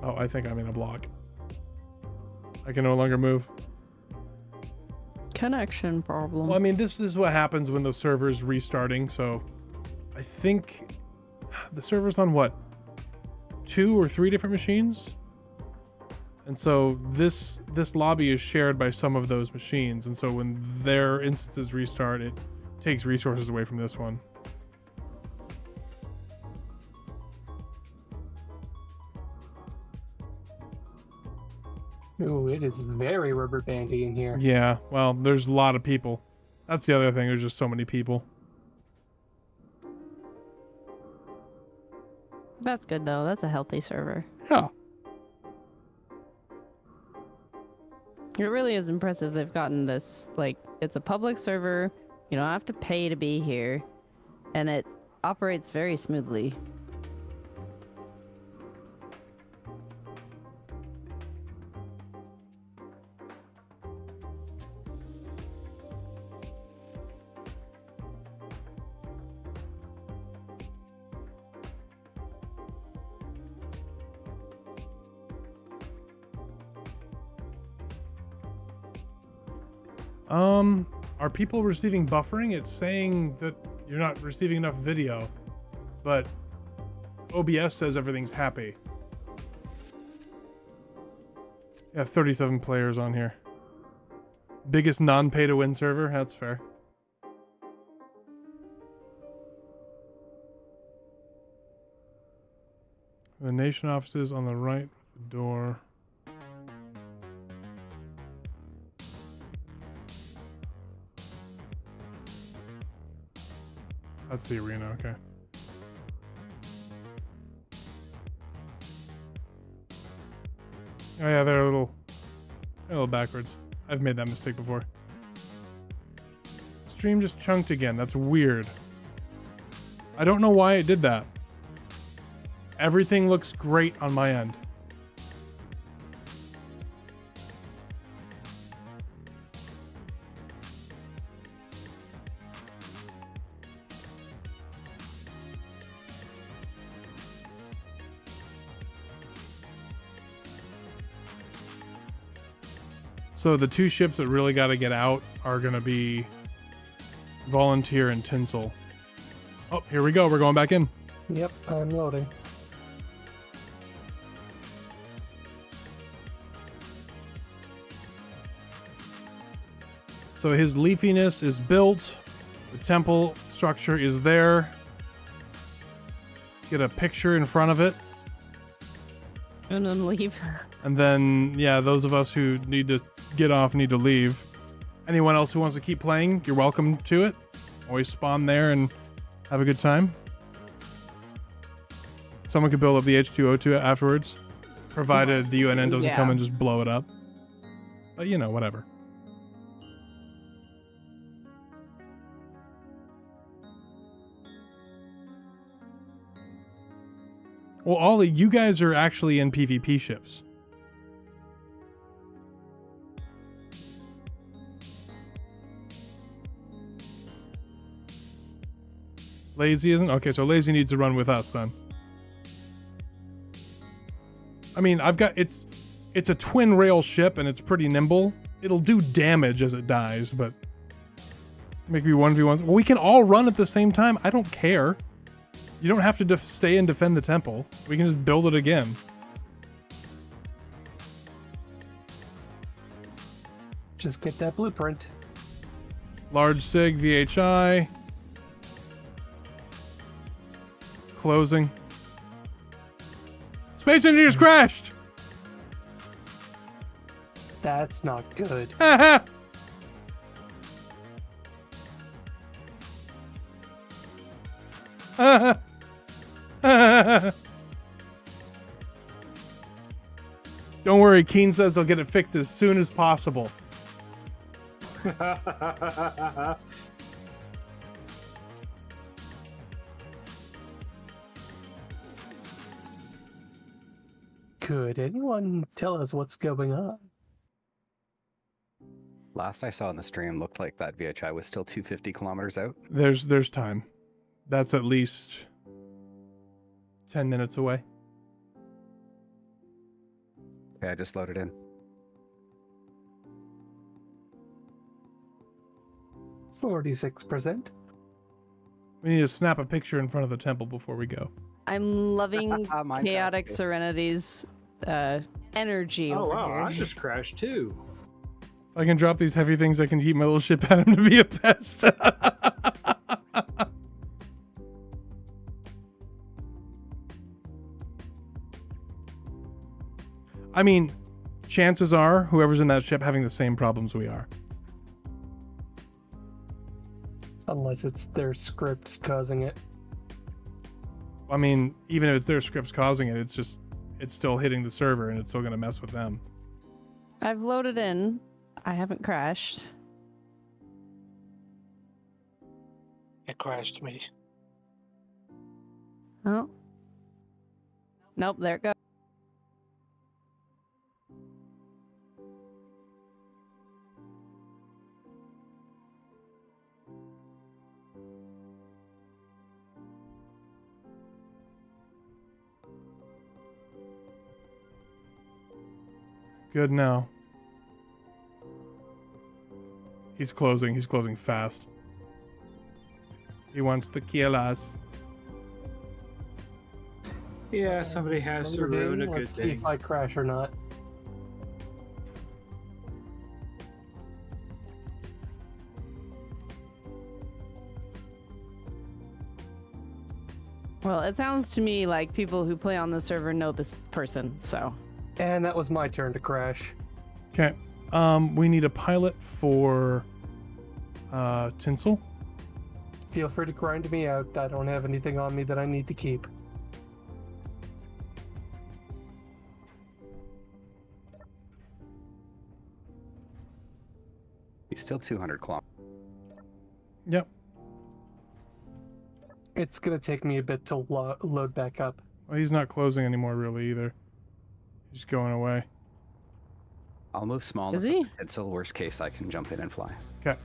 I think I'm in a block. I can no longer move. Connection problem. Well, I mean, this is what happens when the server's restarting, so I think the server's on what? 2 or 3 different machines? And so this lobby is shared by some of those machines, and so when their instances restart, it takes resources away from this one. Ooh, it is very rubber bandy in here. Yeah, well, there's a lot of people. That's the other thing, there's just so many people. That's good, though. That's a healthy server. Yeah. It really is impressive they've gotten this. Like, it's a public server. You don't have to pay to be here. And it operates very smoothly. Are people receiving buffering? It's saying that you're not receiving enough video, but OBS says everything's happy. Yeah, 37 players on here. Biggest non-pay-to-win server? That's fair. The nation offices on the right with the door. That's the arena, okay. Oh yeah, they're a little backwards. I've made that mistake before. Stream just chunked again. That's weird. I don't know why it did that. Everything looks great on my end. So the 2 ships that really got to get out are going to be Volunteer and Tinsel. Oh, here we go. We're going back in. Yep, I'm loading. So His Leafiness is built. The temple structure is there. Get a picture in front of it. And then leave. And then, yeah, those of us who need to get off need to leave. Anyone else who wants to keep playing, you're welcome to it. Always spawn there and have a good time. Someone could build up the H2O2 afterwards, provided the UNN doesn't come and just blow it up. But, you know, whatever. Well, Ollie, you guys are actually in PvP ships. Lazy isn't? Okay, so Lazy needs to run with us then. I mean, it's a twin rail ship and it's pretty nimble. It'll do damage as it dies, but maybe 1v1s. Well, we can all run at the same time. I don't care. You don't have to stay and defend the temple. We can just build it again. Just get that blueprint. Large sig, VHI. Closing. Space Engineers crashed! That's not good. Don't worry, Keen says they'll get it fixed as soon as possible. Could anyone tell us what's going on? Last I saw on the stream looked like that VHI was still 250 kilometers out. There's time. That's at least 10 minutes away. Okay, I just loaded in. 46%. We need to snap a picture in front of the temple before we go. I'm loving Minecraft. Chaotic Serenity's energy Oh over wow, here. I just crashed too. If I can drop these heavy things, I can keep my little ship at him to be a pest. I mean, chances are whoever's in that ship having the same problems we are. Unless it's their scripts causing it. I mean, even if it's their scripts causing it, it's still hitting the server and it's still going to mess with them. I've loaded in. I haven't crashed. It crashed me. Oh. Nope, there it goes. Good now. He's closing fast. He wants to kill us. Yeah, somebody has to Another ruin day, a good let's see thing. if I crash or not. Well, it sounds to me like people who play on the server know this person, so. And that was my turn to crash. Okay. We need a pilot for Tinsel. Feel free to grind me out. I don't have anything on me that I need to keep. He's still 200 kilometers. Yep. It's gonna take me a bit to load back up. Well, he's not closing anymore really either. He's going away. I'll move small. Is he? Until worst case, I can jump in and fly. Okay.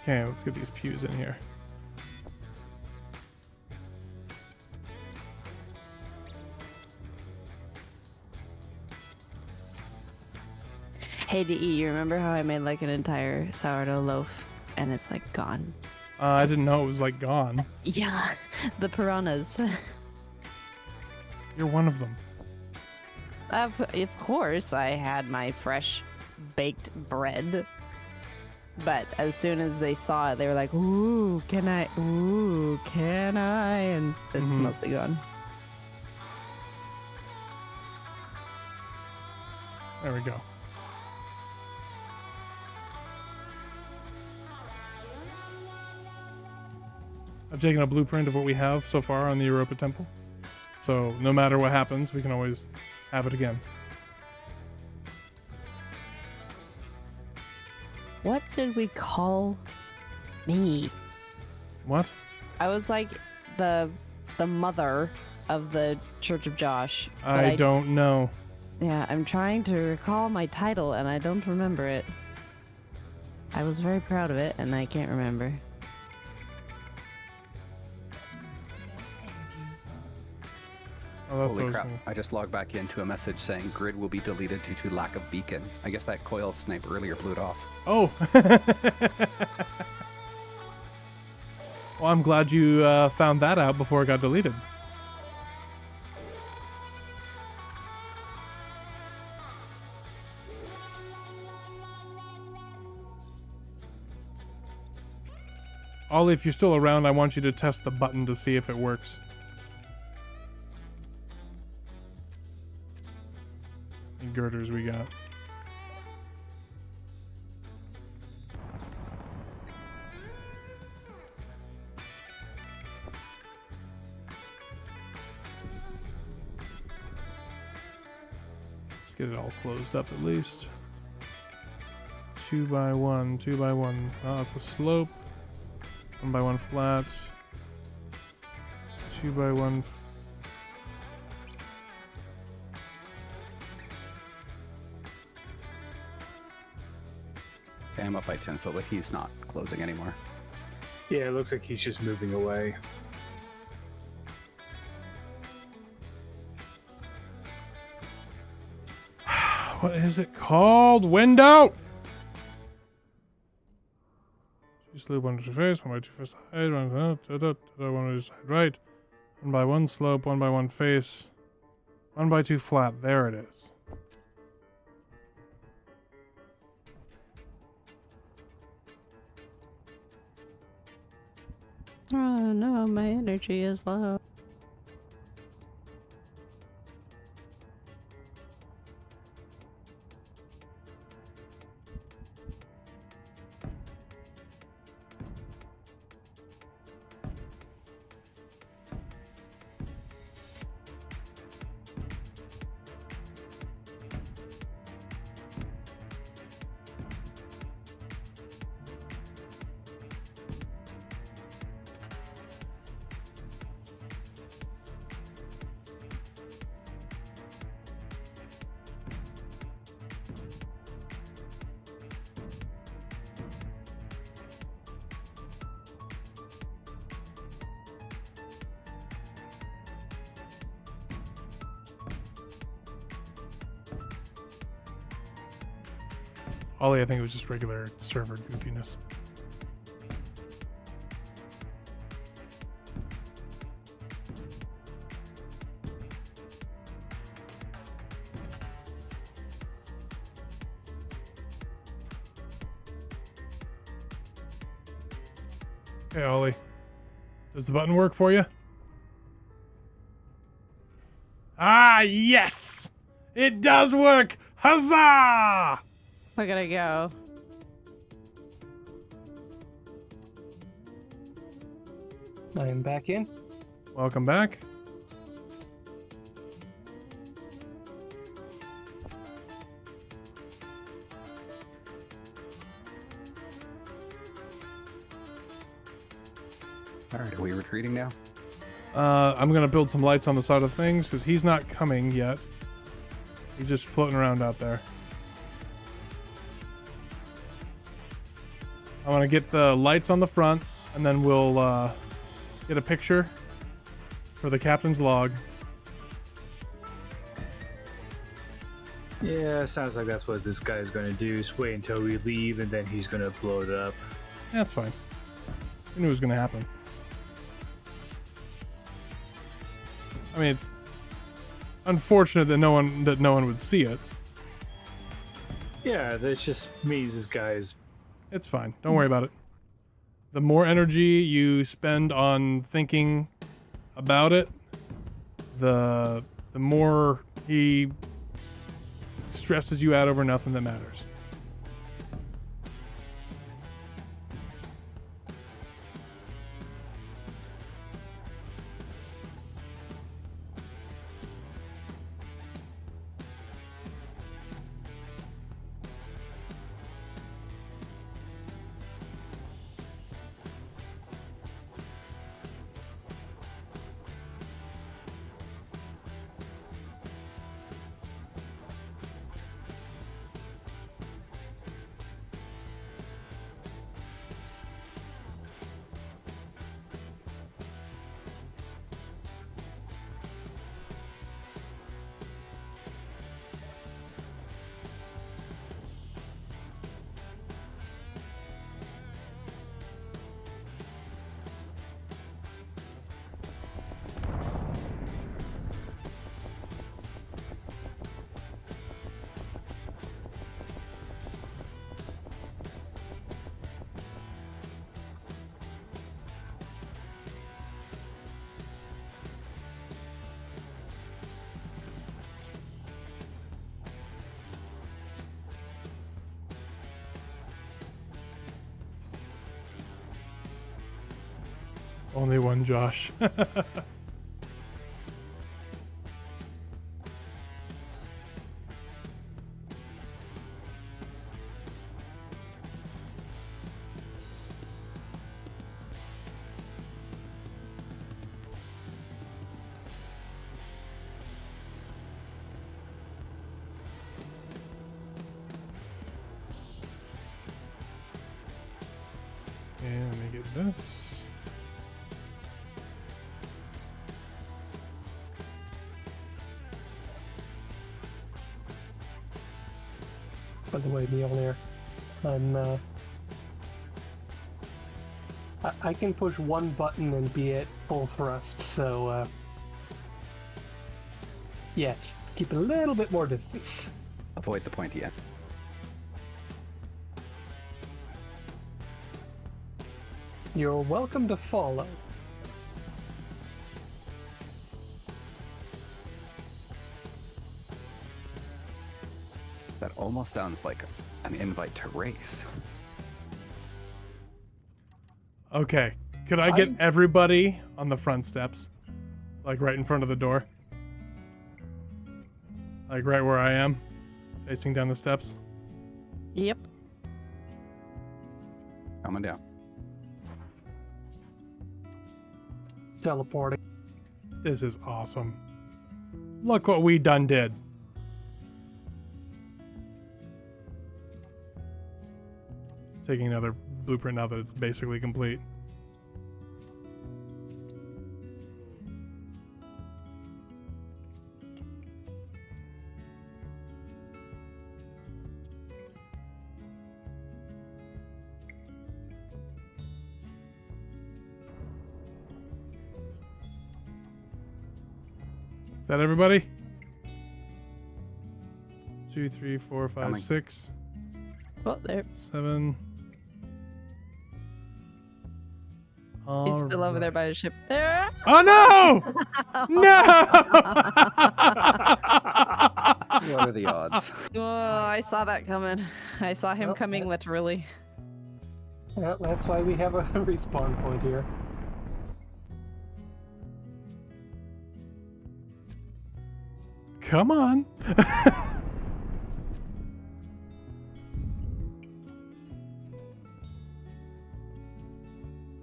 Okay, let's get these pews in here. Hey, DE, you remember how I made like an entire sourdough loaf and it's like gone? I didn't know it was like gone. Yeah, the piranhas. You're one of them. Of course, I had my fresh baked bread. But as soon as they saw it, they were like, ooh, can I? Ooh, can I? And it's mostly gone. There we go. I've taken a blueprint of what we have so far on the Europa temple. So no matter what happens, we can always have it again. What did we call me? What? I was like the mother of the Church of Josh. but I don't know. Yeah, I'm trying to recall my title and I don't remember it. I was very proud of it, and I can't remember. Oh, that's Holy what I crap. was I just logged back into a message saying grid will be deleted due to lack of beacon. I guess that coil snipe earlier blew it off. Oh. Well, I'm glad you found that out before it got deleted. Ollie, if you're still around, I want you to test the button to see if it works. How many girders we got? Let's get it all closed up at least. 2 by 1, 2 by 1. Oh, it's a slope. 1 by 1 flat. 2 by 1. Okay, I'm up by 10, so he's not closing anymore. Yeah, it looks like he's just moving away. What is it called? Window! Just leave 1 to face, 1 by 2 face height, 1 by side right. 1 by 1 slope, 1 by 1 face. 1 by 2 flat. There it is. Oh no, my energy is low. Ollie, I think it was just regular server goofiness. Okay, Ollie. Does the button work for you? Ah, yes! It does work! Huzzah! We're gonna go. I am back in. Welcome back. Alright, are we retreating now? I'm gonna build some lights on the side of things because he's not coming yet. He's just floating around out there. I want to get the lights on the front, and then we'll get a picture for the captain's log. Yeah, sounds like that's what this guy's going to do. Is wait until we leave, and then he's going to blow it up. That's fine. I knew it was going to happen. I mean, it's unfortunate that no one would see it. Yeah, that just means this guy's. It's fine. Don't worry about it. The more energy you spend on thinking about it, the more he stresses you out over nothing that matters. Only one Josh. And let me get this. By the way, Mjolnir, I'm, I can push one button and be at full thrust, so, yeah, just keep a little bit more distance. Avoid the pointy end. You're welcome to follow. That almost sounds like an invite to race. Okay. Could I get everybody on the front steps? Like right in front of the door? Like right where I am? Facing down the steps? Yep. Coming down. Teleporting. This is awesome. Look what we done did. Taking another blueprint now that it's basically complete. Is that everybody? 2, 3, 4, 5, Coming. 6, Oh, there. 7. He's still over there by the ship. There. Oh no! No! What are the odds? Oh, I saw that coming. I saw him Well, coming literally. Well, that's why we have a respawn point here. Come on.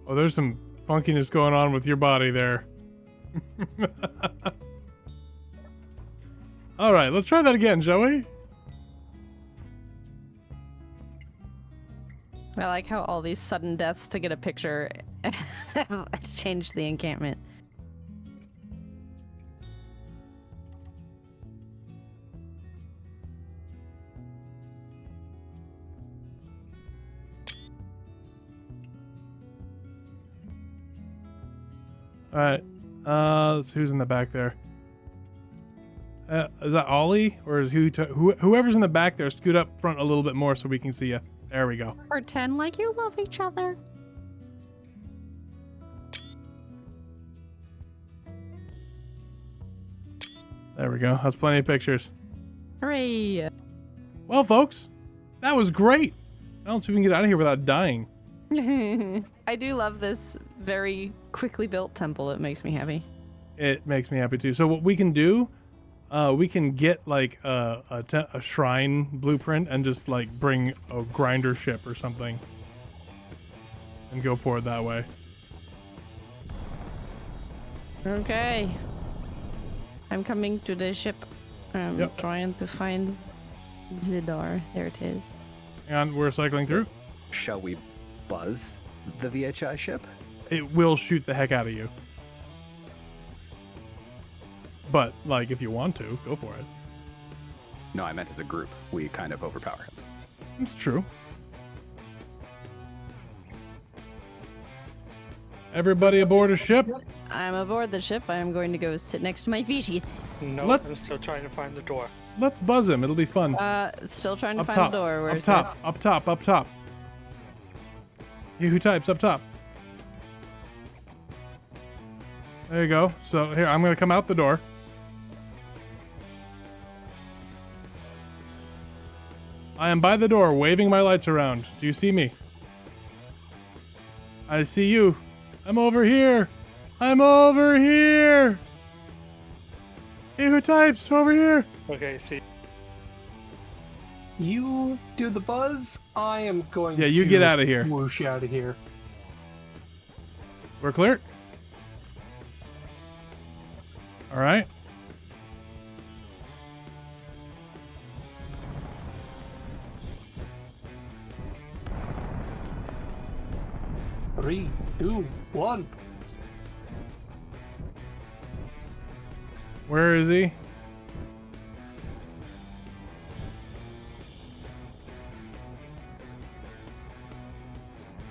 Oh, there's some funkiness going on with your body there. All right, let's try that again, shall we? I like how all these sudden deaths to get a picture changed the encampment. All right. Let's see who's in the back there. Is that Ollie or is whoever's in the back there? Scoot up front a little bit more so we can see you. There we go. Pretend like you love each other. There we go. That's plenty of pictures. Hooray! Well, folks, that was great. I don't see if we can get out of here without dying. I do love this very quickly built temple. It makes me happy. It makes me happy too. So what we can do, we can get like a shrine blueprint and just like bring a grinder ship or something and go forward that way. Okay. I'm coming to the ship. I'm Yep. trying to find the door. There it is. And we're cycling through. Shall we buzz the VHI ship? It will shoot the heck out of you. But like, if you want to, go for it. No, I meant as a group. We kind of overpower him. It's true. Everybody aboard a ship. I'm aboard the ship. I am going to go sit next to my fishies. No, Let's- I'm still trying to find the door. Let's buzz him. It'll be fun. Still trying to Up find top. the door. Up Where's top. Up top. Up top. Who types up top? There you go. So here, I'm gonna come out the door. I am by the door, waving my lights around. Do you see me? I see you. I'm over here. I'm over here. Hey, who types? Over here. Okay, see. You do the buzz. I am going Yeah, to you get out of here. Whoosh out of here. We're clear? All right. Three, two, one. Where is he?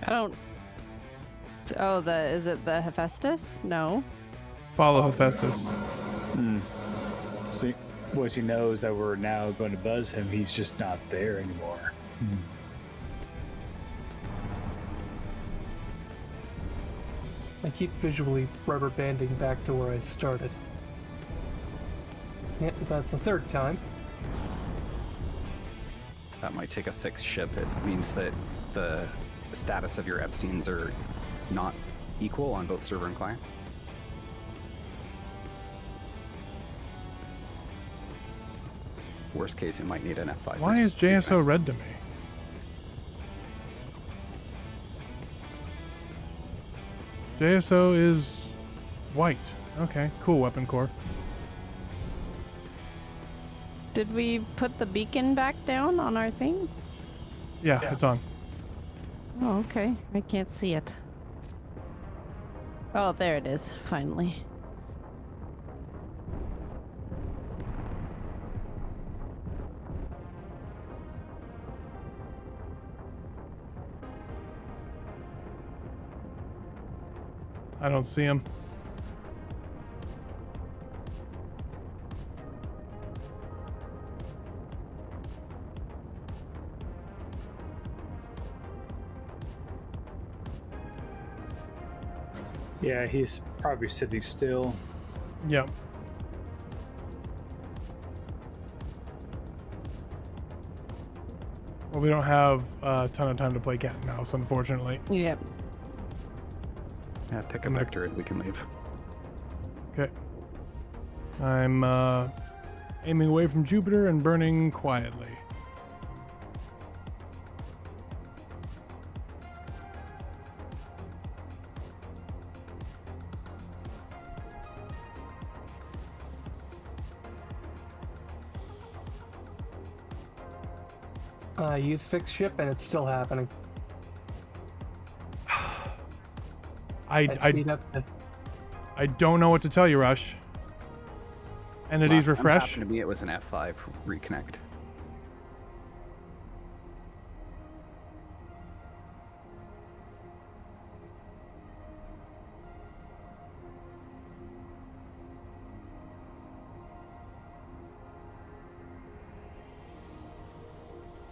I don't. Oh, is it the Hephaestus? No. Follow Hephaestus. See, once he knows that we're now going to buzz him, he's just not there anymore. I keep visually rubber banding back to where I started. Yeah, that's the third time. That might take a fixed ship. It means that the status of your Epsteins are not equal on both server and client. Worst case, it might need an F5. Why is JSO red to me? JSO is white. Okay, cool, weapon core. Did we put the beacon back down on our thing? Yeah, it's on. Oh, okay. I can't see it. Oh, there it is, finally. I don't see him. Yeah, he's probably sitting still. Yep. Well, we don't have a ton of time to play cat and mouse, unfortunately. Yep. Yeah, pick a vector and we can leave. Okay. I'm aiming away from Jupiter and burning quietly. I use fixed ship and it's still happening. I speed up the... I don't know what to tell you, Rush. Entities Last time refresh. happened to me, it was an F5 reconnect.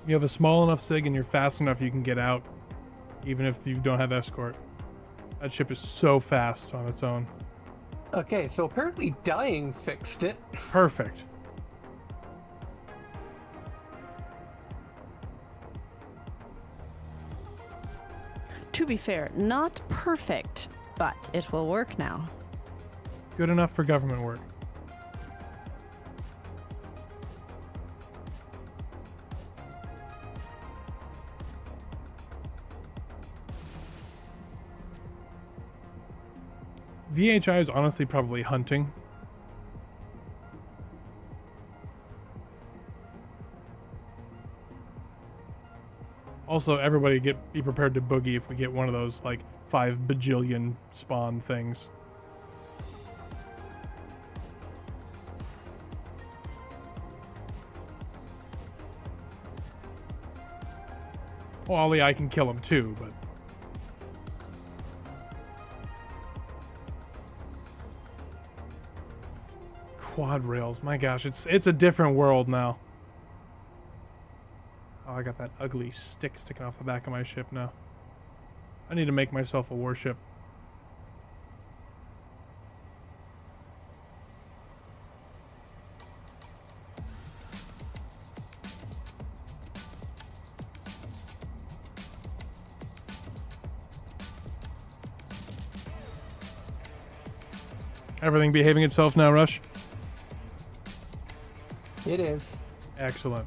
You have a small enough sig and you're fast enough you can get out, even if you don't have escort. That ship is so fast on its own. Okay, so apparently dying fixed it. Perfect. To be fair, not perfect, but it will work now. Good enough for government work. VHI is honestly probably hunting. Also, everybody be prepared to boogie if we get one of those like 5 bajillion spawn things. Well, Ollie, I can kill him too, but quad rails, my gosh, it's a different world now. Oh, I got that ugly stick sticking off the back of my ship now. I need to make myself a warship. Everything behaving itself now, Rush? It is. Excellent.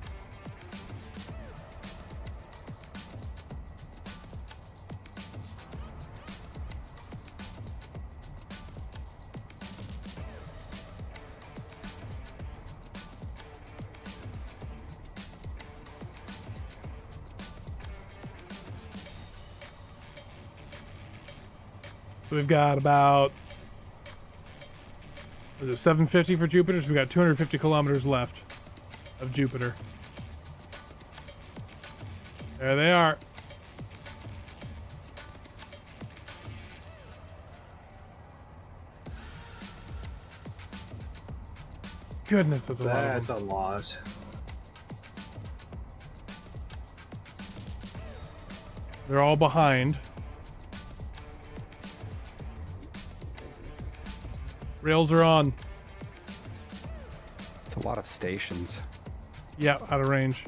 So we've got about, was it 750 for Jupiter? So we've got 250 kilometers left of Jupiter. There they are. Goodness, that's a lot of them. That's a lot. They're all behind. Rails are on. It's a lot of stations. Yeah, out of range.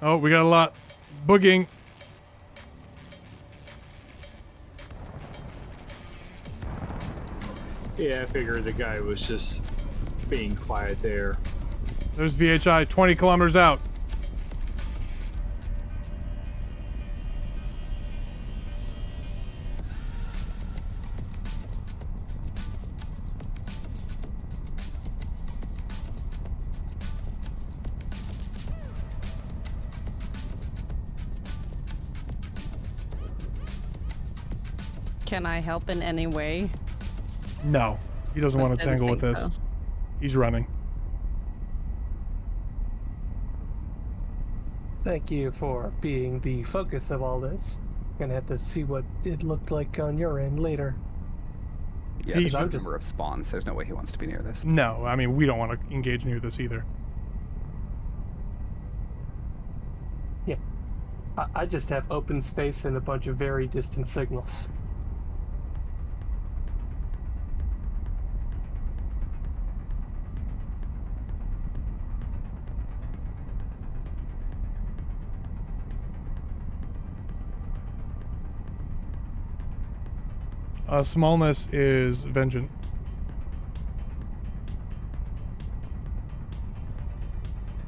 Oh, we got a lot. Booging. Yeah, I figured the guy was just being quiet there. There's VHI 20 kilometers out. Can I help in any way? No, he doesn't want to Didn't tangle with think this. so. He's running. Thank you for being the focus of all this. Gonna have to see what it looked like on your end later. Yeah, He- there's no I'm just- number of spawns. There's no way he wants to be near this. No, I mean, we don't want to engage near this either. Yeah. I just have open space and a bunch of very distant signals. Smallness is vengeant.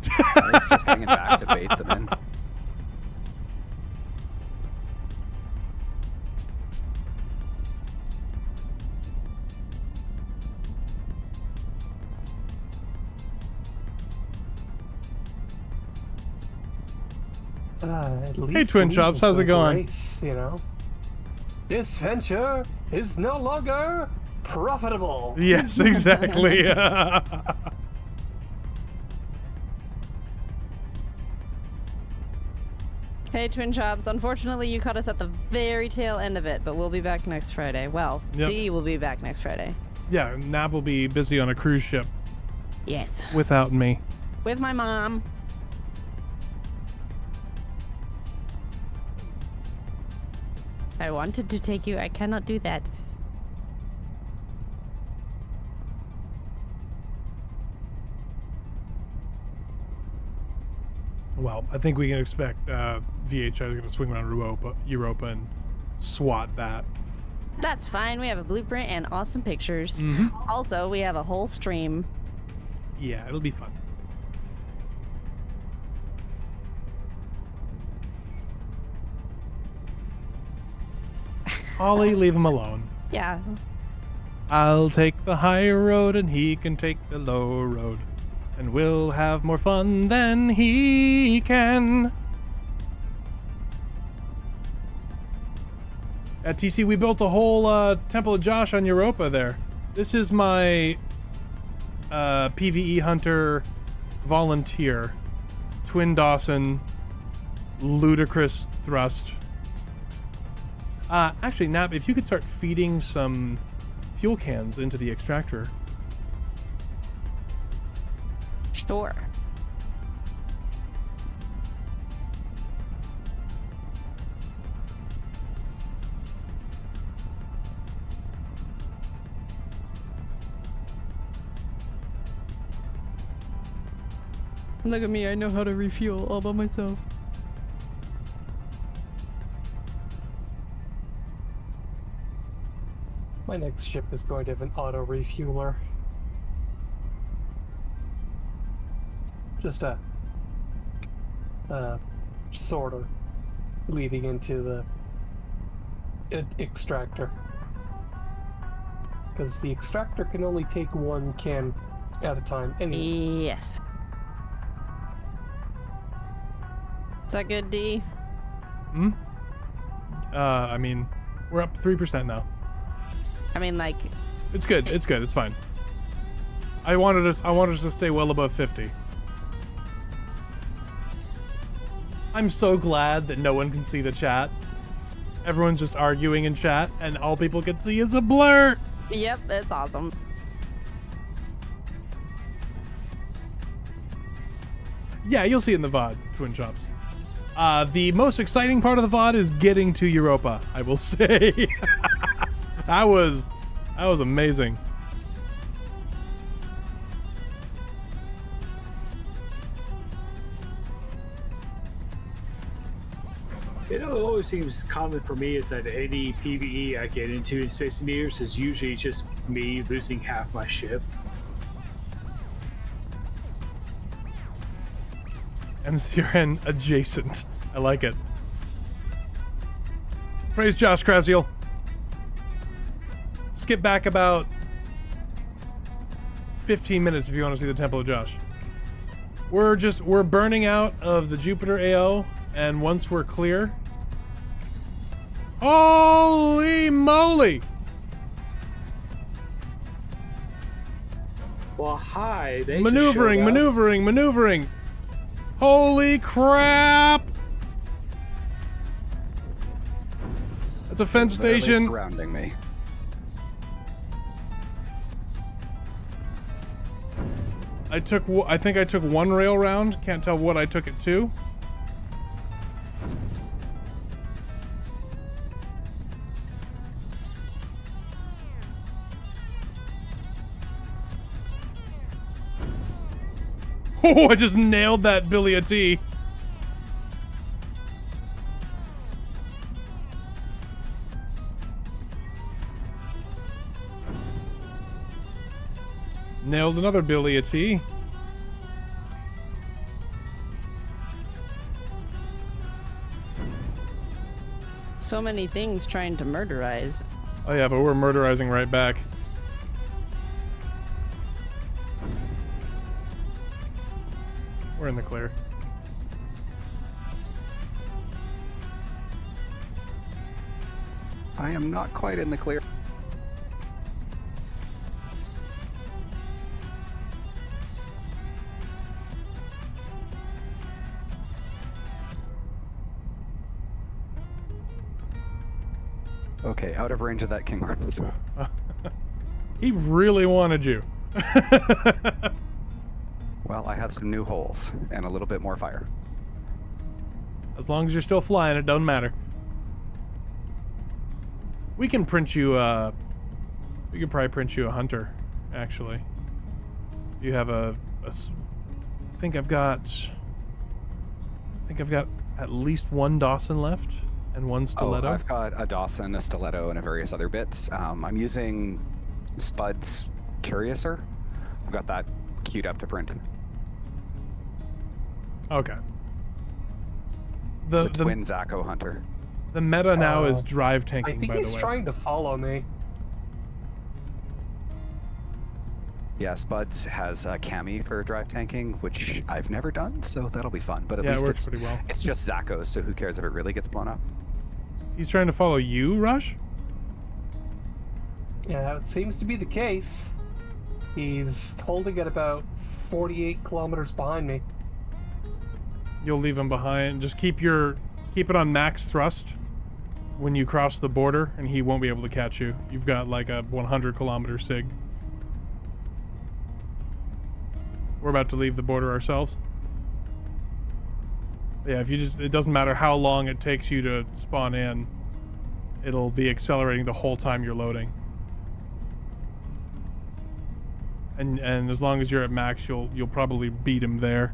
He's just hanging back to bait them in. At least Twin leave Chops, them how's it some going? grace, you know? This venture is no longer profitable. Yes, exactly. Hey, Twin Chops. Unfortunately, you caught us at the very tail end of it, but we'll be back next Friday. Well, Yep. D will be back next Friday. Yeah, Nab will be busy on a cruise ship Yes. without me. With my mom. I wanted to take you. I cannot do that. Well, I think we can expect VHI is going to swing around Europa and swat that. That's fine. We have a blueprint and awesome pictures. Mm-hmm. Also, we have a whole stream. Yeah, it'll be fun. Ollie, leave him alone. Yeah. I'll take the high road and he can take the low road. And we'll have more fun than he can. At TC, we built a whole Temple of Josh on Europa there. This is my PvE Hunter volunteer. Twin Dawson. Ludicrous thrust. Actually, Nap, if you could start feeding some fuel cans into the extractor. Sure. Look at me, I know how to refuel all by myself. My next ship is going to have an auto refueler. Just a sorter leading into the extractor. Because the extractor can only take one can at a time anyway. Yes. Is that good, D? Hmm? I mean, we're up 3% now. I mean, like... It's good. It's good. It's fine. I wanted us to stay well above 50. I'm so glad that no one can see the chat. Everyone's just arguing in chat, and all people can see is a blur. Yep, it's awesome. Yeah, you'll see it in the VOD, Twin Chops. The most exciting part of the VOD is getting to Europa, I will say. That was amazing. It always seems common for me is that any PvE I get into in Space Invaders is usually just me losing half my ship. MCRN adjacent. I like it. Praise Josh Krasiel. Skip back about 15 minutes if you want to see the Temple of Josh. We're burning out of the Jupiter AO, and once we're clear... Holy moly! Well, hi. They Maneuvering, just showed up. maneuvering, maneuvering! Holy crap! That's a fence They're station. surrounding me. I think I took one rail round. Can't tell what I took it to. Oh, I just nailed that Billy a T. Nailed another Billy a T. So many things trying to murderize. Oh yeah, but we're murderizing right back. We're in the clear. I am not quite in the clear. Okay, out of range of that King Arthur. He really wanted you. Well, I have some new holes and a little bit more fire. As long as you're still flying, it doesn't matter. We can print you, we could probably print you a hunter, actually. You have I think I've got at least one Dawson left and one Stiletto. Oh, I've got a Dawson, a Stiletto, and a various other bits. I'm using Spud's Curiouser. I've got that queued up to print. Okay. It's a twin Zacho Hunter. The meta now is drive tanking, I think by the he's way. trying to follow me. Yeah, Spuds has a cami for drive tanking, which I've never done, so that'll be fun. But at Yeah, it least works pretty well. it's just Zacho, so who cares if it really gets blown up? He's trying to follow you, Rush? Yeah, it seems to be the case. He's holding at about 48 kilometers behind me. You'll leave him behind. Just keep it on max thrust when you cross the border, and he won't be able to catch you. You've got like a 100 kilometer sig. We're about to leave the border ourselves. Yeah, if you it doesn't matter how long it takes you to spawn in, it'll be accelerating the whole time you're loading. And as long as you're at max, you'll probably beat him there.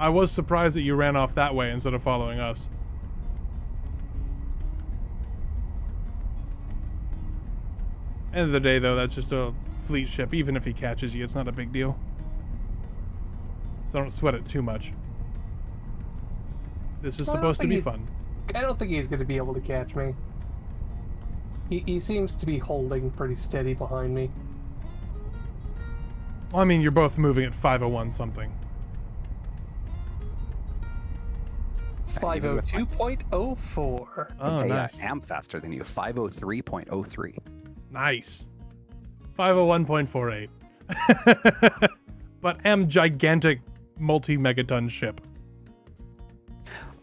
I was surprised that you ran off that way instead of following us. End of the day, though, that's just a fleet ship. Even if he catches you, it's not a big deal. So don't sweat it too much. This is supposed to be fun. I don't think he's going to be able to catch me. He seems to be holding pretty steady behind me. Well, I mean, you're both moving at 501 something. 502.04. Oh, Hey, nice. I am faster than you. 503.03. Nice. 501.48. But am gigantic multi-megaton ship.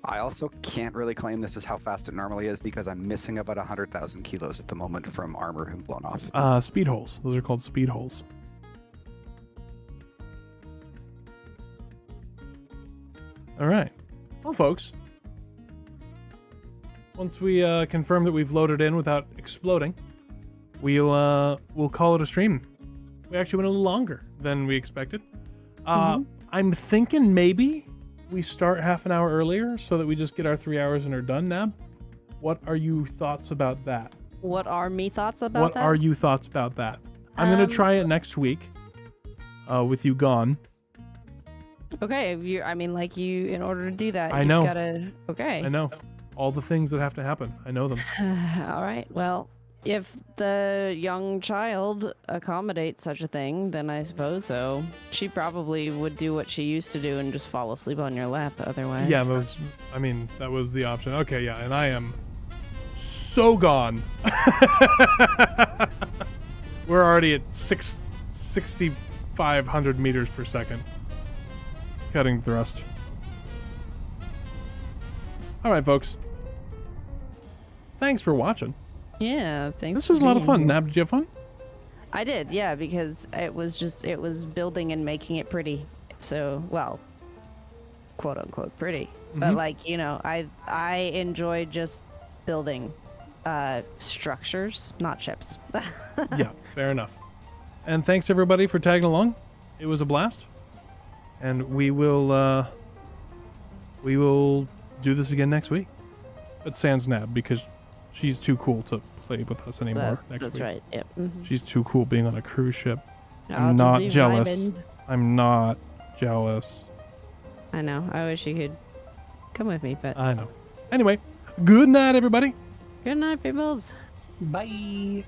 I also can't really claim this is how fast it normally is because I'm missing about 100,000 kilos at the moment from armor and blown off. Speed holes. Those are called speed holes. All right. Well, folks, once we confirm that we've loaded in without exploding, we'll call it a stream. We actually went a little longer than we expected. I'm thinking maybe we start half an hour earlier so that we just get our 3 hours and are done, Nab. What are you thoughts about that? What are me thoughts about What that? are you thoughts about that? I'm going to try it next week with you gone. Okay, in order to do that, I you've know. gotta... Okay. I know. All the things that have to happen. I know them. All right, well, if the young child accommodates such a thing, then I suppose so. She probably would do what she used to do and just fall asleep on your lap otherwise. Yeah, that was the option. Okay, yeah, and I am so gone. We're already at 6,500 meters per second. Cutting thrust. All right, folks. Thanks for watching. Yeah, thanks. This was a lot of fun. Nab, did you have fun? I did, yeah, because it was building and making it pretty. So, well, quote unquote pretty. But I enjoyed just building structures, not ships. Yeah, fair enough. And thanks everybody for tagging along. It was a blast. And we will do this again next week. But sans Nab, because she's too cool to play with us anymore next week. That's right. Yep. Mm-hmm. She's too cool being on a cruise ship. I'll I'm just not be jealous. vibing. I'm not jealous. I know. I wish you could come with me, but I know. Anyway, good night, everybody. good night, peoples. Bye.